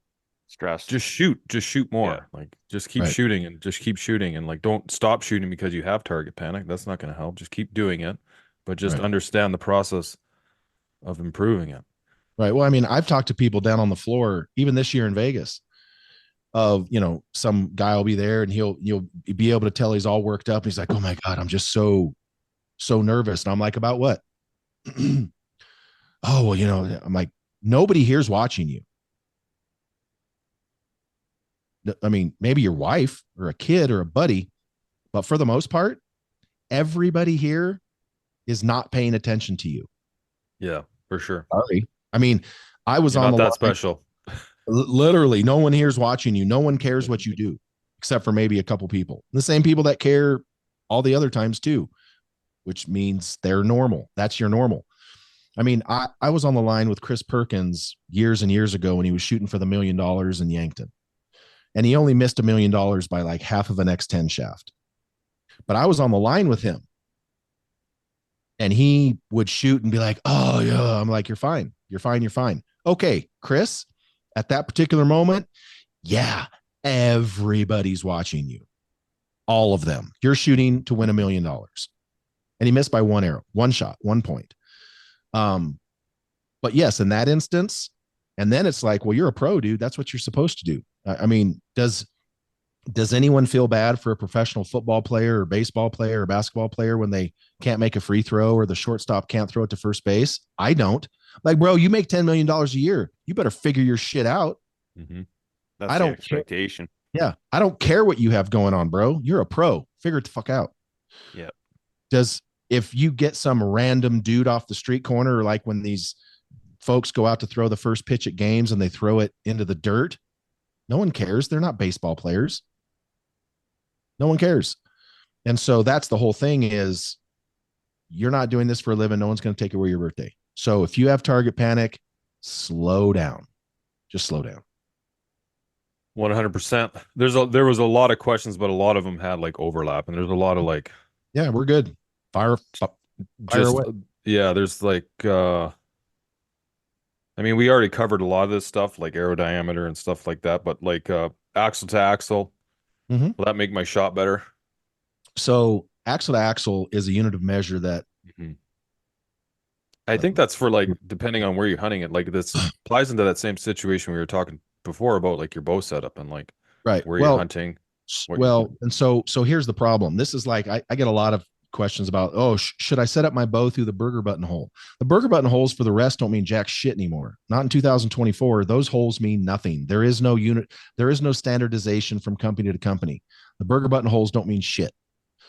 stress. Just shoot more. Yeah. Like, just keep shooting and just keep shooting. And like, don't stop shooting because you have target panic. That's not going to help. Just keep doing it, but just understand the process of improving it. Right. Well, I mean, I've talked to people down on the floor, even this year in Vegas, of, you know, some guy will be there and you'll be able to tell he's all worked up. And he's like, oh my God, I'm just so nervous. And I'm like, about what? Oh, well, you know, I'm like, nobody here's watching you. I mean, maybe your wife or a kid or a buddy, but for the most part, everybody here is not paying attention to you. Yeah, for sure. Sorry. I mean, I was You're on not the that line. special. Literally, no one here's watching you. No one cares what you do, except for maybe a couple people. The same people that care all the other times too, which means they're normal. That's your normal. I mean, I was on the line with Chris Perkins years and years ago when he was shooting for the $1 million in Yankton. And he only missed $1 million by like half of an X10 shaft. But I was on the line with him. And he would shoot and be like, oh, yeah. I'm like, you're fine. You're fine. You're fine. Okay, Chris, at that particular moment, yeah, everybody's watching you. All of them. You're shooting to win $1 million. And he missed by one arrow, one shot, 1 point. But yes, in that instance, and then it's like, well, you're a pro, dude. That's what you're supposed to do. I mean, does anyone feel bad for a professional football player or baseball player or basketball player when they can't make a free throw or the shortstop can't throw it to first base? I don't. Like, bro, you make $10 million a year. You better figure your shit out. Mm-hmm. That's I don't the expectation. Yeah. I don't care what you have going on, bro. You're a pro. Figure it the fuck out. Yeah. If you get some random dude off the street corner, or like when these folks go out to throw the first pitch at games and they throw it into the dirt, no one cares. They're not baseball players. No one cares. And so that's the whole thing is you're not doing this for a living. No one's going to take away your birthday. So if you have target panic, slow down. Just slow down. 100%. There was a lot of questions, but a lot of them had like overlap, and there's a lot of like, yeah, we're good. Fire away. Yeah, there's like I mean, we already covered a lot of this stuff, like arrow diameter and stuff like that, but like axle to axle, will that make my shot better? So axle to axle is a unit of measure that I think that's for like, depending on where you're hunting it, like this applies into that same situation we were talking before about like your bow setup and like where you're hunting. And so here's the problem. This is like, I get a lot of questions about, should I set up my bow through the burger button hole? The burger button holes for the rest don't mean jack shit anymore. Not in 2024. Those holes mean nothing. There is no standardization from company to company. The burger button holes don't mean shit.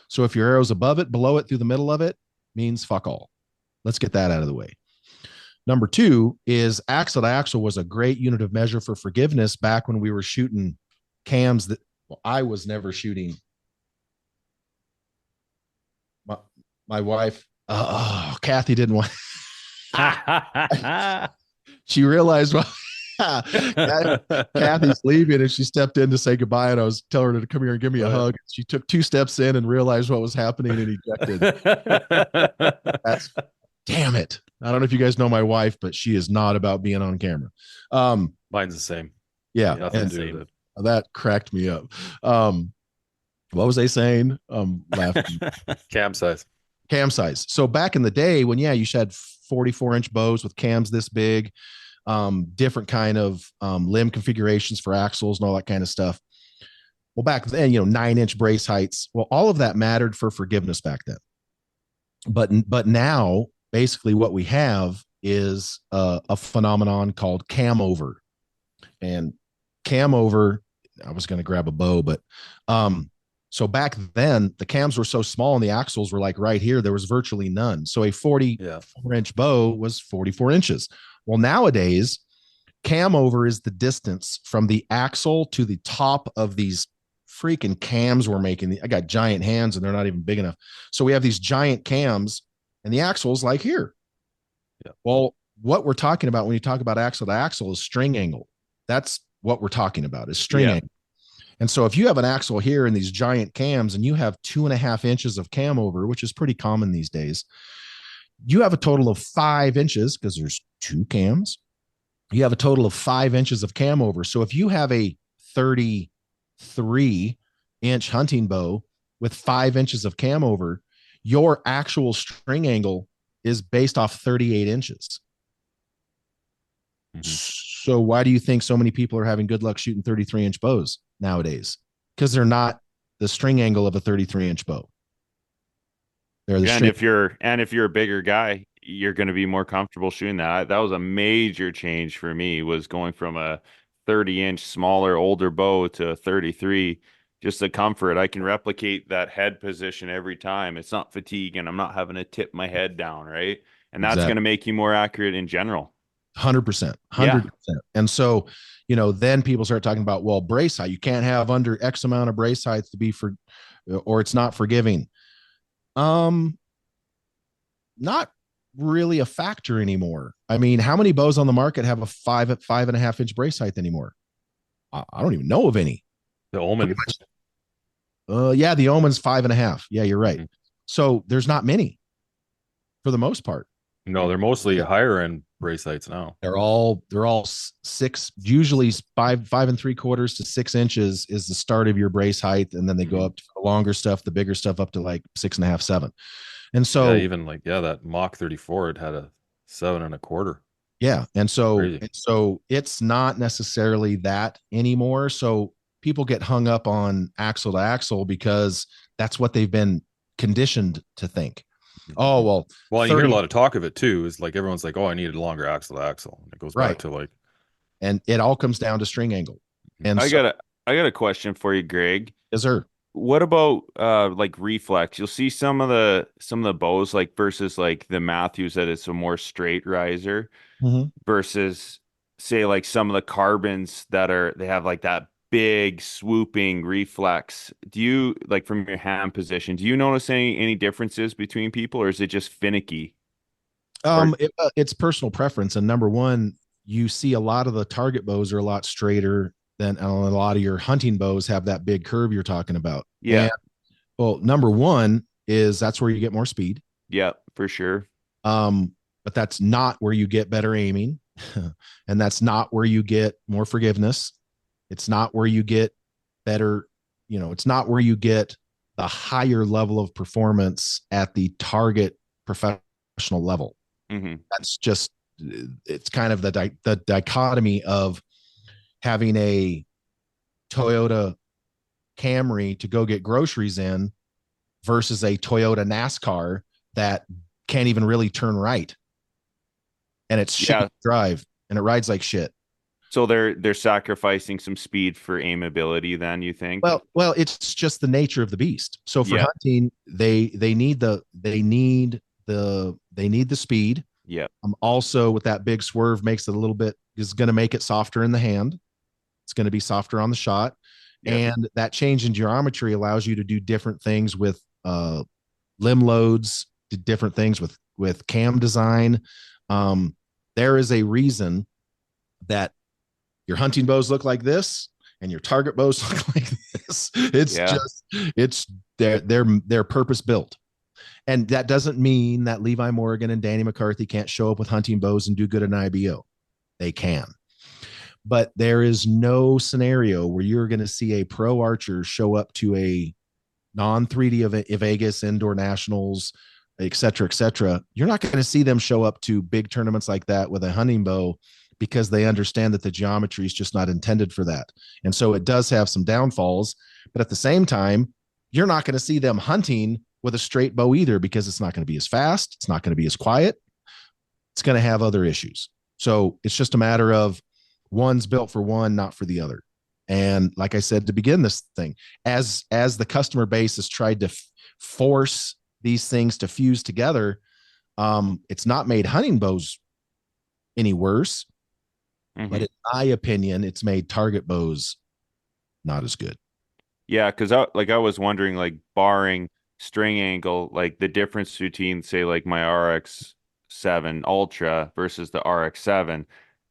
So if your arrow's above it, below it, through the middle of it, means fuck all. Let's get that out of the way. Number two is axle to axle was a great unit of measure for forgiveness back when we were shooting cams that I was never shooting. My wife, Kathy didn't want. She realized, Kathy's leaving, and she stepped in to say goodbye. And I was telling her to come here and give me a hug. She took 2 steps in and realized what was happening and ejected. Damn it! I don't know if you guys know my wife, but she is not about being on camera. Mine's the same. Yeah, nothing to do with it. That cracked me up. What was they saying? Laughing. Cam size. So back in the day when, you had 44-inch bows with cams this big, different kind of limb configurations for axles and all that kind of stuff. Well, back then, 9-inch brace heights. Well, all of that mattered for forgiveness back then. But now, basically what we have is a phenomenon called cam over. And cam over, I was going to grab a bow, but so back then the cams were so small and the axles were like right here. There was virtually none. So a 44-inch bow was 44 inches. Well, nowadays, cam over is the distance from the axle to the top of these freaking cams we're making. I got giant hands and they're not even big enough. So we have these giant cams and the axle's like here. Yeah. Well, what we're talking about when you talk about axle to axle is string angle. That's what we're talking about is string angle. And so if you have an axle here and these giant cams and you have 2.5 inches of cam over, which is pretty common these days, you have a total of 5 inches because there's 2 cams. You have a total of 5 inches of cam over. So if you have a 33-inch hunting bow with 5 inches of cam over, your actual string angle is based off 38 inches. So why do you think so many people are having good luck shooting 33-inch bows nowadays? Because they're not the string angle of a 33-inch bow. They're the if you're a bigger guy, you're going to be more comfortable shooting that. That was a major change for me, was going from a 30-inch smaller, older bow to a 33. Just the comfort. I can replicate that head position every time. It's not fatigue, and I'm not having to tip my head down, right? And that's going to make you more accurate in general. 100%. 100%. And so, then people start talking about, well, brace height. You can't have under X amount of brace height to be or it's not forgiving. Not really a factor anymore. I mean, how many bows on the market have a 5.5 inch brace height anymore? I don't even know of any. The Omen. Yeah, the Omen's 5.5. Yeah, you're right. So there's not many for the most part. No, they're mostly higher end brace heights now. They're all 6, usually 5.75 to 6 inches is the start of your brace height, and then they go up to the longer stuff, the bigger stuff up to like 6.5, 7. And so even that Mach 34, it had a 7.25. Yeah. And so it's not necessarily that anymore. So people get hung up on axle to axle because that's what they've been conditioned to think. Oh, well, you hear a lot of talk of it too. Is like, everyone's like, oh, I needed a longer axle to axle. And it goes back to like, and it all comes down to string angle. And I got a question for you, Greg. Yes, sir. What about like reflex? You'll see some of the bows, like versus like the Matthews, that it's a more straight riser versus say like some of the carbons that they have like that big swooping reflex. Do you, like, from your hand position, do you notice any differences between people, or is it just finicky? It's personal preference. And number one, you see a lot of the target bows are a lot straighter than a lot of your hunting bows have that big curve you're talking about. Yeah. And, well, number one is that's where you get more speed. Yeah, for sure. But that's not where you get better aiming. And that's not where you get more forgiveness. It's not where you get better, it's not where you get the higher level of performance at the target professional level. That's just, it's kind of the dichotomy of having a Toyota Camry to go get groceries in versus a Toyota NASCAR that can't even really turn right. And it's shit to drive, and it rides like shit. So they're sacrificing some speed for aimability then, you think? Well, it's just the nature of the beast. So for hunting, they need the speed. Yeah. Also with that big swerve makes it a little bit, is going to make it softer in the hand. It's going to be softer on the shot. And that change in geometry allows you to do different things with limb loads, different things with cam design. There is a reason that your hunting bows look like this and your target bows look like this. It's they're purpose built. And that doesn't mean that Levi Morgan and Danny McCarthy can't show up with hunting bows and do good at an IBO. They can. But there is no scenario where you're going to see a pro archer show up to a non-3D Vegas indoor nationals, et cetera. You're not going to see them show up to big tournaments like that with a hunting bow, because they understand that the geometry is just not intended for that. And so it does have some downfalls, but at the same time, you're not going to see them hunting with a straight bow either, because it's not going to be as fast. It's not going to be as quiet. It's going to have other issues. So it's just a matter of one's built for one, not for the other. And like I said, to begin this thing, as the customer base has tried to force these things to fuse together, it's not made hunting bows any worse. But in my opinion, it's made target bows not as good. Yeah, because I was wondering, like, barring string angle, like the difference between, say, like my RX-7 Ultra versus the RX-7,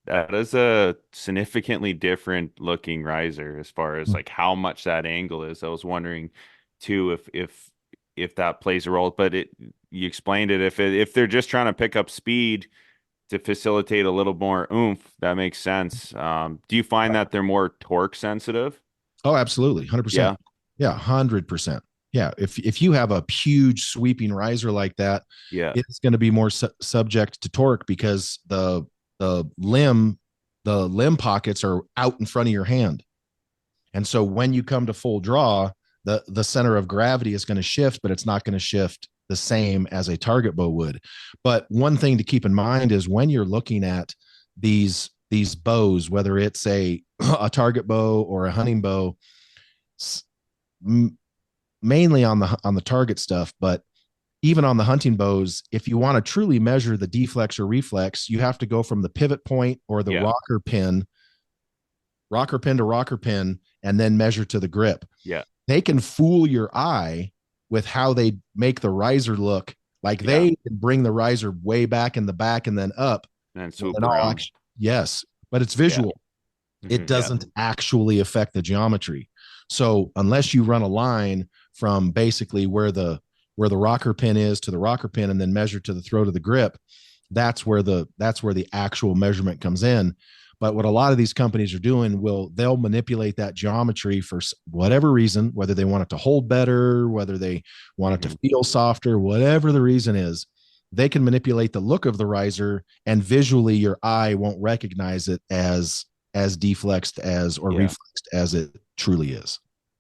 That is a significantly different looking riser as far as like how much that angle is. I was wondering too if that plays a role, but you explained it. If they're just trying to pick up speed to facilitate a little more oomph, that makes sense. Do you find that they're more torque sensitive? Oh, absolutely. 100%. Yeah. 100%. Yeah. If you have a huge sweeping riser like that, it's going to be more subject to torque because the limb pockets are out in front of your hand. And so when you come to full draw, the center of gravity is going to shift, but it's not going to shift the same as a target bow would. But one thing to keep in mind is when you're looking at these bows, whether it's a target bow or a hunting bow, mainly on the target stuff, but even on the hunting bows, if you want to truly measure the deflex or reflex, you have to go from the pivot point or the rocker pin to rocker pin, and then measure to the grip. Yeah. They can fool your eye with how they make the riser look. Like they can bring the riser way back in the back and then up. And swoop around. Yes, but it's visual. It doesn't actually affect the geometry. So unless you run a line from basically where the rocker pin is to the rocker pin and then measure to the throat of the grip, that's where the actual measurement comes in. But what a lot of these companies are doing, they'll manipulate that geometry for whatever reason, whether they want it to hold better, whether they want it to feel softer, whatever the reason is, they can manipulate the look of the riser, and visually your eye won't recognize it as deflexed or reflexed as it truly is.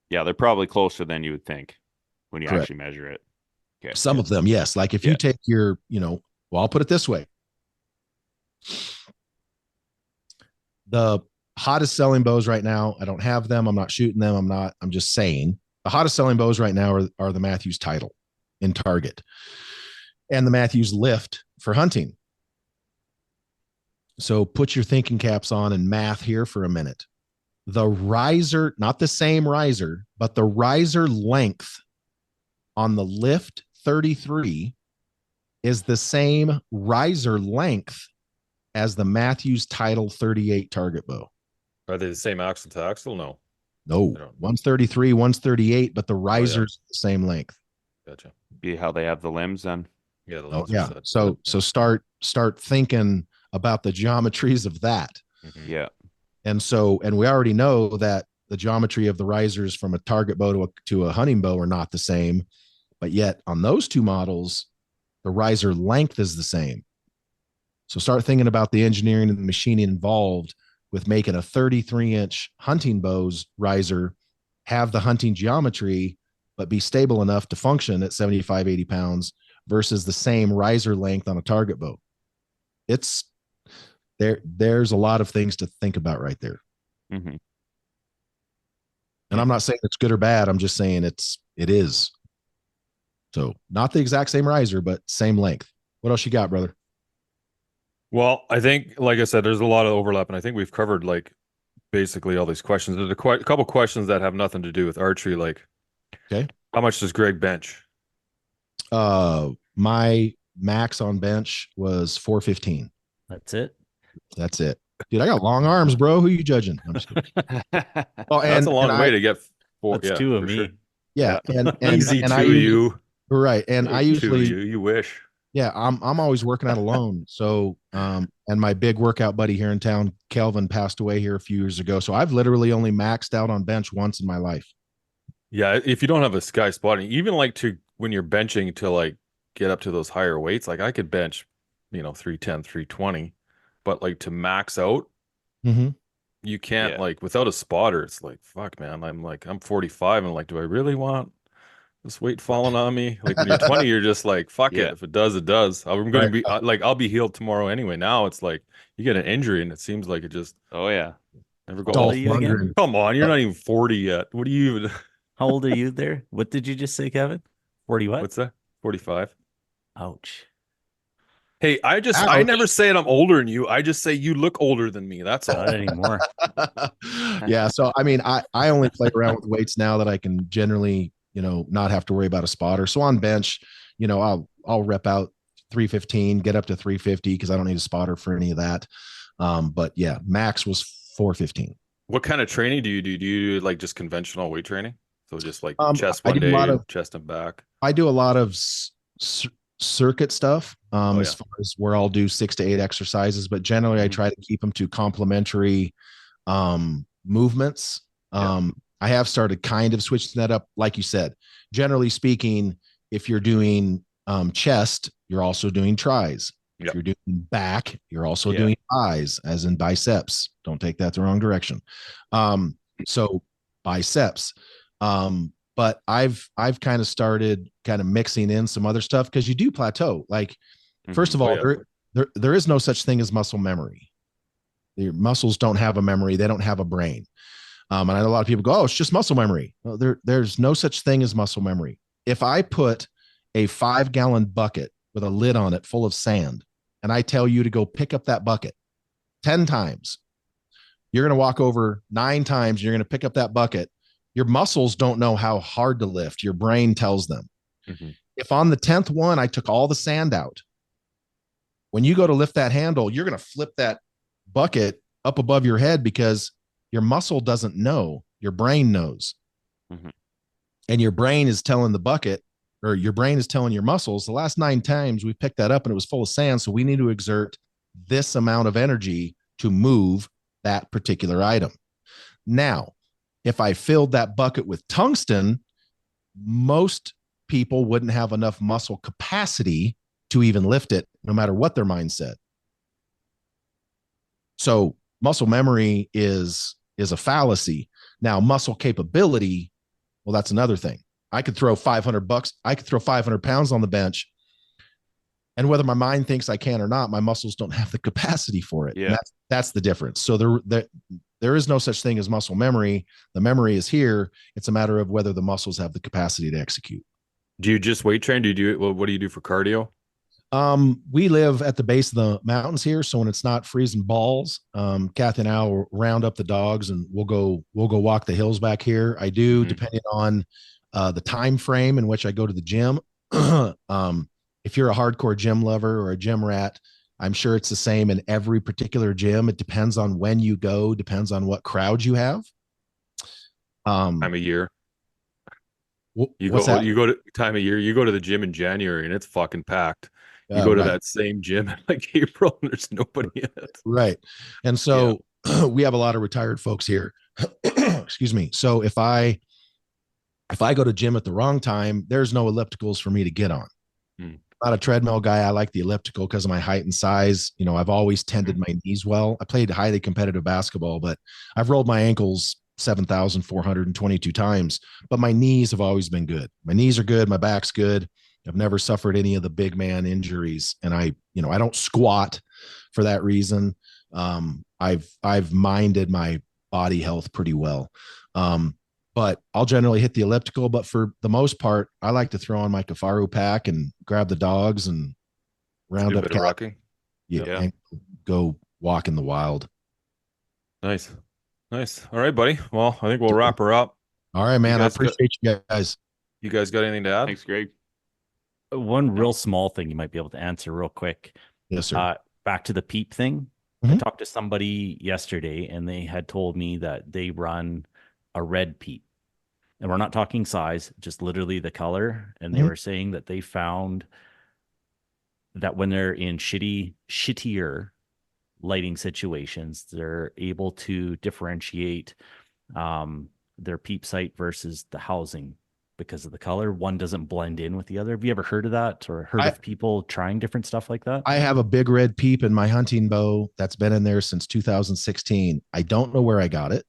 Yeah, they're probably closer than you would think when you Correct. actually measure it. Okay. Some of them, yes. Like if you take your, I'll put it this way. The hottest selling bows right now, I don't have them. I'm not shooting them. I'm just saying the hottest selling bows right now are the Matthews Title in target and the Matthews Lift for hunting. So put your thinking caps on and math here for a minute. The riser, not the same riser, but the riser length on the Lift 33 is the same riser length as the Matthews Title 38 target bow. Are they the same axle to axle? No. One's 33, one's 38, but the riser's the same length. Gotcha. Be how they have the limbs then. Yeah. The limbs So start thinking about the geometries of that. Yeah. And we already know that the geometry of the risers from a target bow to a hunting bow are not the same, but yet on those two models, the riser length is the same. So start thinking about the engineering and the machining involved with making a 33-inch hunting bow's riser have the hunting geometry, but be stable enough to function at 75, 80 pounds versus the same riser length on a target bow. There's a lot of things to think about right there. Mm-hmm. And I'm not saying it's good or bad. I'm just saying it is. So not the exact same riser, but same length. What else you got, brother? Well, I think, like I said, there's a lot of overlap, and I think we've covered like basically all these questions. There's a couple questions that have nothing to do with archery, like, okay, how much does Greg bench? My max on bench was 415. That's it. Dude, I got long arms, bro. Who are you judging? I'm just kidding. That's a long way to get four. That's two of me. Sure. Yeah, and easy and to I you. Right, and I usually you wish. Yeah, I'm always working out alone. So, and my big workout buddy here in town, Kelvin, passed away here a few years ago. So I've literally only maxed out on bench once in my life. Yeah, if you don't have a sky spotting, even like when you're benching to like get up to those higher weights, like I could bench, 310, 320, but like to max out, you can't like without a spotter. It's like, fuck, man. I'm 45 and like, do I really want this weight falling on me? Like when you're 20, you're just like, fuck it. If it does, it does. I'm going to be like, I'll be healed tomorrow anyway. Now it's like you get an injury and it seems like it just, never go. Come on, you're not even 40 yet. What do you even? How old are you there? What did you just say, Kevin? 40 what? What's that? 45. Ouch. Hey, I never say I'm older than you. I just say you look older than me. That's all. Not anymore. Yeah. So, I mean, I only play around with weights now that I can generally, not have to worry about a spotter. So on bench, I'll rep out 315, get up to 350 because I don't need a spotter for any of that. But yeah, max was 415. What kind of training do you do? Do you do like just conventional weight training? So just like chest I one do a lot day, of chest and back. I do a lot of circuit stuff. Oh, as yeah. far as where I'll do 6 to 8 exercises, but generally I try to keep them to complementary movements. I have started kind of switching that up, like you said. Generally speaking, if you're doing chest, you're also doing tries. If you're doing back, you're also doing thighs, as in biceps. Don't take that the wrong direction. So biceps. But I've kind of started kind of mixing in some other stuff because you do plateau. Like, first of all, there is no such thing as muscle memory. Your muscles don't have a memory. They don't have a brain. And I know a lot of people go, oh, it's just muscle memory. Well, there's no such thing as muscle memory. If I put a 5-gallon bucket with a lid on it full of sand, and I tell you to go pick up that bucket 10 times, you're going to walk over 9 times, and you're going to pick up that bucket. Your muscles don't know how hard to lift. Your brain tells them. If on the 10th one, I took all the sand out, when you go to lift that handle, you're going to flip that bucket up above your head because your muscle doesn't know. Your brain knows. And your brain is telling the bucket, or your brain is telling your muscles, the last 9 times we picked that up and it was full of sand. So we need to exert this amount of energy to move that particular item. Now, if I filled that bucket with tungsten, most people wouldn't have enough muscle capacity to even lift it, no matter what their mindset. So muscle memory is a fallacy. Now, muscle capability, well, that's another thing. I could throw $500. I could throw 500 pounds on the bench, and whether my mind thinks I can or not, my muscles don't have the capacity for it. Yeah, that's the difference. So there is no such thing as muscle memory. The memory is here. It's a matter of whether the muscles have the capacity to execute. Do you just weight train? What do you do for cardio? We live at the base of the mountains here, so when it's not freezing balls, Kathy and I will round up the dogs and we'll go walk the hills back here. I do, depending on the time frame in which I go to the gym. If you're a hardcore gym lover or a gym rat, I'm sure it's the same in every particular gym. It depends on when you go, depends on what crowd you have. Time of year. You go to time of year. You go to the gym in January and it's fucking packed. You go to that same gym in like April and there's nobody in it. Right. And so we have a lot of retired folks here. Excuse me. So if I go to gym at the wrong time, there's no ellipticals for me to get on. Not a treadmill guy. I like the elliptical because of my height and size. You know, I've always tended my knees well. I played highly competitive basketball, but I've rolled my ankles 7,422 times, but my knees have always been good. My knees are good. My back's good. I've never suffered any of the big man injuries, and I don't squat for that reason. I've minded my body health pretty well. But I'll generally hit the elliptical, but for the most part, I like to throw on my Kafaru pack and grab the dogs and round up rocking. And go walk in the wild. Nice. All right, buddy. Well, I think we'll wrap her up. All right, man. I appreciate you guys. You guys got anything to add? Thanks, Greg. One real small thing you might be able to answer real quick. Yes, sir. Back to the PEEP thing. I talked to somebody yesterday and they had told me that they run a red PEEP. And we're not talking size, just literally the color. And they were saying that they found that when they're in shittier lighting situations, they're able to differentiate their PEEP site versus the housing because of the color. One doesn't blend in with the other. Have you ever heard of that or heard of people trying different stuff like that? I have a big red PEEP in my hunting bow that's been in there since 2016. I don't know where I got it.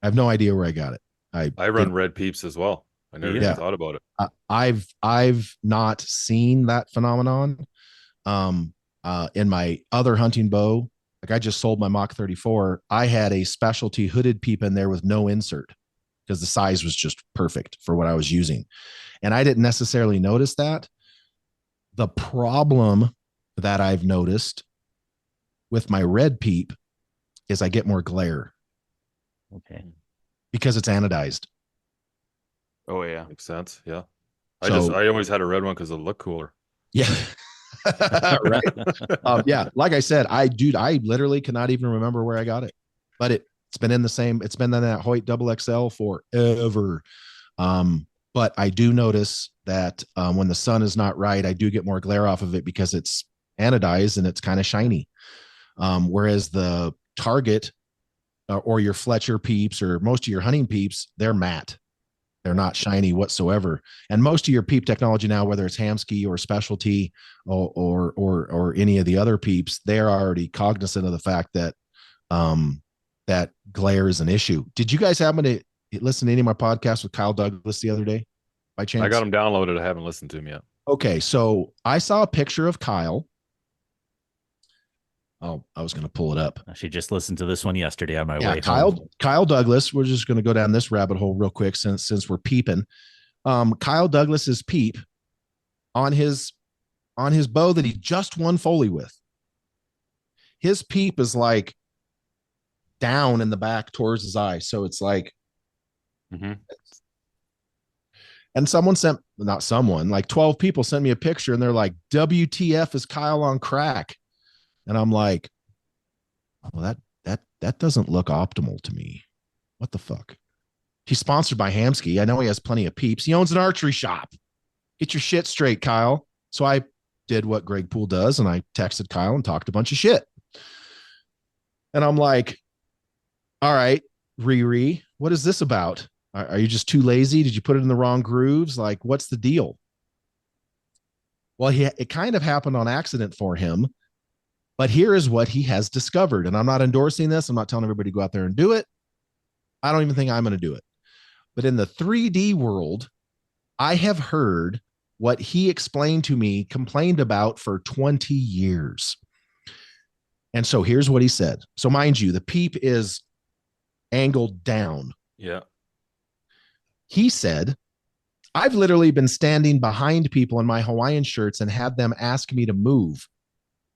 I have no idea where I got it. I run red PEEPs as well. I never even thought about it. I've not seen that phenomenon. In my other hunting bow, like I just sold my Mach 34. I had a specialty hooded PEEP in there with no insert because the size was just perfect for what I was using. And I didn't necessarily notice that. The problem that I've noticed with my red PEEP is I get more glare. Okay. Because it's anodized. Oh yeah. Makes sense. Yeah. I always had a red one because it looked cooler. Yeah. Right. Yeah. Like I said, I literally cannot even remember where I got it, but it's been in that Hoyt double XL forever. But I do notice that when the sun is not right, I do get more glare off of it because it's anodized and it's kind of shiny. Whereas the Target or your Fletcher peeps or most of your hunting peeps, they're matte. They're not shiny whatsoever. And most of your peep technology now, whether it's Hamskea or specialty or any of the other peeps, they're already cognizant of the fact that that glare is an issue. Did you guys happen to listen to any of my podcasts with Kyle Douglas the other day by chance? I got him downloaded. I haven't listened to him yet. Okay. So I saw a picture of Kyle. Oh, I was going to pull it up. I should just listen to this one yesterday on my way home. Kyle Douglas. We're just going to go down this rabbit hole real quick since we're peeping. Kyle Douglas's peep on his bow that he just won Foley with. His peep is like down in the back towards his eye, so it's like. Mm-hmm. And like 12 people sent me a picture, and they're like, "WTF is Kyle on crack?" And I'm like, well, that doesn't look optimal to me. What the fuck? He's sponsored by Hamskea. I know he has plenty of peeps. He owns an archery shop. Get your shit straight, Kyle. So I did what Greg Poole does, and I texted Kyle and talked a bunch of shit. And I'm like, all right, Riri, what is this about? Are you just too lazy? Did you put it in the wrong grooves? Like, what's the deal? Well, it kind of happened on accident for him. But here is what he has discovered. And I'm not endorsing this. I'm not telling everybody to go out there and do it. I don't even think I'm going to do it. But in the 3D world, I have heard what he explained to me, complained about for 20 years. And so here's what he said. So mind you, the peep is angled down. Yeah. He said, I've literally been standing behind people in my Hawaiian shirts and had them ask me to move,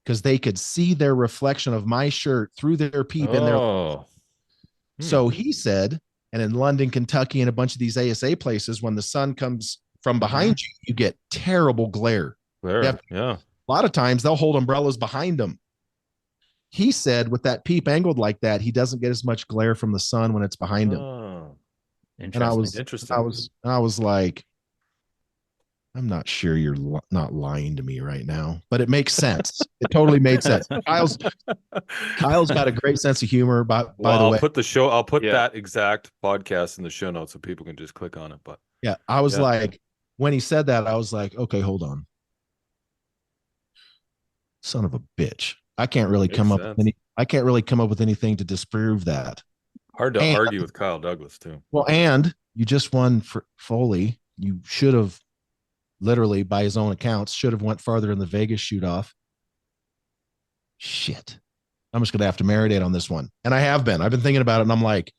because they could see their reflection of my shirt through their peep in their. So he said, and in London, Kentucky, and a bunch of these ASA places, when the sun comes from behind you, you get terrible glare. Yeah. A lot of times they'll hold umbrellas behind them. He said with that peep angled like that, he doesn't get as much glare from the sun when it's behind him. And I was like, I'm not sure you're not lying to me right now, but it makes sense. It totally made sense. Kyle's got a great sense of humor. By the way, I'll put that exact podcast in the show notes so people can just click on it. But yeah, I was like, when he said that, I was like, okay, hold on. Son of a bitch. I can't really come up with anything to disprove that. Hard to argue with Kyle Douglas too. Well, and you just won for Foley. You should have, literally by his own accounts, should have went farther in the Vegas shoot off. Shit. I'm just going to have to marinate on this one. And I've been thinking about it, and I'm like,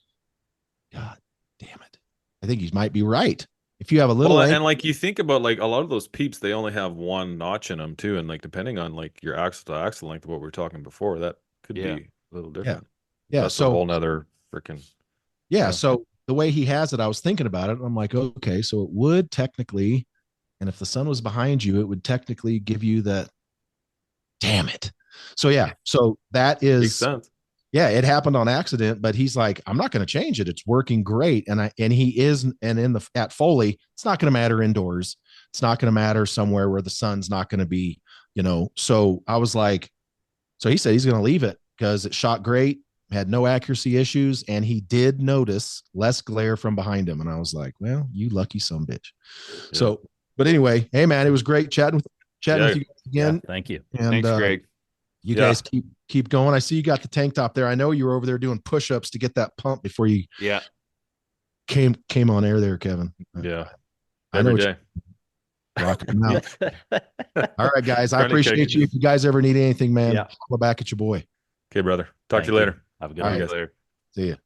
God damn it. I think he might be right. If you have a little, and like you think about like a lot of those peeps, they only have one notch in them too. And like, depending on like your axle to axle length of what we were talking before, that could be a little different. Yeah. That's so a whole nother freaking. Yeah. So the way he has it, I was thinking about it. And I'm like, okay, so it would technically, and if the sun was behind you, it would technically give you that. Damn it. So yeah. So that is. Makes sense. Yeah, it happened on accident, but he's like, I'm not going to change it. It's working great. And he is, and at Foley, it's not going to matter indoors. It's not going to matter somewhere where the sun's not going to be, So I was like, so he said he's going to leave it because it shot great, had no accuracy issues, and he did notice less glare from behind him. And I was like, well, you lucky son bitch. Yeah. So, but anyway, hey man, it was great chatting with you guys again. Yeah, thank you. And, thanks, Greg. You guys keep going. I see you got the tank top there. I know you were over there doing push-ups to get that pump before you came on air there, Kevin. Yeah. Every day. Rocking them out. All right, guys. I appreciate you. If you guys ever need anything, man, go back at your boy. Okay, brother. Talk to you later. Have a good night. Later. See you.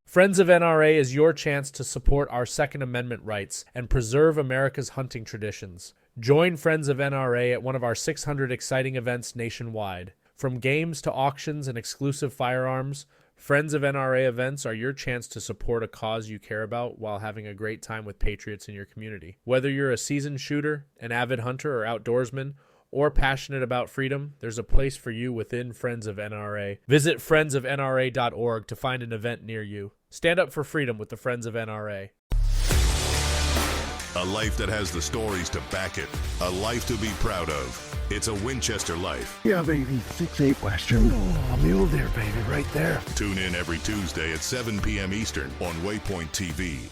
Friends of NRA is your chance to support our Second Amendment rights and preserve America's hunting traditions. Join Friends of NRA at one of our 600 exciting events nationwide. From games to auctions and exclusive firearms, Friends of NRA events are your chance to support a cause you care about while having a great time with patriots in your community. Whether you're a seasoned shooter, an avid hunter or outdoorsman, or passionate about freedom, there's a place for you within Friends of NRA. Visit friendsofnra.org to find an event near you. Stand up for freedom with the Friends of NRA. A life that has the stories to back it. A life to be proud of. It's a Winchester life. Yeah, baby. 6'8" Western. Oh, mule deer, baby, right there. Tune in every Tuesday at 7 p.m. Eastern on Waypoint TV.